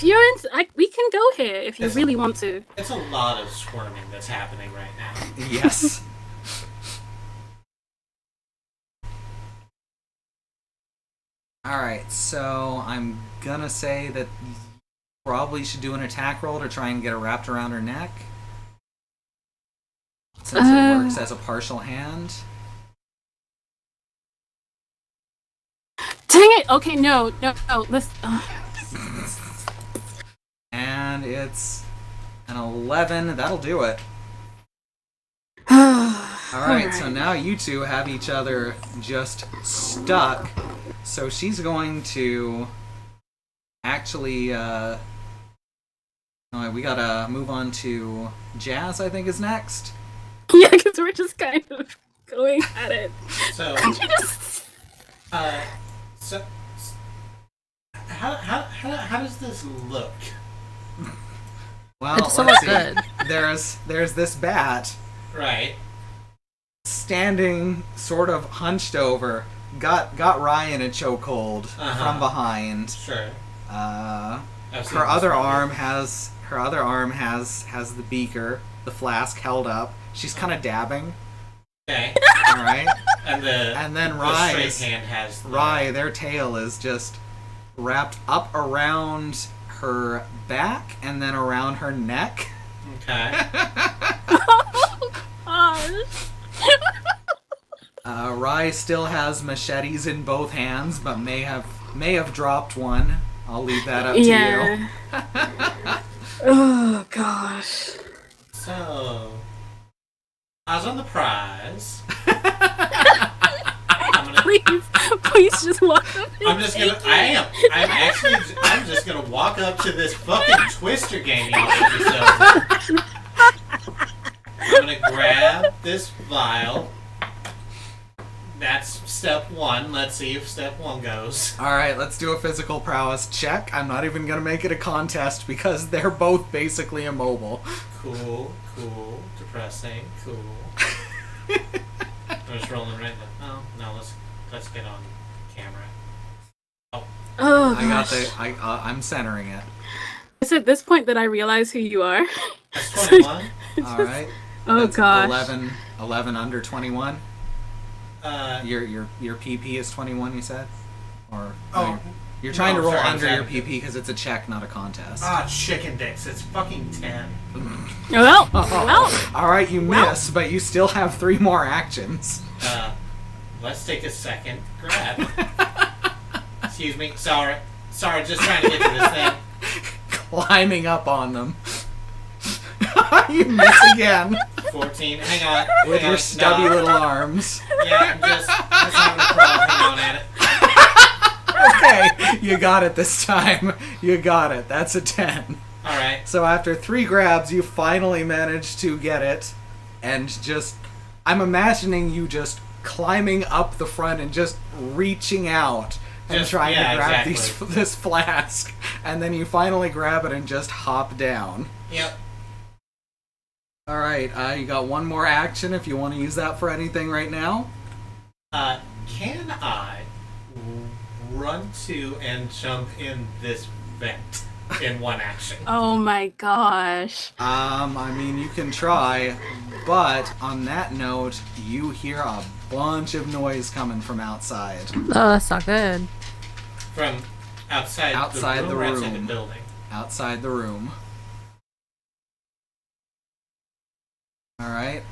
you're into, we can go here if you really want to. It's a lot of squirming that's happening right now. Yes. Alright, so I'm gonna say that you probably should do an attack roll to try and get it wrapped around her neck. Since it works as a partial hand. Dang it! Okay, no. Listen. And it's an 11. That'll do it. Alright, so now you two have each other just stuck. So she's going to actually, we gotta move on to Jazz, I think, is next. Yeah, because we're just kind of going at it. So, how does this look? Well, It's so let's see. good. There's this bat Right. standing sort of hunched over, got Ryan a chokehold from behind. Sure. Her other arm has the beaker, the flask held up. She's kind of dabbing. Okay. All right. And then the Rye's straight hand has their tail is just wrapped up around her back and then around her neck. Okay. Oh, gosh. Rye still has machetes in both hands, but may have dropped one. I'll leave that up to you. Oh gosh. So, eyes on the prize. Please just walk up. I'm just gonna walk up to this fucking Twister game y'all put yourselves in. I'm gonna grab this vial. That's step 1. Let's see if step 1 goes. Alright, let's do a physical prowess check. I'm not even gonna make it a contest because they're both basically immobile. Cool. Depressing. Cool. I'm just rolling right now. Oh, no, let's get on camera. Oh I got gosh. I'm centering it. It's at this point that I realize who you are. That's 21. Alright. Oh That's gosh. 11 under 21. Your PP is 21, you said? Or Oh, you're trying to roll sorry, under your sorry. PP because it's a check, not a contest. Chicken dicks. It's fucking 10. Well. Alright, you miss, but you still have 3 more actions. Let's take a second grab. Excuse me. Sorry, just trying to get to this thing. Climbing up on them. You miss again. 14. Hang on. With your stubby little arms. Yeah, I'm just having a problem. Hang on at it. Okay, you got it this time. You got it. That's a 10. Alright. So after 3 grabs, you finally manage to get it and just, I'm imagining you just climbing up the front and just reaching out and Just- trying yeah, to grab exactly. this flask, and then you finally grab it and just hop down. Yep. All right, you got one more action if you want to use that for anything right now. Can I run to and jump in this vent in one action? Oh my gosh. I mean, you can try, but on that note, you hear a bunch of noise coming from outside. Oh, that's not good. From outside, Outside the or outside the room. building? Outside the room. Alright.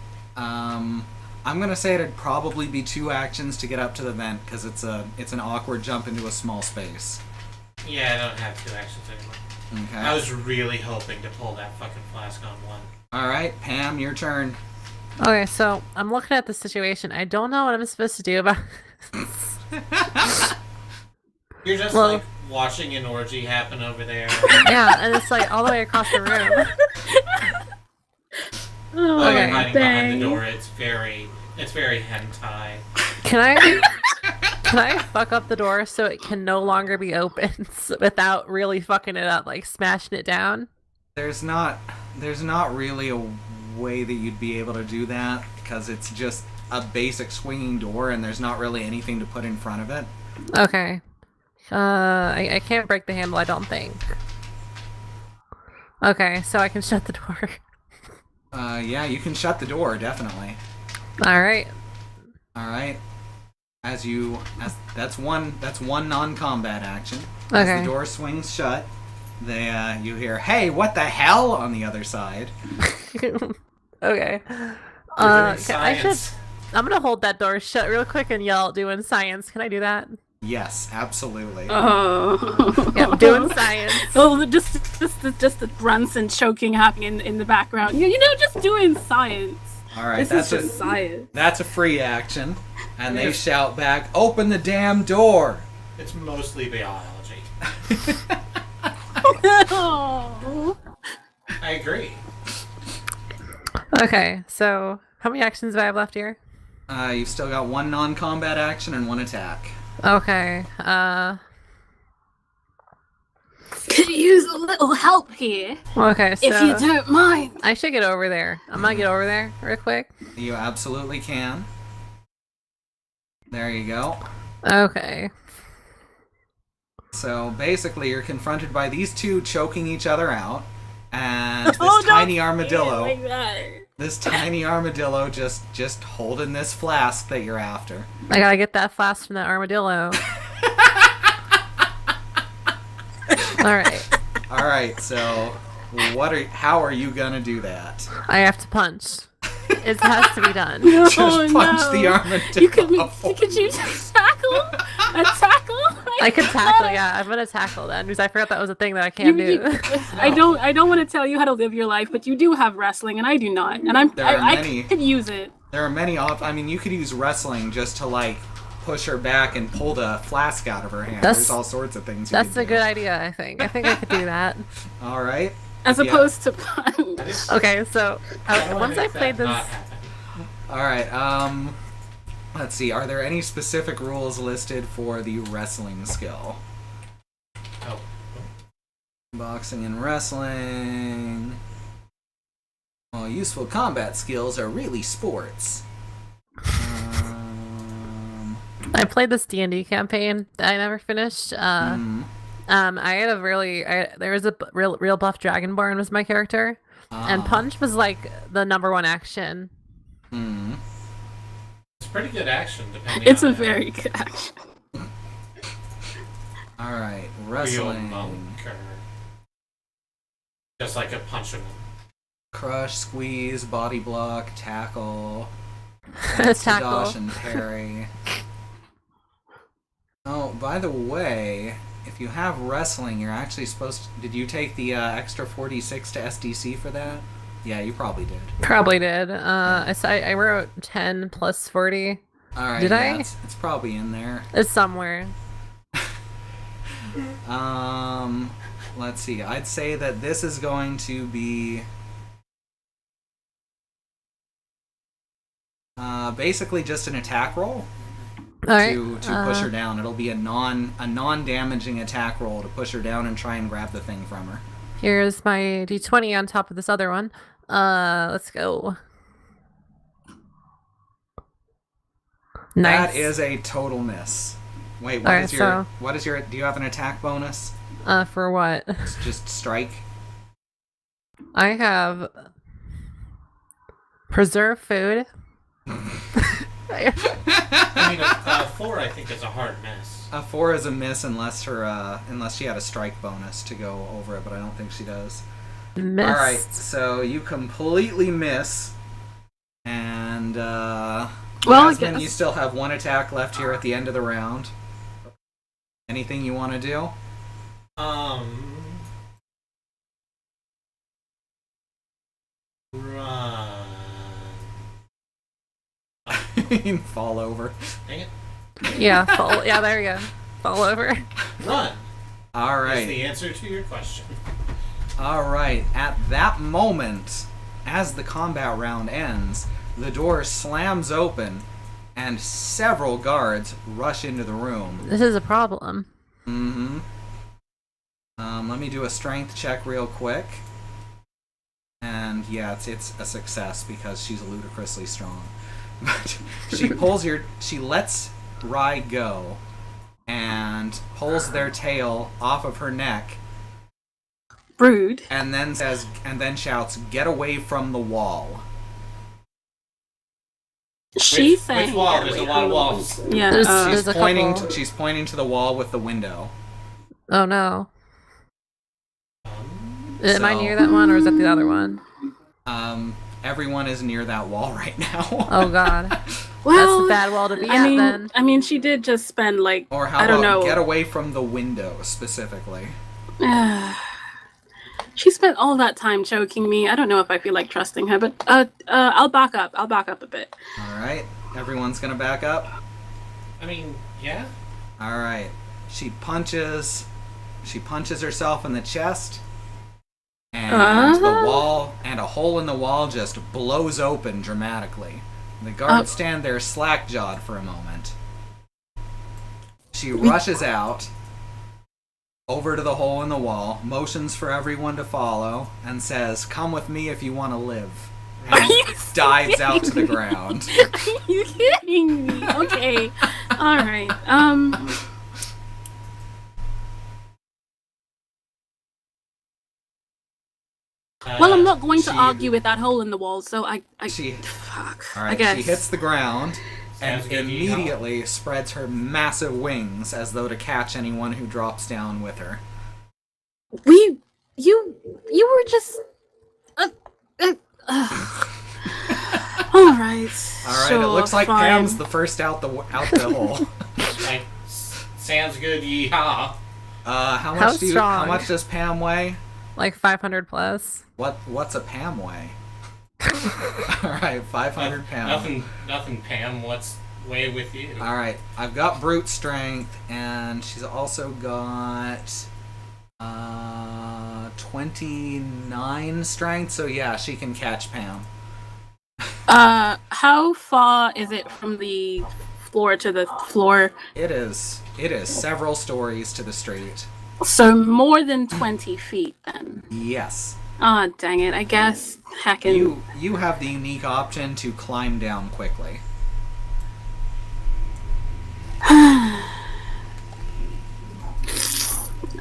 I'm gonna say it'd probably be 2 actions to get up to the vent, because it's an awkward jump into a small space. Yeah, I don't have 2 actions anymore. Okay. I was really hoping to pull that fucking flask on one. Alright, Pam, your turn. Okay, so I'm looking at the situation. I don't know what I'm supposed to do about. You're just Well- like watching an orgy happen over there. Yeah, and it's like all the way across the room. Oh, While you're Okay. hiding dang. behind the door. It's very hentai. Can I fuck up the door so it can no longer be opened without really fucking it up, like smashing it down? There's not really a way that you'd be able to do that, because it's just a basic swinging door and there's not really anything to put in front of it. Okay. I can't break the handle, I don't think. Okay, so I can shut the door. Yeah, you can shut the door, definitely. Alright. Alright. As that's one non-combat action. Okay. As the door swings shut, you hear, "Hey, what the hell?" on the other side. Okay. We're doing science. I'm gonna hold that door shut real quick and yell doing science. Can I do that? Yes, absolutely. Oh. Yeah, I'm doing science. Oh, just the grunts and choking happening in the background. You know, just doing science. Alright, This is just science. that's a free action. And they Yes. shout back, "Open the damn door!" It's mostly biology. Oh. I agree. Okay, so how many actions do I have left here? You've still got 1 non-combat action and 1 attack. Okay, Could use a little help here, okay, so if you don't mind. I should get over there. I'm gonna get over there real quick. You absolutely can. There you go. Okay. So basically, you're confronted by these two choking each other out, and this Oh, tiny don't armadillo. say it like that. This tiny armadillo just holding this flask that you're after. I gotta get that flask from that armadillo. Alright. All right, so how are you gonna do that? I have to punch. It has to be done. Just Oh, punch no. the armadillo. Could you just tackle? A tackle? I could tackle, yeah. I'm gonna tackle that because I forgot that was a thing that I can't do. I don't want to tell you how to live your life, but you do have wrestling and I do not. And I many. could use it. There are many I mean, you could use wrestling just to like push her back and pull the flask out of her hand. That's- There's all sorts of things. That's you a can good idea, I think. I think I could do that. do. All right. As Yeah. opposed to punch. Okay, so once I played this, All right. Let's see. Are there any specific rules listed for the wrestling skill? Oh. Boxing and wrestling. Well, useful combat skills are really sports. I played this D&D campaign that I never finished. I had there was a real buff Dragonborn was my character, and punch was like the #1 action. It's pretty good action, depending It's on a very good action. All right, real wrestling. monk or just like a punchman. Crush, squeeze, body block, tackle, Tackle. dash and parry. Oh, by the way, if you have wrestling, you're actually supposed to... Did you take the extra 4d6 to SDC for that? Yeah, you probably did. Probably did. I wrote 10 plus 40. Alright, Did yeah, I? It's probably in there. It's somewhere. Let's see. I'd say that this is going to be... Basically just an attack roll All right. to push her down. It'll be a non-damaging attack roll to push her down and try and grab the thing from her. Here's my d20 on top of this other one. Let's go. Nice. That is a total miss. Wait, Alright, what is your do you have an attack bonus? For what? It's just strike. I have preserve food. I mean, a 4 I think is a hard miss. A 4 is a miss unless she had a strike bonus to go over it, but I don't think she does. Missed. All right, so you completely miss, and Well, I Jazmyne, guess. you still have one attack left here at the end of the round. Anything you want to do? Run. Fall over. Dang it. Yeah, fall. Yeah, there you go. Fall over. Run. All Is right. the answer to your question. All right. At that moment, as the combat round ends, the door slams open, and several guards rush into the room. This is a problem. Mm-hmm. Let me do a strength check real quick. And yeah, it's a success because she's ludicrously strong. But she lets Rye go and pulls their tail off of her neck Rude. and then shouts, "Get away from the wall." She's saying. Which wall? There's a lot of walls. Yeah. There's a couple. She's pointing to the wall with the window. Oh no. Am I near that one or is that the other one? Everyone is near that wall right now. Oh god. Well, That's a bad wall to be I at mean, then. I mean, she did just spend like Or how I don't about know. get away from the window specifically? She spent all that time choking me. I don't know if I feel like trusting her, but I'll back up. I'll back up a bit. All right, everyone's gonna back up. I mean, yeah. All right, she punches herself in the chest, and the wall and a hole in the wall just blows open dramatically. The guards stand there slack-jawed for a moment. She rushes out over to the hole in the wall, motions for everyone to follow, and says, "Come with me if you want to live." And dives out to the ground. Are you kidding me? Okay. All right. Well, I'm not going to argue with that hole in the wall, so fuck. All I right, guess. she hits the ground and Sounds good, immediately spreads her massive wings as though to catch anyone who drops down with her. You were just. All right. All right, sure, it looks like fine. Pam's the first out the hole. Like, sounds good. Yeehaw. How How much strong? does Pam weigh? Like 500 plus. What's a Pam weigh? All right, 500 pounds. Nothing, Pam. What's way with you? All right, I've got brute strength, and she's also got 29 strength. So yeah, she can catch Pam. How far is it from the floor to the floor? It is several stories to the street. So more than 20 feet, then. Yes. Oh, dang it. I guess hacking. You have the unique option to climb down quickly.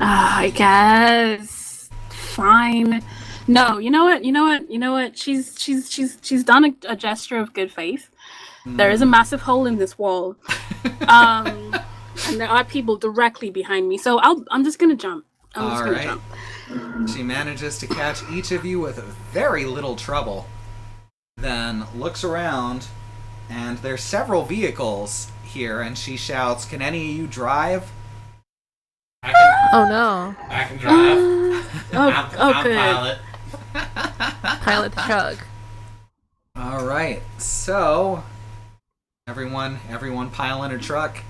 I guess. Fine. No, you know what? She's done a gesture of good faith. There is a massive hole in this wall. And there are people directly behind me. So I'm just gonna jump. Jump. She manages to catch each of you with very little trouble. Then looks around, and there's several vehicles here, and she shouts, "Can any of you drive?" I can, Oh no. I can drive. I'm good. pilot. Pilot the truck. All right, so everyone pile in a truck.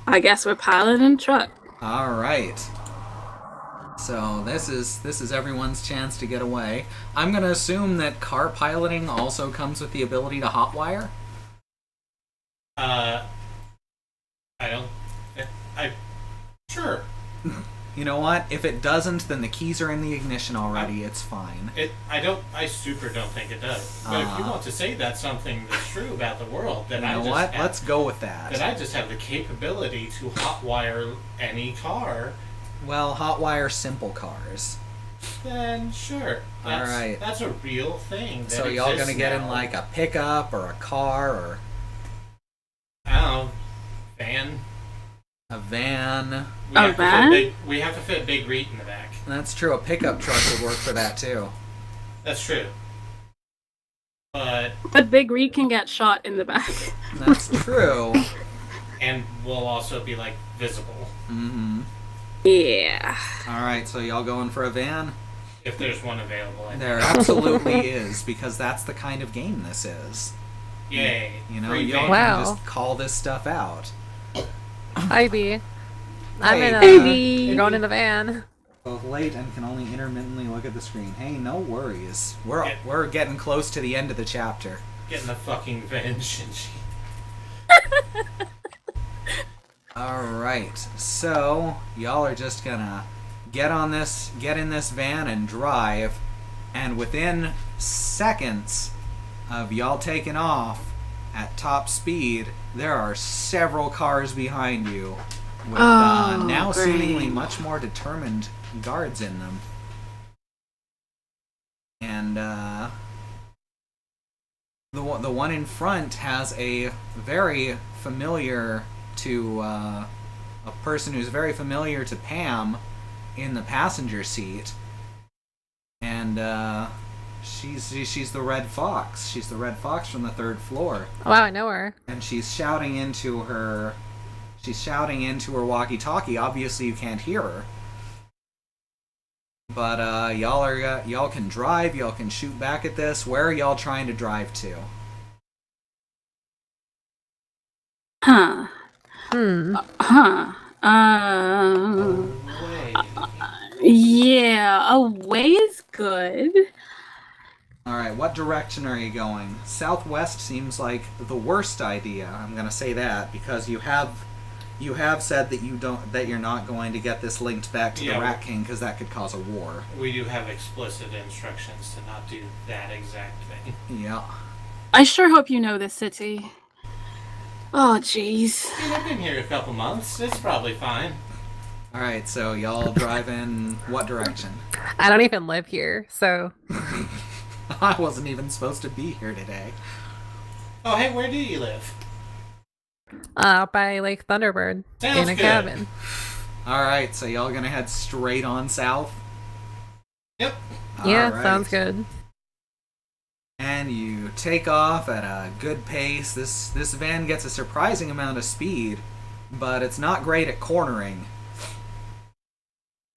I guess we're piloting a truck. All right. So this is everyone's chance to get away. I'm gonna assume that car piloting also comes with the ability to hotwire. I don't. I sure. You know what? If it doesn't, then the keys are in the ignition already. It's fine. I super don't think it does. But if you want to say that's something that's true about the world, then You know what? Let's go with that. Then I just have the capability to hotwire any car. Well, hotwire simple cars. Then sure. All right. That's a real thing. That So y'all gonna get now. in like a pickup or a car or I don't know, van. a van? We have to fit Big Reet in the back. That's true. A pickup truck would work for that too. That's true. But Big Reed can get shot in the back. That's true. and we'll also be like visible Mm-hmm. Yeah. All right. So y'all going for a van? if there's one available. There absolutely is, because that's the kind of game this is. Yay! You know, Free y'all van. Wow. can just call this stuff out. Hi, B. I'm Hey, in a. Baby. You're going in the van. Both late and can only intermittently look at the screen. Hey, no worries. Yeah. We're getting close to the end of the chapter. Getting the fucking vengeance. Alright, so y'all are just gonna get in this van and drive, and within seconds of y'all taking off at top speed, there are several cars behind you with now great. seemingly much more determined guards in them. And the one in front has a very familiar to a person who's very familiar to Pam in the passenger seat, and she's the Red Fox. She's the Red Fox from the third floor, Oh, wow, I know her. and she's shouting into her walkie-talkie. Obviously, you can't hear her, but y'all can drive. Y'all can shoot back at this. Where are y'all trying to drive to? Huh. Huh. Way. Yeah, away is good. Alright, what direction are you going? Southwest seems like the worst idea. I'm gonna say that because you have said that you're not going to get this linked back to the Yeah. Rat King because that could cause a war. We do have explicit instructions to not do that exact thing. Yeah. I sure hope you know this city. Oh, jeez. I mean, I've been here a couple months. It's probably fine. Alright, so y'all drive in what direction? I don't even live here, so. I wasn't even supposed to be here today. Oh, hey, where do you live? Out by Lake Thunderbird. Sounds in a good. cabin. Alright, so y'all gonna head straight on south? Yep. Yeah, Alright. sounds good. And you take off at a good pace. This van gets a surprising amount of speed, but it's not great at cornering.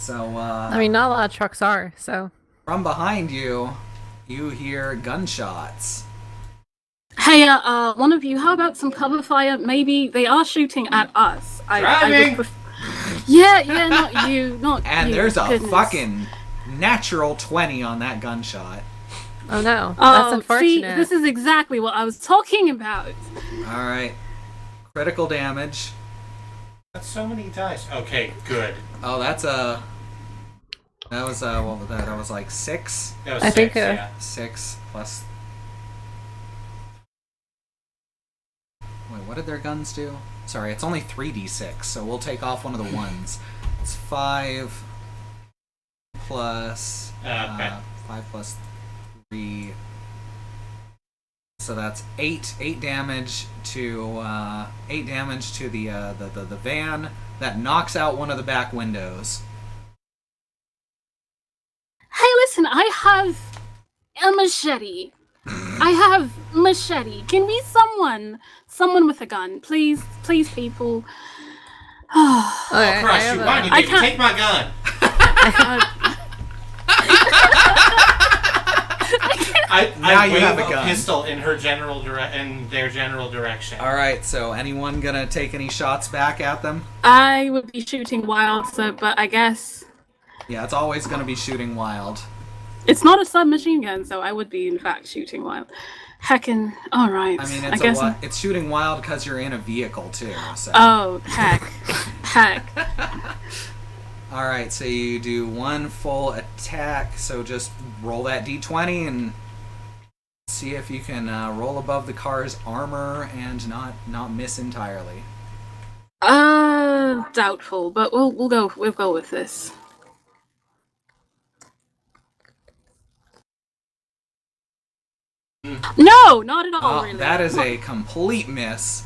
So, I mean, not a lot of trucks are, so. from behind you, you hear gunshots. Hey, one of you, how about some cover fire? Maybe they are shooting at us. Driving! Yeah, not you, not And you. there's a goodness. fucking natural 20 on that gunshot. Oh no. That's Oh, unfortunate. see, this is exactly what I was talking about. Alright. Critical damage. That's so many dice. Okay, good. Oh, that's a... That was, what was that? That was like 6? That was I six, think, yeah. 6 plus... Wait, what did their guns do? Sorry, it's only 3d6, so we'll take off one of the ones. It's 5 plus... Okay. 5 plus 3... So that's 8 damage to 8 damage to the van. That knocks out one of the back windows. Hey, listen, I have a machete. I have machete. Can we someone with a gun, please, people? Okay, Oh, I Christ, have you a- whiny I bitch, can't- take my gun! Now I you wave have a gun. pistol in their general direction. Alright, so anyone gonna take any shots back at them? I would be shooting wild, but I guess Yeah, it's always gonna be shooting wild. it's not a submachine gun, so I would be in fact shooting wild. Heckin'. All right. I mean, I guess. it's shooting wild because you're in a vehicle too. So. Oh, heck. All right, so you do one full attack. So just roll that d20 and see if you can roll above the car's armor and not miss entirely. Doubtful, but we'll go with this. No, not at all. Really. That is a complete miss.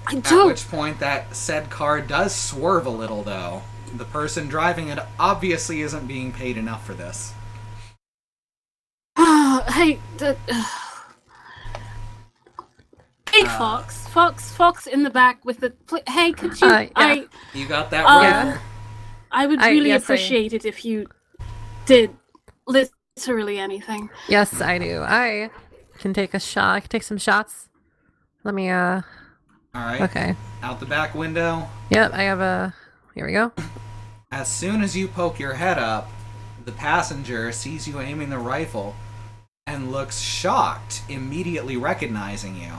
I At don't. which point that said car does swerve a little, though. The person driving it obviously isn't being paid enough for this. Hey, hey, Fox in the back with the. Hey, could you? Yeah. You got that rifle. I would really appreciate it if you did literally anything. Yes, I do. I can take a shot. I can take some shots. Let me. All right. Okay. Out the back window. Yep, I have a. Here we go. As soon as you poke your head up, the passenger sees you aiming the rifle and looks shocked, immediately recognizing you.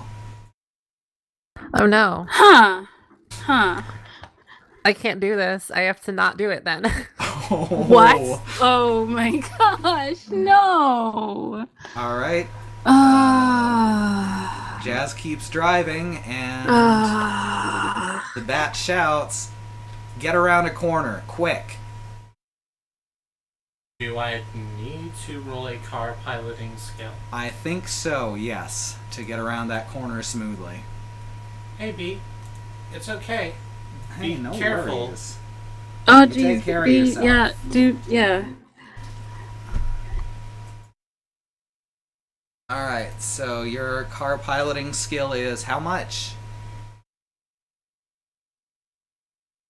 Oh no. Huh. I can't do this. I have to not do it then. What? Oh my gosh, no. All right. Jazz keeps driving, and the bat shouts, "Get around a corner, quick." Do I need to roll a car piloting skill? I think so, yes, to get around that corner smoothly. Hey, B. It's okay. Hey, Be no careful. worries. Oh You take geez, care of yourself. yeah, dude, yeah. Alright, so your car piloting skill is how much?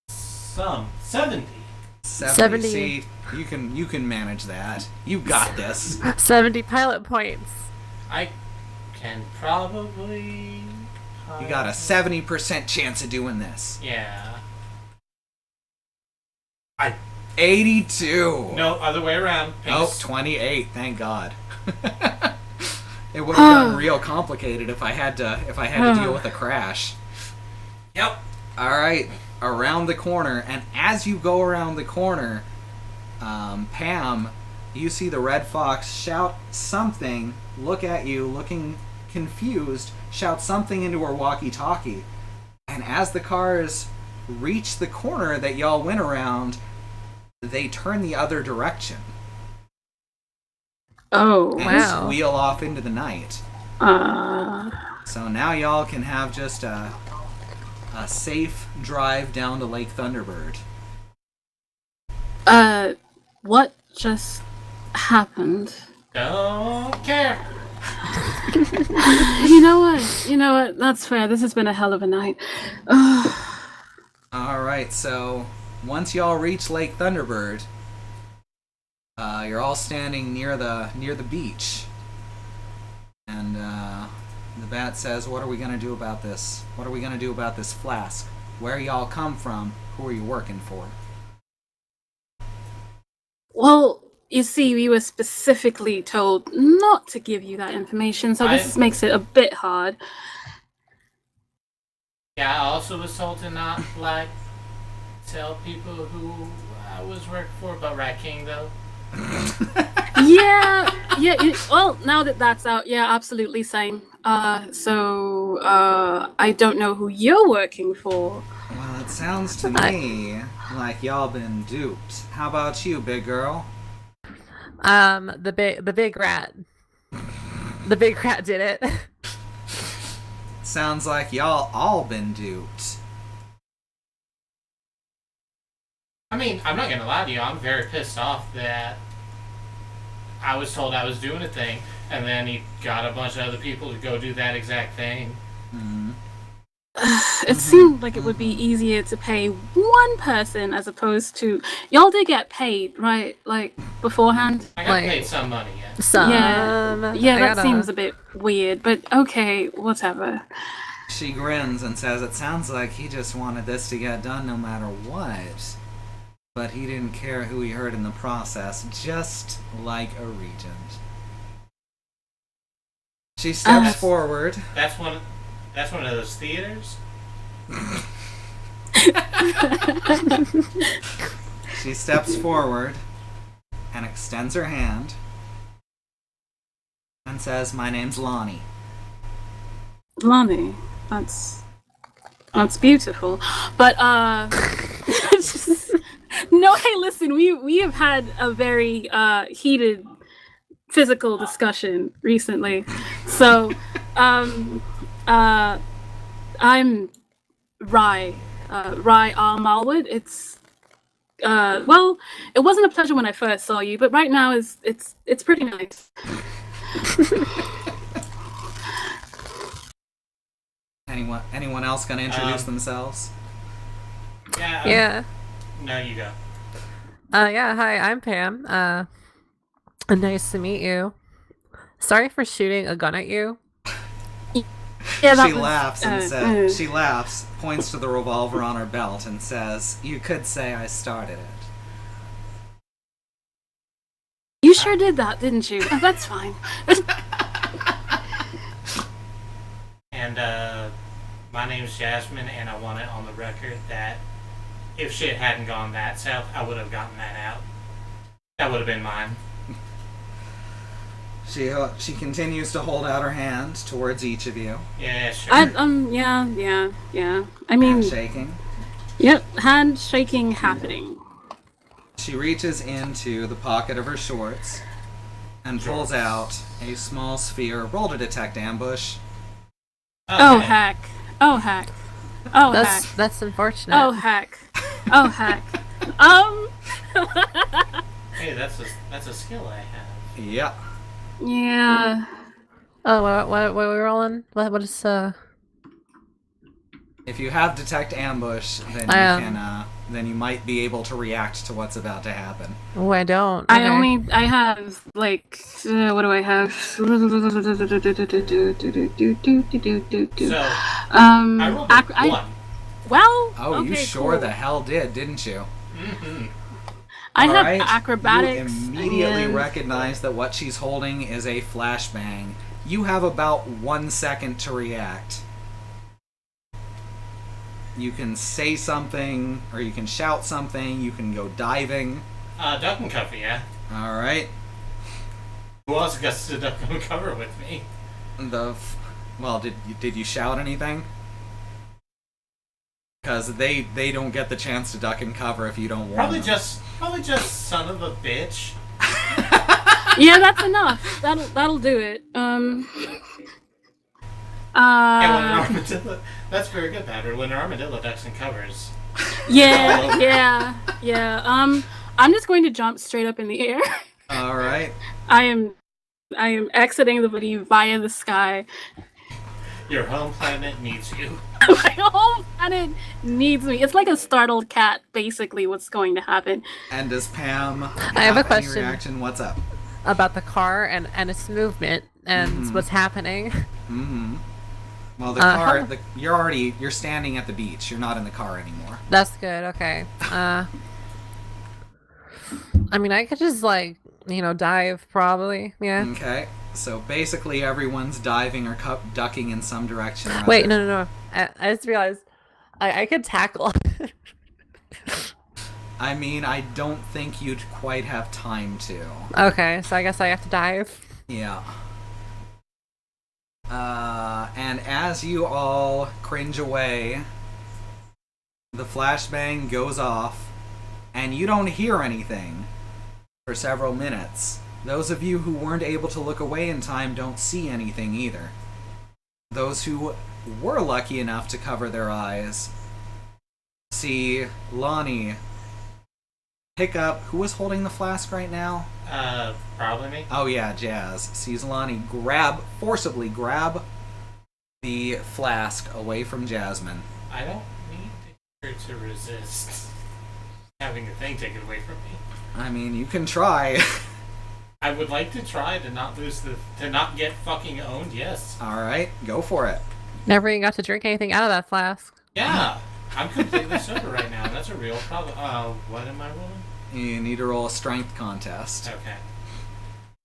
70. 70. See, you can manage that. You got this. 70 pilot points. I can probably. You got a 70% chance of doing this. Yeah. 82. No, other way around. Oh, 28. Thank God. It would have gotten real complicated if I had to deal with a crash. Yep. All right, around the corner, and as you go around the corner, Pam, you see the Red Fox shout something, look at you, looking confused, shout something into her walkie-talkie, and as the cars reach the corner that y'all went around, they turn the other direction. Oh, And wow. squeal off into the night. So now y'all can have just a safe drive down to Lake Thunderbird. What just happened? Don't care. You know what? That's fair. This has been a hell of a night. Alright, so once y'all reach Lake Thunderbird, you're all standing near the beach. And the bat says, "What are we gonna do about this? What are we gonna do about this flask? Where y'all come from? Who are you working for?" Well, you see, we were specifically told not to give you that information, so this makes it a bit hard. Yeah, I also was told to not, tell people who I was working for, but Rat King, though. Yeah. Well, now that that's out, yeah, absolutely same. So I don't know who you're working for. Well, it sounds to me like y'all been duped. How about you, big girl? The big rat. The big rat did it. Sounds like y'all all been duped. I mean, I'm not gonna lie to you, I'm very pissed off that I was told I was doing a thing, and then he got a bunch of other people to go do that exact thing. Mm-hmm. It seemed like it would be easier to pay one person as opposed to y'all did get paid, right? Like beforehand. I got Like- paid some money, yeah. Some. Yeah, that seems a bit weird, but okay, whatever. She grins and says, "It sounds like he just wanted this to get done no matter what. But he didn't care who he hurt in the process, just like a regent." She steps forward. That's one of those theaters. She steps forward and extends her hand and says, "My name's Lonnie." Lonnie, that's beautiful. But no, hey, listen, we have had a very heated physical discussion recently. So I'm Rye Malwood. It's well, it wasn't a pleasure when I first saw you, but right now it's pretty nice. Anyone else gonna introduce themselves? Yeah. Yeah. No, you go. Yeah, hi, I'm Pam. Nice to meet you. Sorry for shooting a gun at you. Yeah, she laughs and says, she laughs, points to the revolver on her belt and says, "You could say I started it." You sure did that, didn't you? Oh, that's fine. And my name's Jazmyne, and I want it on the record that if shit hadn't gone that south, I would have gotten that out. That would have been mine. She continues to hold out her hand towards each of you. Yeah, sure. Yeah. I mean, Handshaking. Yep, handshaking happening. She reaches into the pocket of her shorts and pulls out a small sphere. Roll to detect ambush. Oh heck. Oh heck. Oh heck. That's unfortunate. Oh heck. Oh heck. Hey, that's a skill I have. Yeah. Yeah. Oh, what are we rolling? What is If you have detect ambush, then then you might be able to react to what's about to happen. Oh, I don't. I have like what do I have? So I rolled a 1. Well, Oh, okay, you sure cool. the hell did, didn't you? Mm-hmm. I have Alright, acrobatics. You immediately and... recognize that what she's holding is a flashbang. You have about 1 second to react. You can say something, or you can shout something, you can go diving. Duck and cover, yeah. Alright. Who else gets to duck and cover with me? Well, did you shout anything? Because they don't get the chance to duck and cover if you don't warn them. Probably just son of a bitch. Yeah, that's enough. That'll do it. That's very good, Patrick. When an armadillo ducks and covers. Yeah. I'm just going to jump straight up in the air. All right. I am exiting the city via the sky. Your home planet needs you. My home planet needs me. It's like a startled cat, basically, what's going to happen. And does Pam I have a any question. reaction? What's up? about the car and its movement and what's happening. Mm-hmm. Well, the car, you're standing at the beach. You're not in the car anymore. That's good. Okay. I mean, I could just dive probably. Yeah. Okay. So basically, everyone's diving or ducking in some direction. Or Wait, other. no. I just realized I could tackle. I mean, I don't think you'd quite have time to. Okay, so I guess I have to dive. Yeah. And as you all cringe away, the flashbang goes off, and you don't hear anything for several minutes. Those of you who weren't able to look away in time don't see anything either. Those who were lucky enough to cover their eyes see Lonnie pick up... Who was holding the flask right now? Probably me. Oh yeah, Jazz. Sees Lonnie forcibly grab the flask away from Jazmyne. I don't need her to resist having the thing taken away from me. I mean, you can try. I would like to try to not to not get fucking owned, yes. Alright, go for it. Never even got to drink anything out of that flask. Yeah, I'm completely sober right now. That's a real problem. What am I rolling? You need to roll a strength contest. Okay.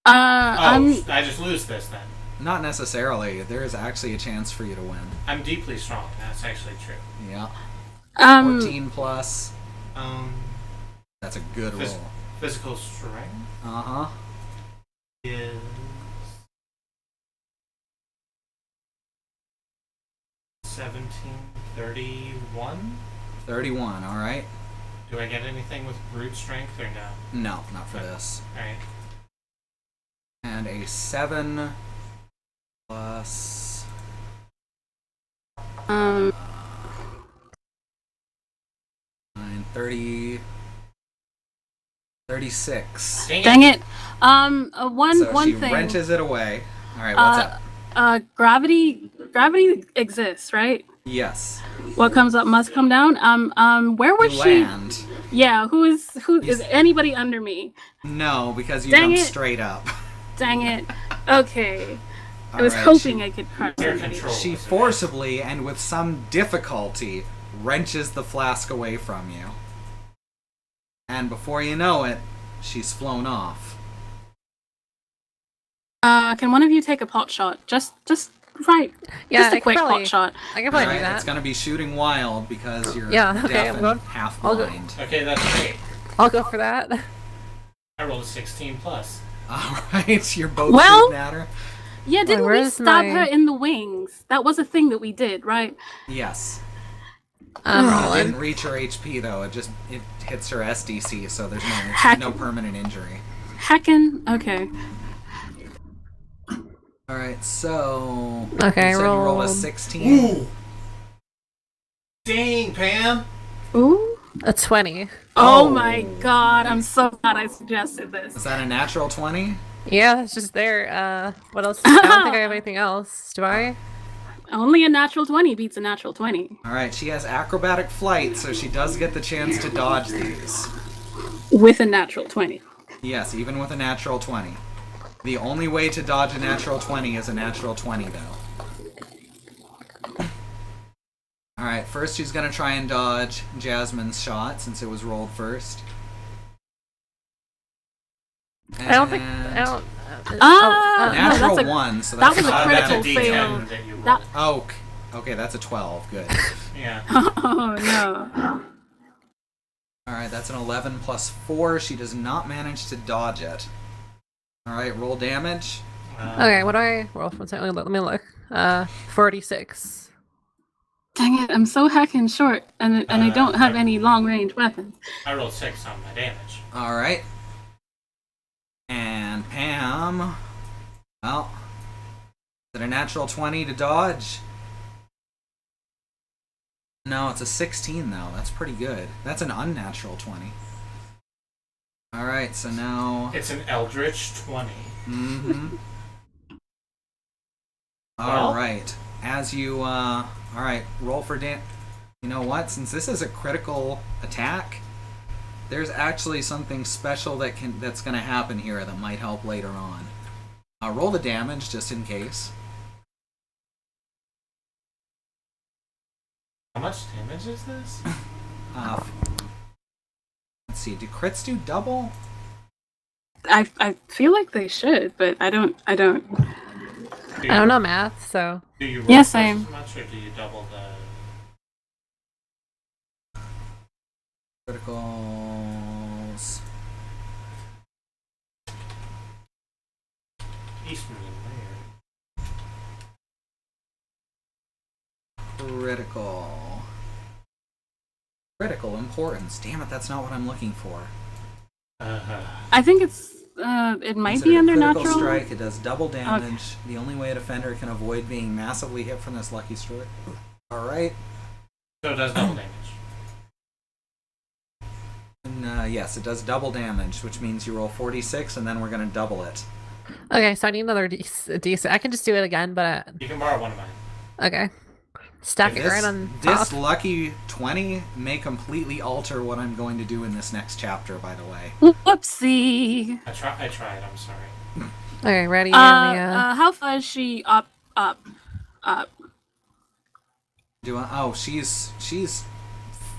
I'm I just lose this then. Not necessarily. There is actually a chance for you to win. I'm deeply strong. That's actually true. Yeah. 14 plus. That's a good roll. Physical strength Uh-huh. is 1731. 31, alright. Do I get anything with brute strength or no? No, not for this. Alright. And a 7 plus 9, 30, 36. Dang it. One So she thing. wrenches it away. Alright, what's up? Gravity exists, right? Yes. What comes up must come down. Where was You she? land. Yeah, who is anybody under me? No, because you Dang jumped it. straight up. Dang it. Okay. I was Alright, hoping I could crush Air somebody. control. She forcibly and with some difficulty wrenches the flask away from you. And before you know it, she's flown off. Can one of you take a pot shot? Just right. Yeah, just I a quick could probably- pot shot. I can probably do Alright, that. it's gonna be shooting wild because you're Yeah, deaf okay, I'm and going- half I'll go. blind. Okay, that's great. I'll go for that. I rolled a 16 plus. Alright, you're both Well- shooting at her? Yeah, didn't we where's stab my- her in the wings? That was a thing that we did, right? Yes. I'm It rolling. didn't reach her HP though, it hits her SDC, so there's Heck. no permanent injury. Heckin'. Okay. Alright, so Okay, you said you rolled a rolled- 16. Ooh! Dang, Pam! Ooh. A 20. Oh Oh. my god, I'm so glad I suggested Is this. that a natural 20? Yeah, it's just there. What else? I don't think I have anything else. Do I? Only a natural 20 beats a natural 20. Alright, she has acrobatic flight, so she does get the chance to dodge these. With a natural 20. Yes, even with a natural 20. The only way to dodge a natural 20 is a natural 20, though. Alright, first she's gonna try and dodge Jazmyne's shot, since it was rolled first. I don't think. And I don't. Ah! no, Natural that's a- 1, so that that's was a not critical bad. D10 fail. that you rolled. That- Oh, okay, that's a 12. Good. Yeah. Oh no. Alright, that's an 11 plus 4. She does not manage to dodge it. Alright, roll damage. Okay, what do I roll for? Let me look. 46. Dang it, I'm so heckin' short, and I don't have any long range weapons. I rolled 6 on my damage. Alright. And Pam. Well. Is it a natural 20 to dodge? No, it's a 16 though. That's pretty good. That's an unnatural 20. Alright, so now. It's an Eldritch 20. Mm-hmm. Well? Alright. As you, alright, roll for You know what? Since this is a critical attack, there's actually something special that's gonna happen here that might help later on. Roll the damage, just in case. How much damage is this? Let's see, do crits do double? I feel like they should, but I don't. I don't know math, so. Do you roll Yeah, twice same. as much, or do you double the... Criticals. Eastman layer? Critical. Critical importance. Damn it, that's not what I'm looking for. I think it's. It might Considered be a under critical natural. strike. It does double damage. The only way a defender can avoid being massively hit from this lucky strike. Alright. So it does double damage. And, yes, it does double damage, which means you roll 46, and then we're going to double it. Okay, so I need another D6. I can just do it again, but. You can borrow one of mine. Okay. Stack it right on This top. lucky 20 may completely alter what I'm going to do in this next chapter, by the way. Whoopsie. I tried, I'm sorry. Okay, ready? Amelia. How far is she up? She's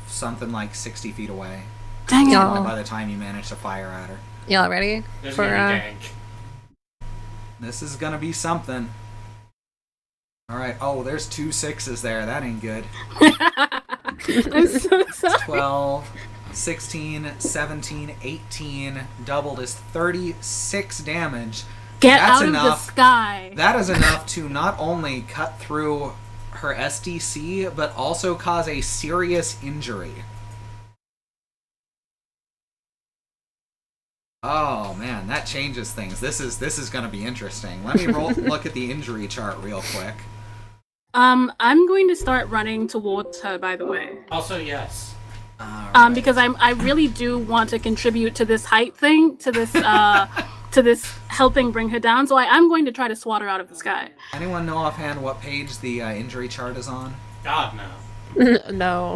something like 60 feet away. Dang it. Yeah. By the time you manage to fire at her. Y'all ready? This is For, gonna be dank. This is gonna be something. All right. Oh, there's 2 6s there. That ain't good. I'm so sorry. 12, 16, 17, 18. Doubled is 36 damage. Get That's out enough. of the sky. That is enough to not only cut through her SDC, but also cause a serious injury. Oh man, that changes things. This is going to be interesting. Let me look at the injury chart real quick. I'm going to start running towards her, by the way. Also, yes. Alright. Because I really do want to contribute to this height thing, to this to this helping bring her down. So I am going to try to swat her out of the sky. Anyone know offhand what page the injury chart is on? God, no. No.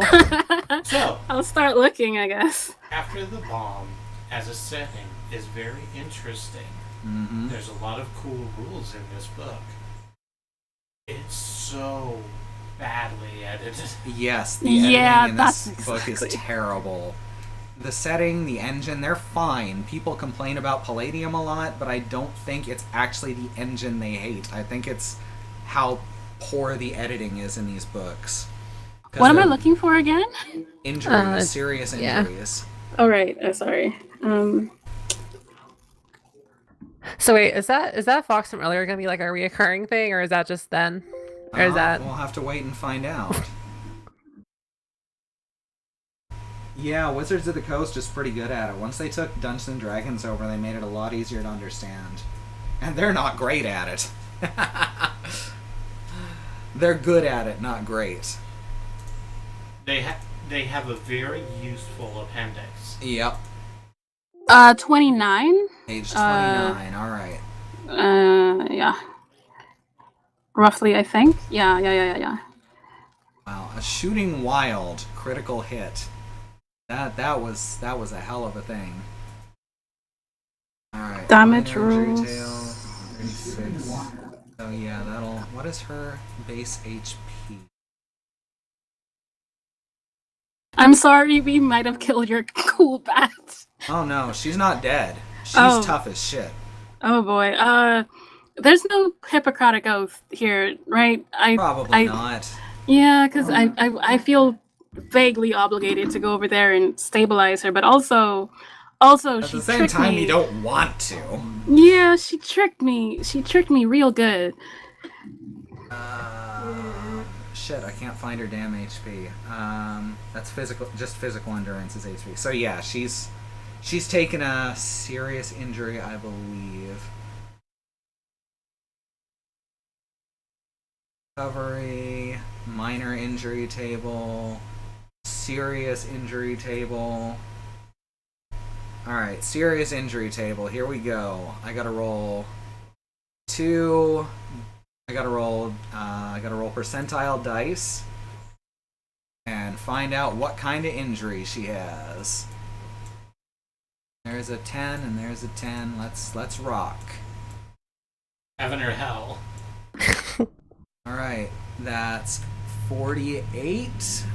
So, I'll start looking, I guess. after the bomb, as a setting, is very interesting. Mm-hmm. There's a lot of cool rules in this book. It's so badly edited. Yes, the Yeah, editing in this that's book is exactly. terrible. The setting, the engine, they're fine. People complain about Palladium a lot, but I don't think it's actually the engine they hate. I think it's how poor the editing is in these books. 'Cause What am I they're looking for again? Injuries, serious yeah. injuries. Oh, right. Sorry. So wait, is that Fox from earlier gonna be like a reoccurring thing, or is that just then? Or is that We'll have to wait and find out. Yeah, Wizards of the Coast is pretty good at it. Once they took Dungeons and Dragons over, they made it a lot easier to understand. And they're not great at it. They're good at it, not great. They have a very useful appendix. Yep. 29. Age 29, alright. Yeah. Roughly, I think. Yeah. Wow, a shooting wild critical hit. That was a hell of a thing. Alright. Damage minor injury rules. tail, 36. So yeah, that'll... What is her base HP? I'm sorry, we might have killed your cool bat. Oh no, she's not dead. She's Oh. tough as shit. Oh boy. There's no Hippocratic oath here, right? Probably not. Yeah, because I feel vaguely obligated to go over there and stabilize her, but also At she the same tricked time, me. you don't want to. Yeah, she tricked me. She tricked me real good. Shit, I can't find her damn HP. That's physical, just physical endurance is HP. So yeah, she's taken a serious injury, I believe. Recovery, minor injury table, serious injury table. Alright, serious injury table. Here we go. I gotta roll 2. I gotta roll percentile dice and find out what kind of injury she has. There's a 10 and there's a 10. Let's rock. Heaven or hell. Alright, that's 48,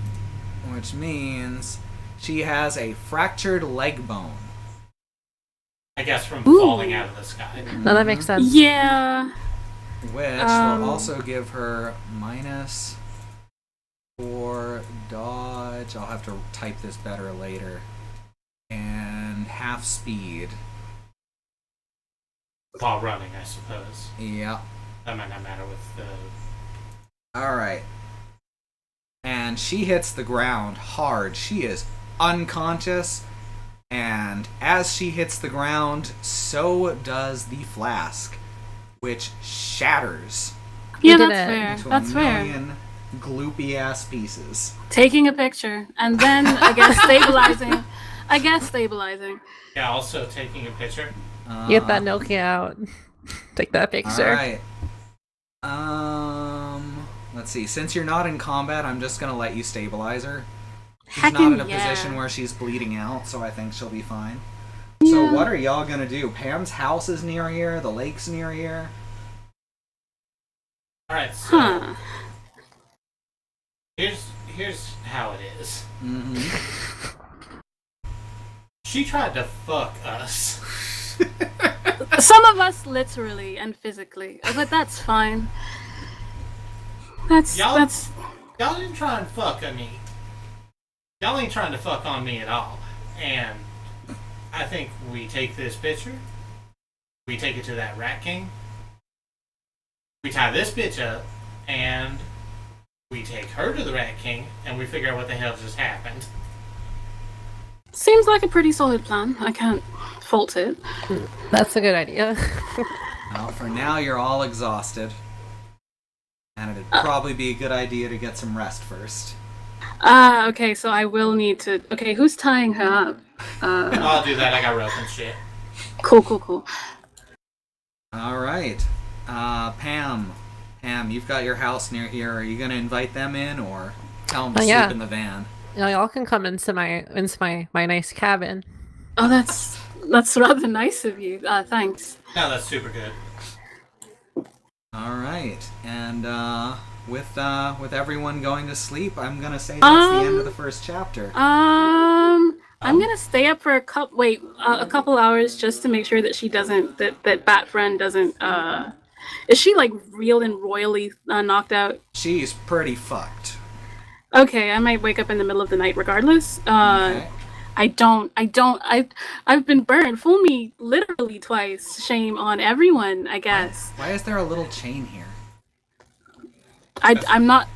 which means she has a fractured leg bone. I guess from Ooh. falling out of the sky. No, that makes sense. Yeah. Which Um, will also give her -4 dodge. I'll have to type this better later. And half speed. While running, I suppose. Yep. That might not matter with the... Alright. And she hits the ground hard. She is unconscious. And as she hits the ground, so does the flask, which shatters Yeah, did that's it. fair. into That's a fair. million gloopy ass pieces. Taking a picture and then I guess stabilizing. Yeah, also taking a picture. Get that Nokia out. Take that picture. Alright. Let's see. Since you're not in combat, I'm just gonna let you stabilize her. She's not Heckin' in a yeah. position where she's bleeding out, so I think she'll be fine. So Yeah. what are y'all gonna do? Pam's house is near here. The lake's near here. Alright, so... Huh. Here's how it is. Mm-hmm. She tried to fuck us. Some of us literally and physically, but that's fine. Y'all- that's Y'all didn't try and fuck on me. Y'all ain't trying to fuck on me at all. And I think we take this picture, we take it to that Rat King, we tie this bitch up, and we take her to the Rat King, and we figure out what the hell just happened. seems like a pretty solid plan. I can't fault it. That's a good idea. Well, for now, you're all exhausted. And it'd probably be a good idea to get some rest first. Okay, so I will need to. Okay, who's tying her up? I'll do that. I got rope and shit. Cool. All right. Pam. Pam, you've got your house near here. Are you going to invite them in or tell them to Yeah. sleep in the van? Y'all can come into my nice cabin. Oh, that's rather nice of you. Thanks. No, that's super good. All right. And with everyone going to sleep, I'm going to say that's the end of the first chapter. I'm gonna stay up for a couple hours just to make sure that she doesn't that Bat Friend doesn't. Is she like real and royally knocked out? She's pretty fucked. Okay, I might wake up in the middle of the night regardless. Okay. I've been burned. Fool me literally twice. Shame on everyone, I guess. Why is there a little chain here? I'm not.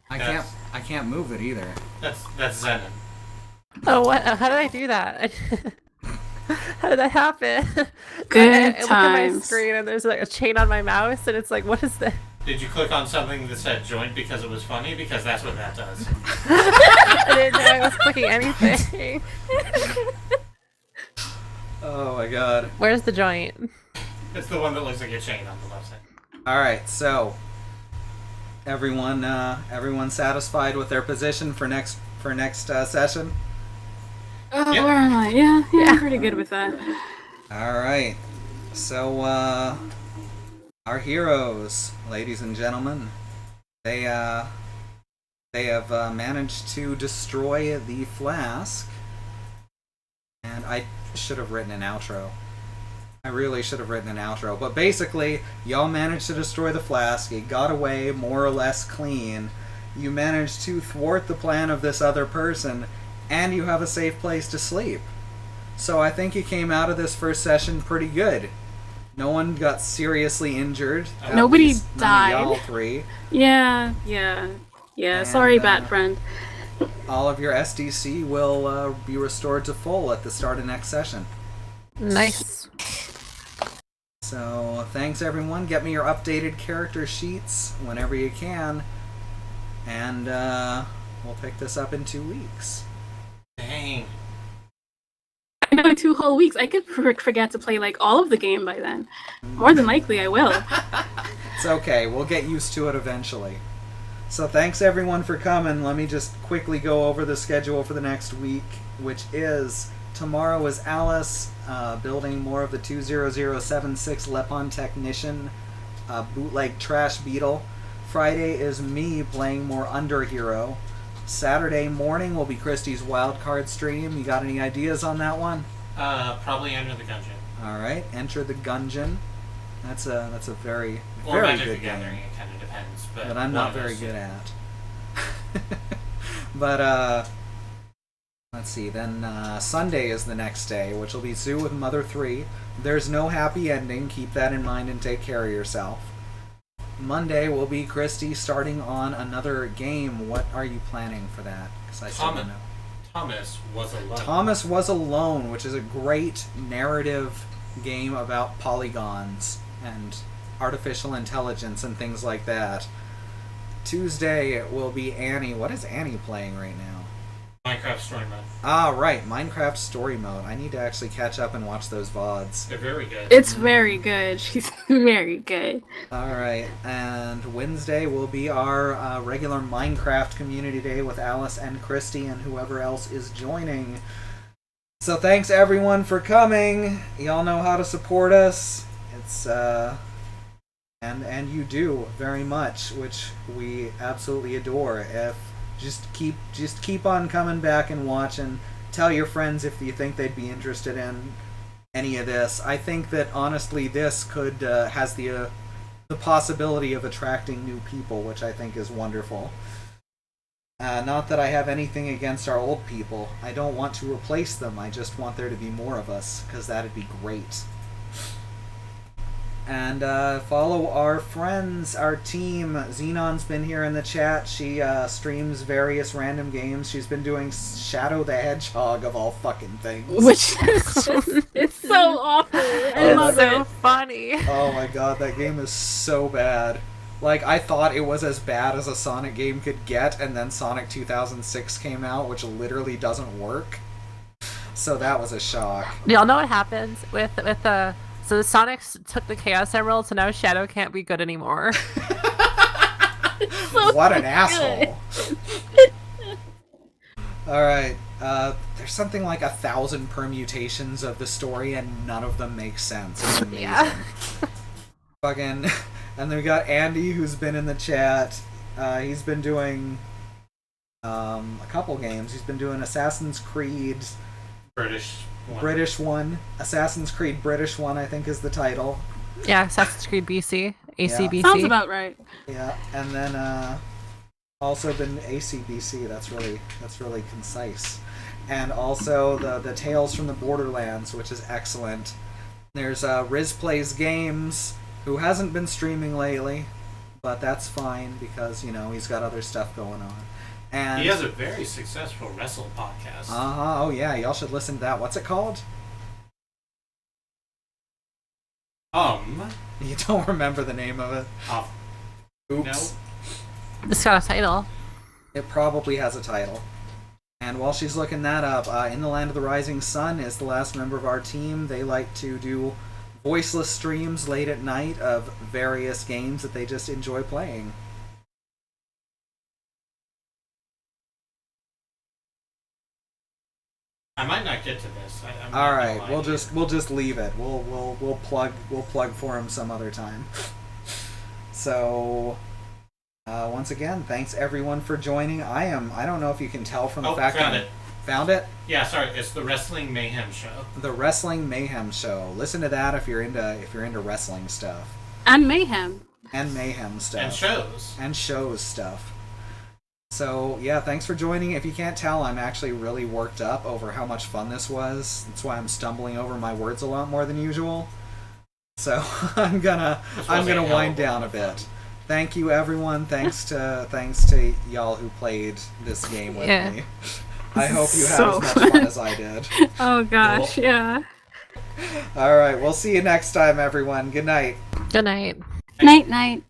I can't move it either. That's Zenon. Oh, what? How did I do that? How did that happen? Good I look at my times. screen and there's like a chain on my mouse, and it's like, what is that? Did you click on something that said joint because it was funny? Because that's what that does. I didn't know I was clicking anything. Oh my god. Where's the joint? It's the one that looks like a chain on the left side. All right, so everyone satisfied with their position for next session? Oh, Yep. where am I? Yeah, I'm pretty good with that. All right. So our heroes, ladies and gentlemen, they have managed to destroy the flask. And I should have written an outro. I really should have written an outro. But basically, y'all managed to destroy the flask. It got away more or less clean. You managed to thwart the plan of this other person, and you have a safe place to sleep. So I think you came out of this first session pretty good. No one got seriously injured. At Nobody least none of died. y'all three. Yeah. And, Sorry, Bat Friend. All of your SDC will be restored to full at the start of next session. Nice. So thanks everyone. Get me your updated character sheets whenever you can. And we'll pick this up in 2 weeks. Dang. I know 2 whole weeks. I could forget to play like all of the game by then. More than likely, I will. It's okay. We'll get used to it eventually. So thanks everyone for coming. Let me just quickly go over the schedule for the next week, which is tomorrow is Alice building more of the 20076 Lepon Technician bootleg Trash Beetle. Friday is me playing more Underhero. Saturday morning will be Christie's wildcard stream. You got any ideas on that one? Probably Enter the Gungeon. All right, Enter the Gungeon. That's a very Or very Magic good the Gathering, game it kind of depends. But that I'm one not of very those. good at. But let's see. Then Sunday is the next day, which will be Zoo with Mother 3. There's no happy ending. Keep that in mind and take care of yourself. Monday will be Christy starting on another game. What are you planning for that? Because I still don't know. Thomas was alone. Thomas Was Alone, which is a great narrative game about polygons and artificial intelligence and things like that. Tuesday will be Annie. What is Annie playing right now? Minecraft Story Mode. Ah, right, Minecraft Story Mode. I need to actually catch up and watch those VODs. They're very good. It's very good. She's very good. Alright, and Wednesday will be our regular Minecraft Community Day with Alice and Christy and whoever else is joining. So thanks everyone for coming. Y'all know how to support us. It's and you do very much, which we absolutely adore. If just keep on coming back and watching. Tell your friends if you think they'd be interested in any of this. I think that honestly this could has the the possibility of attracting new people, which I think is wonderful. Not that I have anything against our old people. I don't want to replace them. I just want there to be more of us, because that'd be great. And follow our friends, our team. Xenon's been here in the chat. She streams various random games. She's been doing Shadow the Hedgehog, of all fucking things. Which is just, it's so awful. I It's love so it. funny. Oh my god, that game is so bad. Like, I thought it was as bad as a Sonic game could get, and then Sonic 2006 came out, which literally doesn't work. So that was a shock. Y'all know what happens with the so the Sonics took the Chaos Emerald, so now Shadow can't be good anymore. So What an good. asshole. Alright, there's something like 1,000 permutations of the story, and none of them make sense. It's amazing. Yeah. Fucking... And then we got Andy, who's been in the chat. He's been doing a couple games. He's been doing Assassin's Creed British one. Assassin's Creed British one, I think, is the title. Yeah, Assassin's Creed BC, ACBC. Sounds about right. Yeah, and then also been ACBC. That's really concise. And also the Tales from the Borderlands, which is excellent. There's Riz Plays Games, who hasn't been streaming lately, but that's fine because, you know, he's got other stuff going on. And He has a very successful wrestle podcast. oh yeah, y'all should listen to that. What's it called? You don't remember the name of it? Oops. No. It's got a title. It probably has a title. And while she's looking that up, In the Land of the Rising Sun is the last member of our team. They like to do voiceless streams late at night of various games that they just enjoy playing. I might not get to this. All right, we'll just leave it. We'll plug for him some other time. So, once again, thanks everyone for joining. I don't know if you can tell from the fact found that it. Found it. Yeah, sorry. It's the Wrestling Mayhem Show. The Wrestling Mayhem Show. Listen to that if you're into wrestling stuff And mayhem. and mayhem stuff And shows. Stuff. So yeah, thanks for joining. If you can't tell, I'm actually really worked up over how much fun this was. That's why I'm stumbling over my words a lot more than usual. So I'm gonna wind down a bit. Thank you, everyone. Thanks to y'all who played this game with me. I hope you had So as much fun as I did. Oh gosh, yeah. All right, we'll see you next time, everyone. Good night. Good night. Night night.